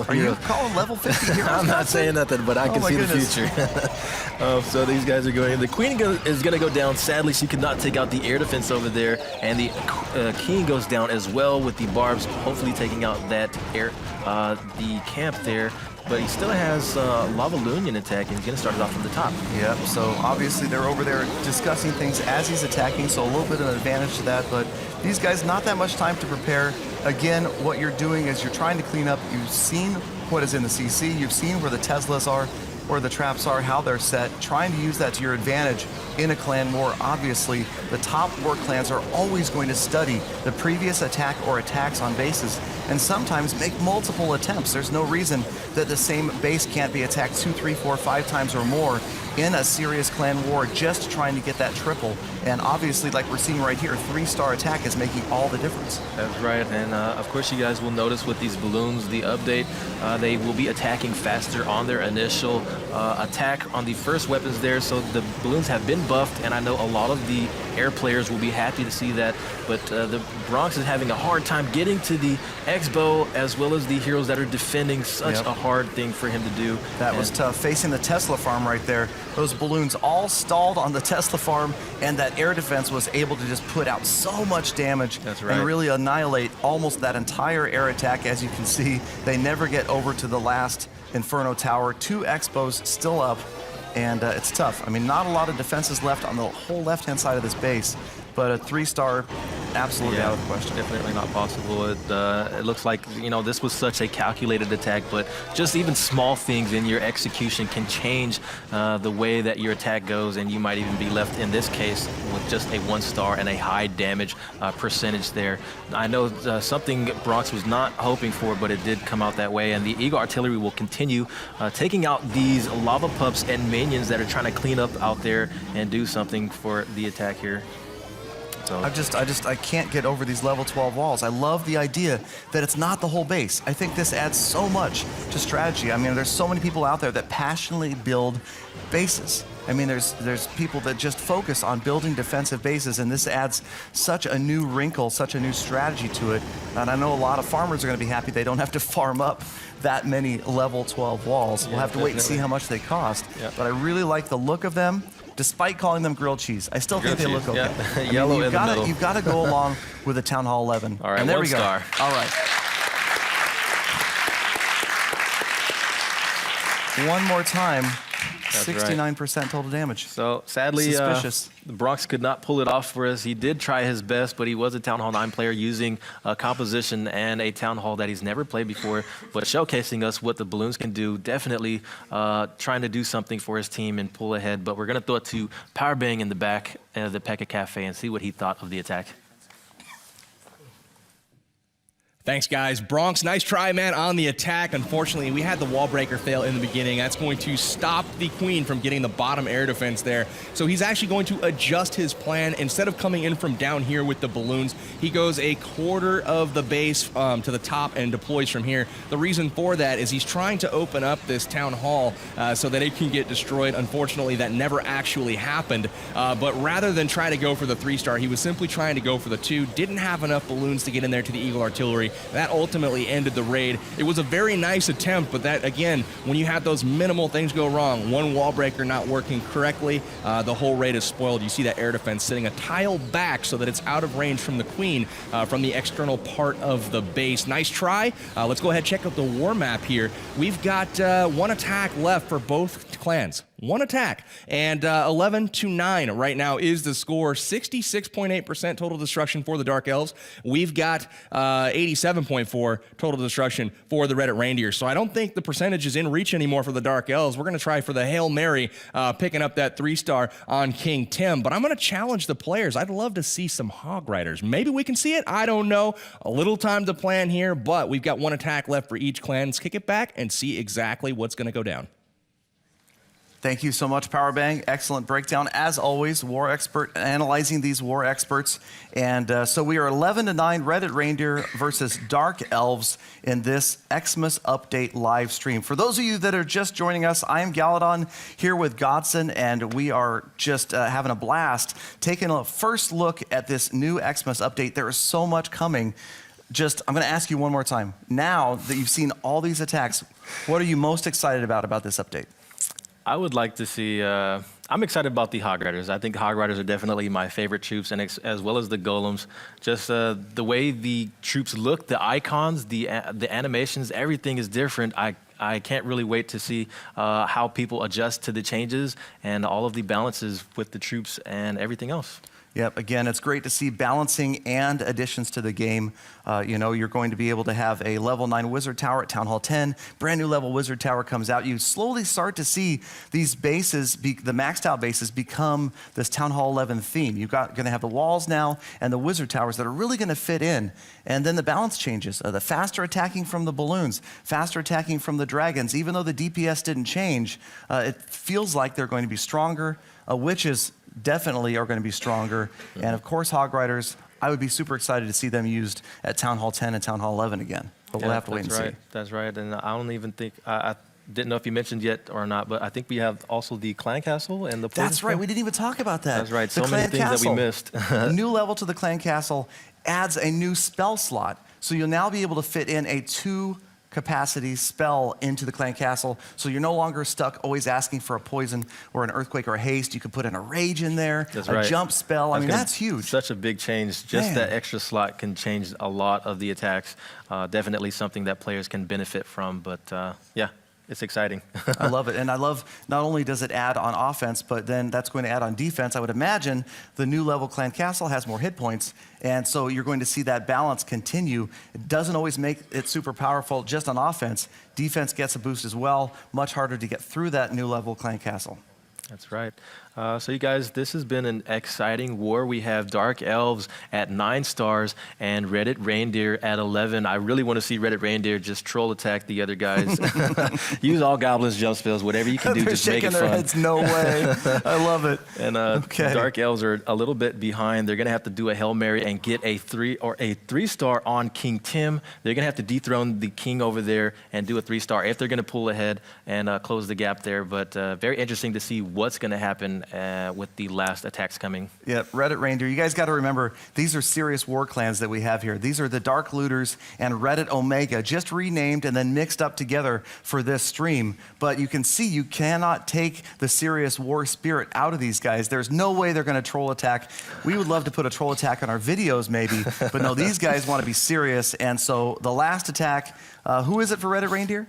Are you calling level 50 heroes? I'm not saying nothing, but I can see the future. So these guys are going in. The queen is going to go down. Sadly, she could not take out the air defense over there. And the king goes down as well with the barbs, hopefully taking out that air, the camp there. but he still has Lava Lunion attack, and he's going to start it off from the top. Yep, so obviously they're over there discussing things as he's attacking, so a little bit of an advantage to that, but these guys, not that much time to prepare. Again, what you're doing is you're trying to clean up. You've seen what is in the CC, you've seen where the Teslas are, where the traps are, how they're set, trying to use that to your advantage in a clan war. Obviously, the top war clans are always going to study the previous attack or attacks on bases, and sometimes make multiple attempts. There's no reason that the same base can't be attacked 2, 3, 4, 5 times or more in a serious clan war, just trying to get that triple. And obviously, like we're seeing right here, 3-star attack is making all the difference. That's right, and of course you guys will notice with these balloons, the update, they will be attacking faster on their initial attack on the first weapons there, so the balloons have been buffed, and I know a lot of the air players will be happy to see that, but the Bronx is having a hard time getting to the X-Bow as well as the heroes that are defending. Such a hard thing for him to do. That was tough, facing the Tesla farm right there. Those balloons all stalled on the Tesla farm, and that air defense was able to just put out so much damage. That's right. And really annihilate almost that entire air attack. As you can see, they never get over to the last Inferno Tower. 2 X-Bows still up, and it's tough. I mean, not a lot of defenses left on the whole left-hand side of this base, but a 3-star, absolutely out of the question. Definitely not possible. It looks like, you know, this was such a calculated attack, but just even small things in your execution can change the way that your attack goes, and you might even be left, in this case, with just a 1-star and a high damage percentage there. I know something Bronx was not hoping for, but it did come out that way, and the Eagle Artillery will continue taking out these lava pups and minions that are trying to clean up out there and do something for the attack here. So. I can't get over these level 12 walls. I love the idea that it's not the whole base. I think this adds so much to strategy. I mean, there's so many people out there that passionately build bases. I mean, there's people that just focus on building defensive bases, and this adds such a new wrinkle, such a new strategy to it. And I know a lot of farmers are going to be happy they don't have to farm up that many level 12 walls. We'll have to wait and see how much they cost. But I really like the look of them. Despite calling them grilled cheese, I still think they look okay. Yeah. I mean, Yellow in the middle. You've got to go along with the Town Hall 11. All right, and there 1 we go. star. All right. One more time. 69% total damage. So sadly, Suspicious. the Bronx could not pull it off for us. He did try his best, but he was a Town Hall 9 player using a composition and a Town Hall that he's never played before, but showcasing us what the balloons can do. Definitely trying to do something for his team and pull ahead, but we're going to throw it to Power Bang in the back of the Pekka Cafe and see what he thought of the attack. Thanks, guys. Bronx, nice try, man, on the attack. Unfortunately, we had the wall breaker fail in the beginning. That's going to stop the Queen from getting the bottom air defense there. So he's actually going to adjust his plan. Instead of coming in from down here with the balloons, he goes a quarter of the base to the top and deploys from here. The reason for that is he's trying to open up this town hall so that it can get destroyed. Unfortunately, that never actually happened. But rather than try to go for the 3-star, he was simply trying to go for the 2. Didn't have enough balloons to get in there to the Eagle Artillery. That ultimately ended the raid. It was a very nice attempt, but that, again, when you have those minimal things go wrong, one wall breaker not working correctly, the whole raid is spoiled. You see that air defense sitting a tile back so that it's out of range from the Queen, from the external part of the base. Nice try. Let's go ahead and check out the war map here. We've got 1 attack left for both clans. 1 attack, and 11-9 right now is the score. 66.8% total destruction for the Dark Elves. We've got 87.4 total destruction for the Reddit Reindeer. So I don't think the percentage is in reach anymore for the Dark Elves. We're going to try for the Hail Mary, picking up that 3-star on King Tim, but I'm going to challenge the players. I'd love to see some Hog Riders. Maybe we can see it. I don't know. A little time to plan here, but we've got 1 attack left for each clan. Let's kick it back and see exactly what's going to go down. Thank you so much, Power Bang. Excellent breakdown. As always, war expert, analyzing these war experts. And so we are 11-9 Reddit Reindeer versus Dark Elves in this Xmas Update live stream. For those of you that are just joining us, I am Galadon here with Godson, and we are just having a blast, taking a first look at this new Xmas Update. There is so much coming. I'm going to ask you one more time. Now that you've seen all these attacks, what are you most excited about this update? I would like to see, I'm excited about the Hog Riders. I think Hog Riders are definitely my favorite troops, and as well as the Golems. Just the way the troops look, the icons, the animations, everything is different. I can't really wait to see how people adjust to the changes and all of the balances with the troops and everything else. Yep, again, it's great to see balancing and additions to the game. You know, you're going to be able to have a level 9 Wizard Tower at Town Hall 10. Brand new level Wizard Tower comes out. You slowly start to see these bases, the maxed out bases, become this Town Hall 11 theme. You're going to have the walls now and the Wizard Towers that are really going to fit in. And then the balance changes. The faster attacking from the balloons, faster attacking from the dragons. Even though the DPS didn't change, it feels like they're going to be stronger. Witches definitely are going to be stronger. And of course, Hog Riders, I would be super excited to see them used at Town Hall 10 and Town Hall 11 again. But we'll have to wait and see. That's right. And I don't even think, I didn't know if you mentioned yet or not, but I think we have also the Clan Castle and the That's right. We didn't even talk about that. That's right. The So many things that we missed. New level to the Clan Castle adds a new spell slot. So you'll now be able to fit in a 2 capacity spell into the Clan Castle, so you're no longer stuck always asking for a poison or an earthquake or a haste. You can put in a rage in there, a jump spell. I mean, that's huge. Such a big change. Just that extra slot can change a lot of the attacks. Definitely something that players can benefit from, but yeah. It's exciting. I love it. And I love, not only does it add on offense, but then that's going to add on defense. I would imagine the new level Clan Castle has more hit points, and so you're going to see that balance continue. It doesn't always make it super powerful just on offense. Defense gets a boost as well. Much harder to get through that new level Clan Castle. That's right. So you guys, this has been an exciting war. We have Dark Elves at 9 stars and Reddit Reindeer at 11. I really want to see Reddit Reindeer just troll attack the other guys. Use all goblins, jump spells, whatever you can do, just make it fun. They're shaking their heads, no way. I love it. And Dark Elves are a little bit behind. They're going to have to do a Hail Mary and get a 3-star on King Tim. They're going to have to dethrone the king over there and do a 3-star if they're going to pull ahead and close the gap there. But very interesting to see what's going to happen with the last attacks coming. Yeah, Reddit Reindeer. You guys got to remember, these are serious war clans that we have here. These are the Dark Looters and Reddit Omega, just renamed and then mixed up together for this stream. But you can see you cannot take the serious war spirit out of these guys. There's no way they're going to troll attack. We would love to put a troll attack on our videos maybe, but no, these guys want to be serious. And so the last attack, who is it for Reddit Reindeer?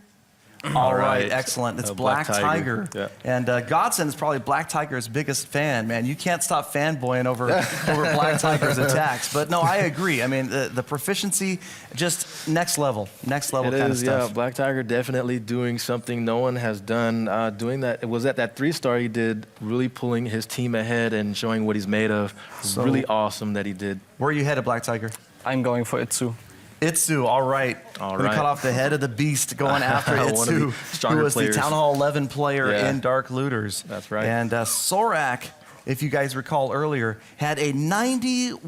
All right, excellent. It's Black Tiger. Yeah. And Godson is probably Black Tiger's biggest fan, man. You can't stop fanboying over Black Tiger's attacks. But no, I agree. I mean, the proficiency, just next level kind of stuff. Yeah. Black Tiger definitely doing something no one has done. Doing that, it was at that 3-star he did, really pulling his team ahead and showing what he's made of. So, really awesome that he did. Where are you headed, Black Tiger? I'm going for Itsu. Itsu, all right. All we right. cut off the head of the beast going after Itsu, who was the Town Hall 11 player in Dark Looters. That's right. And Sorak, if you guys recall earlier, had a 91%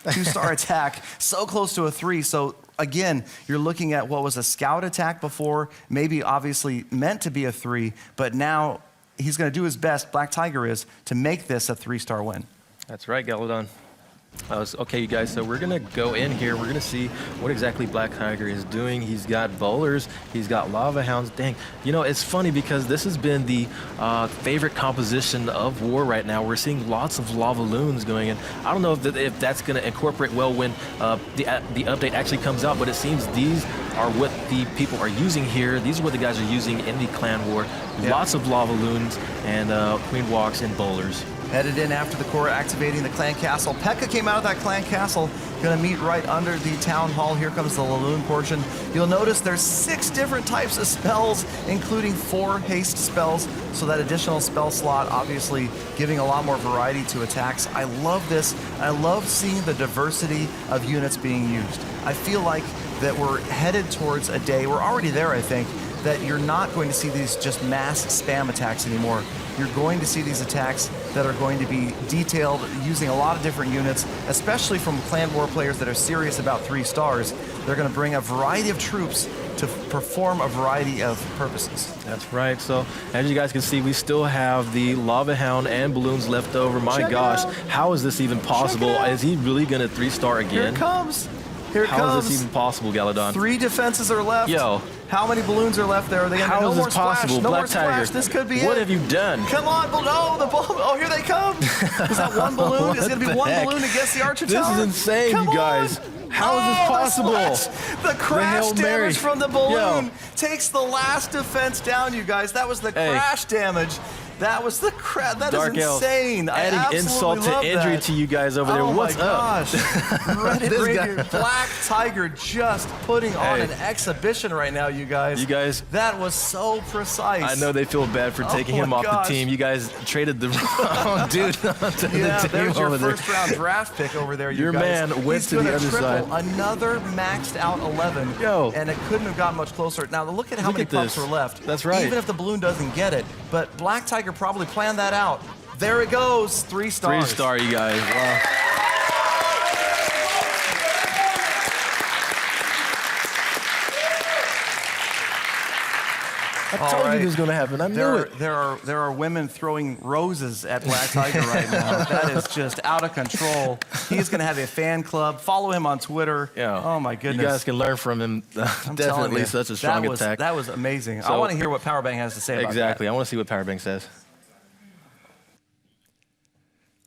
2-star attack, so close to a 3. So again, you're looking at what was a scout attack before, maybe obviously meant to be a 3, but now he's going to do his best, Black Tiger is, to make this a 3-star win. That's right, Galadon. Okay, you guys, so we're going to go in here. We're going to see what exactly Black Tiger is doing. He's got bowlers. He's got lava hounds. Dang. You know, it's funny because this has been the favorite composition of war right now. We're seeing lots of lava loons going in. I don't know if that's going to incorporate well when the update actually comes out, but it seems these are what the people are using here. These are what the guys are using in the clan war. Lots of lava loons and queen walks and bowlers. Headed in after the core, activating the Clan Castle. Pekka came out of that Clan Castle, going to meet right under the Town Hall. Here comes the Laloon portion. You'll notice there's 6 different types of spells, including 4 haste spells, so that additional spell slot obviously giving a lot more variety to attacks. I love this. I love seeing the diversity of units being used. I feel like that we're headed towards a day, we're already there, I think, that you're not going to see these just mass spam attacks anymore. You're going to see these attacks that are going to be detailed using a lot of different units, especially from clan war players that are serious about 3 stars. They're going to bring a variety of troops to perform a variety of purposes. That's right. So as you guys can see, we still have the lava hound and balloons left over. My gosh, how is this even possible? Is he really going to 3-star again? Here it comes. Here it comes. How is this even possible, Galadon? 3 defenses are left. Yo. How many balloons are left there? Are they going to How no is more this splash? possible? No Black more splash. Tiger. This could be What it. have you done? Come on, no, the ball. Oh, here they come. Is that one balloon? It's going to be one balloon against the Archer Tower. This is insane, Come you guys. on. How is this possible? The crash Hail Mary. damage from the balloon Yo. takes the last defense down, you guys. That was the Hey. crash damage. That was the crash. That Dark is Elf, insane. I adding absolutely insult to love injury that. to you guys over there. Oh What's my up? gosh. Reddit This Radio, guy- Black Tiger just putting on Hey. an exhibition right now, you guys. You guys- That was so precise. I know they feel bad for taking him my off gosh. the team. You guys traded the wrong dude onto Yeah, the team there's your over there. first round draft pick over there, you Your guys. man went He's to the gonna other triple side. Another maxed out 11. Yo. And it couldn't have gotten much closer. Now, look at how Look many at pumps this. are left. That's right. Even if the balloon doesn't get it. But Black Tiger probably planned that out. There it goes. 3 stars. 3-star, you guys. Wow. I told you this was going to happen. I knew it. There are women throwing roses at Black Tiger right now. That is just out of control. He's going to have a fan club. Follow him on Twitter. Yeah. Oh my goodness. You guys can learn from him. I'm telling Definitely you, such a strong attack. That was amazing. I So- want to hear what Powerbang has to say about that. Exactly. I want to see what Powerbank says.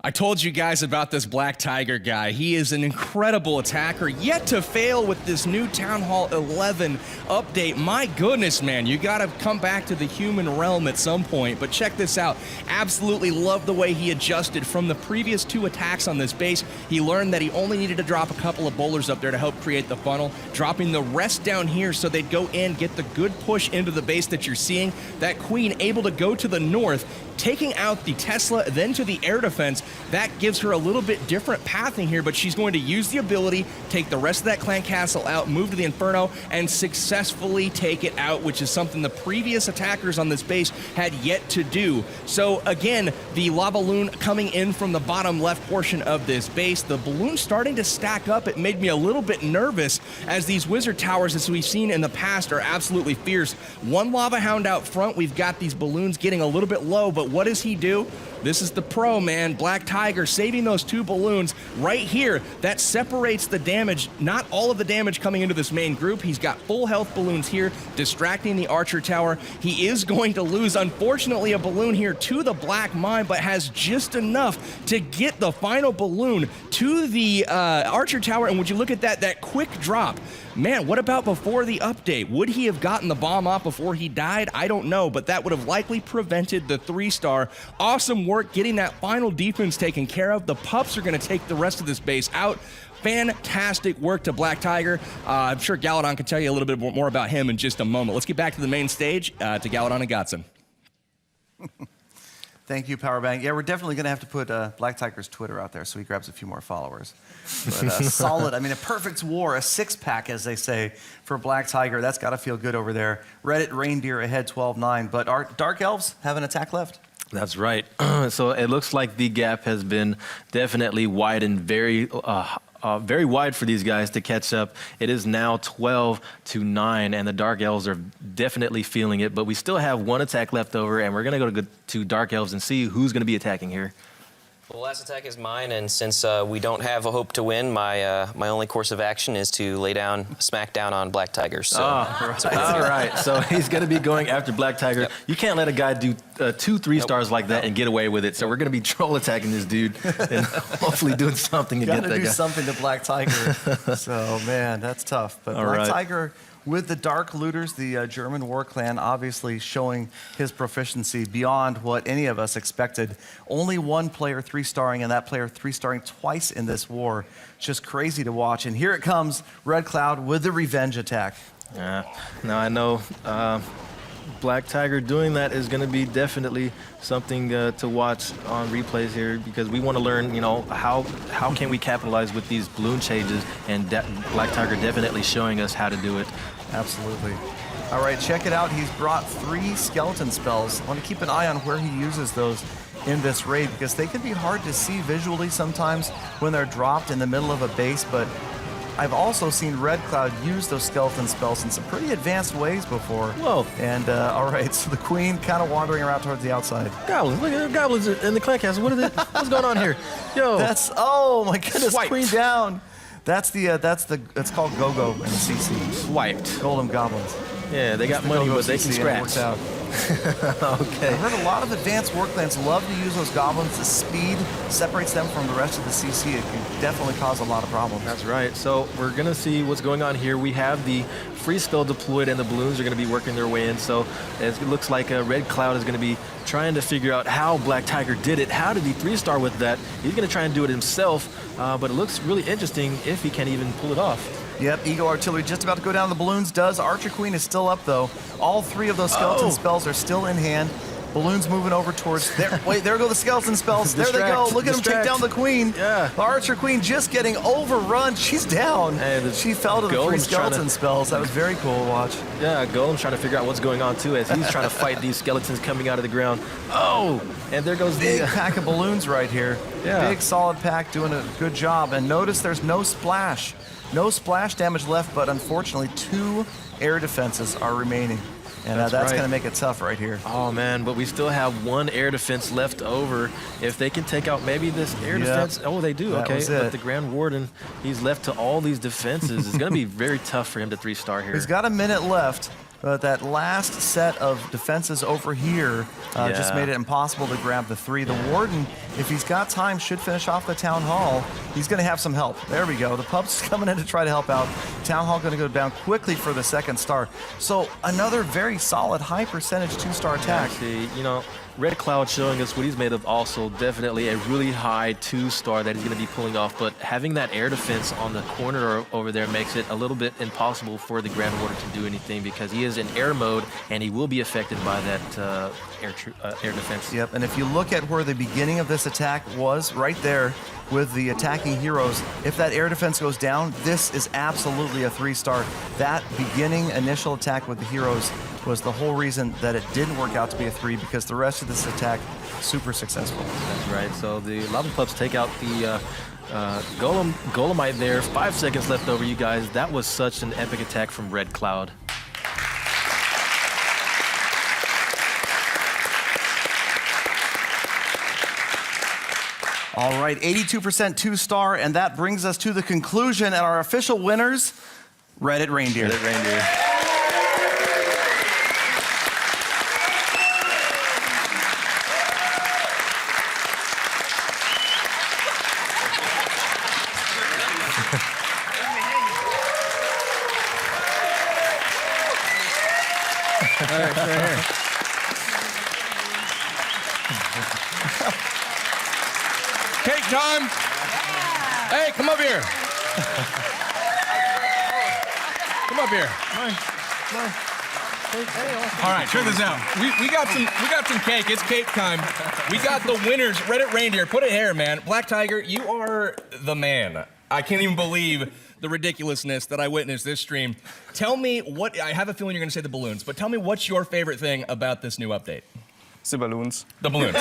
I told you guys about this Black Tiger guy. He is an incredible attacker, yet to fail with this new Town Hall 11 update. My goodness, man, you gotta come back to the human realm at some point. But check this out. Absolutely love the way he adjusted from the previous 2 attacks on this base. He learned that he only needed to drop a couple of bowlers up there to help create the funnel, dropping the rest down here so they'd go in, get the good push into the base that you're seeing. That queen able to go to the north, taking out the Tesla, then to the air defense. That gives her a little bit different pathing here, but she's going to use the ability, take the rest of that clan castle out, move to the Inferno, and successfully take it out, which is something the previous attackers on this base had yet to do. So again, the lava balloon coming in from the bottom left portion of this base. The balloon starting to stack up. It made me a little bit nervous, as these wizard towers, as we've seen in the past, are absolutely fierce. One lava hound out front. We've got these balloons getting a little bit low, but what does he do? This is the pro, man. Black Tiger saving those 2 balloons right here. That separates the damage, not all of the damage coming into this main group. He's got full health balloons here, distracting the archer tower. He is going to lose, unfortunately, a balloon here to the black mine, but has just enough to get the final balloon to the archer tower. And would you look at that quick drop? Man, what about before the update? Would he have gotten the bomb off before he died? I don't know, but that would have likely prevented the 3-star. Awesome work getting that final defense taken care of. The pups are going to take the rest of this base out. Fantastic work to Black Tiger. I'm sure Galadon can tell you a little bit more about him in just a moment. Let's get back to the main stage, to Galadon and Godson. Thank you, Powerbank. Yeah, we're definitely going to have to put Black Tiger's Twitter out there so he grabs a few more followers. But solid, I mean, a perfect war, a 6-pack, as they say, for Black Tiger. That's got to feel good over there. Reddit Reindeer ahead 12-9. But our Dark Elves have an attack left. That's right. So it looks like the gap has been definitely widened very wide for these guys to catch up. It is now 12-9, and the Dark Elves are definitely feeling it. But we still have 1 attack left over, and we're going to go to Dark Elves and see who's going to be attacking here. Well, last attack is mine, and since we don't have a hope to win, my only course of action is to lay down, smack down on Black Tiger. So, All right. So he's going to be going after Black Tiger. Yep. You can't let a guy do 2 3-stars like that and get away with it. So we're going to be troll attacking this dude and hopefully doing something to get Got that to do guy. something to Black Tiger. So, man, that's tough. But All Black right. Tiger with the Dark Looters, the German war clan, obviously showing his proficiency beyond what any of us expected. Only 1 player 3-starring, and that player 3-starring twice in this war. Just crazy to watch. And here it comes, Red Cloud with the revenge attack. Yeah. Now I know Black Tiger doing that is going to be definitely something to watch on replays here, because we want to learn, how can we capitalize with these balloon changes, and Black Tiger definitely showing us how to do it. Absolutely. All right, check it out. He's brought 3 skeleton spells. I want to keep an eye on where he uses those in this raid, because they can be hard to see visually sometimes when they're dropped in the middle of a base, but I've also seen Red Cloud use those skeleton spells in some pretty advanced ways before. Whoa. And, all right, so the queen kind of wandering around towards the outside. Goblins, look at the goblins in the clan castle. What's going on here? Yo. Oh my goodness, Swiped. queen down. It's called Go-Go in the CC. Swiped. Golden Goblins. Yeah, they got Mr. money, Go-Go but they can CC, and it scratch. works out. Okay. I've heard a lot of advanced worklands love to use those goblins. The speed separates them from the rest of the CC. It can definitely cause a lot of problems. That's right. So we're going to see what's going on here. We have the free spell deployed, and the balloons are going to be working their way in. So it looks like Red Cloud is going to be trying to figure out how Black Tiger did it. How did he 3-star with that? He's going to try and do it himself, but it looks really interesting if he can even pull it off. Yep, Eagle Artillery just about to go down. The balloons does. Archer Queen is still up, though. All 3 of those skeleton spells are still in hand. Balloons moving over towards there. Wait, there go the skeleton spells. There they go. Look at him take down the queen. Yeah. The Archer Queen just getting overrun. She's down. Hey, she fell to the 3 Golem's skeleton spells. That was very cool to watch. Yeah, Golem's trying to figure out what's going on, too, as he's trying to fight these skeletons coming out of the ground. Oh, and there goes Big the... pack of balloons right here. Yeah. Big, solid pack doing a good job. And notice there's no splash. No splash damage left, but unfortunately 2 air defenses are remaining. And that's right. going to make it tough right here. Oh, man, but we still have 1 air defense left over. If they can take out maybe this air defense. Oh, they do. That Okay, was it. but the Grand Warden, he's left to all these defenses. It's going to be very tough for him to 3-star here. He's got a minute left, but that last set of defenses over here just Yeah. made it impossible to grab the 3. The Warden, if he's got time, should finish off the Town Hall. He's going to have some help. There we go. The Pup's coming in to try to help out. Town Hall going to go down quickly for the 2nd star. So another very solid, high percentage 2-star attack. See, you know, Red Cloud showing us what he's made of also. Definitely a really high 2-star that he's going to be pulling off. But having that air defense on the corner over there makes it a little bit impossible for the Grand Warden to do anything because he is in air mode and he will be affected by that air defense. Yep, and if you look at where the beginning of this attack was, right there with the attacking heroes, if that air defense goes down, this is absolutely a 3-star. That beginning initial attack with the heroes was the whole reason that it didn't work out to be a 3 because the rest of this attack, super successful. That's right. So the Lava Pups take out the Golemite there. 5 seconds left over, you guys. That was such an epic attack from Red Cloud. All right, 82% 2-star, and that brings us to the conclusion and our official winners, Reddit Reindeer. Reddit Reindeer. All right, right here. Cake time! Hey, come up here. Come up here. All right, check this out. We got some cake. It's cake time. We got the winners, Reddit Reindeer. Put it here, man. Black Tiger, you are the man. I can't even believe the ridiculousness that I witnessed this stream. Tell me what, I have a feeling you're going to say the balloons, but tell me what's your favorite thing about this new update? The balloons. The balloons.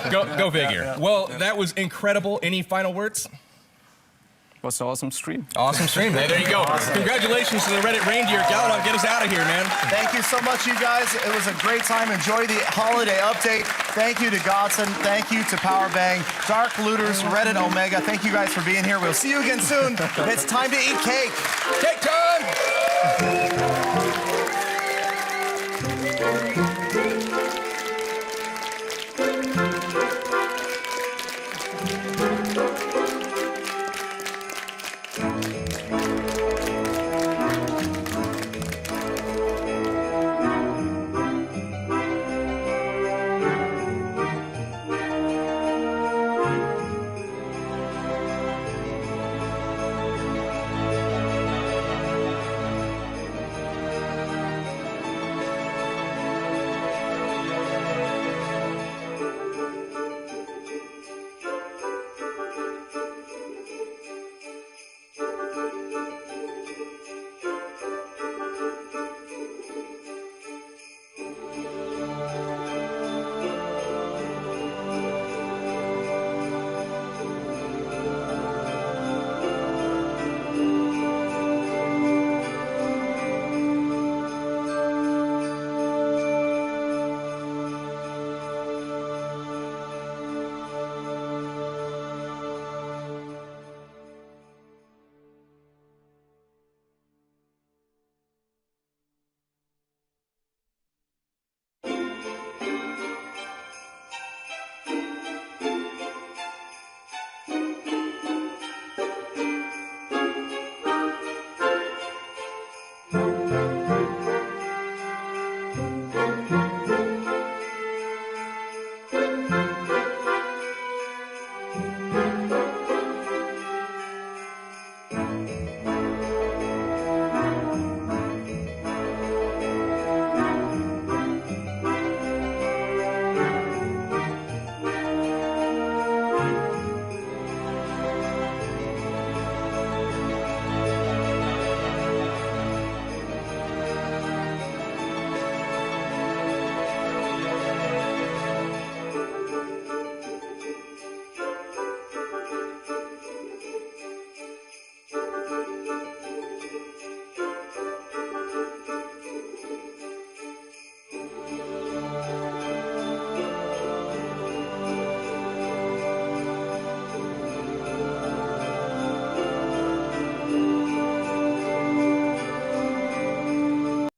Go figure. Yeah. Well, that was incredible. Any final words? Was an awesome stream. Awesome stream. There you go. Awesome. Congratulations to the Reddit Reindeer. Galadon, get us out of here, man. Thank you so much, you guys. It was a great time. Enjoy the holiday update. Thank you to Godson. Thank you to Powerbang, Dark Looters, Reddit Omega. Thank you guys for being here. We'll see you again soon. It's time to eat cake. Cake time!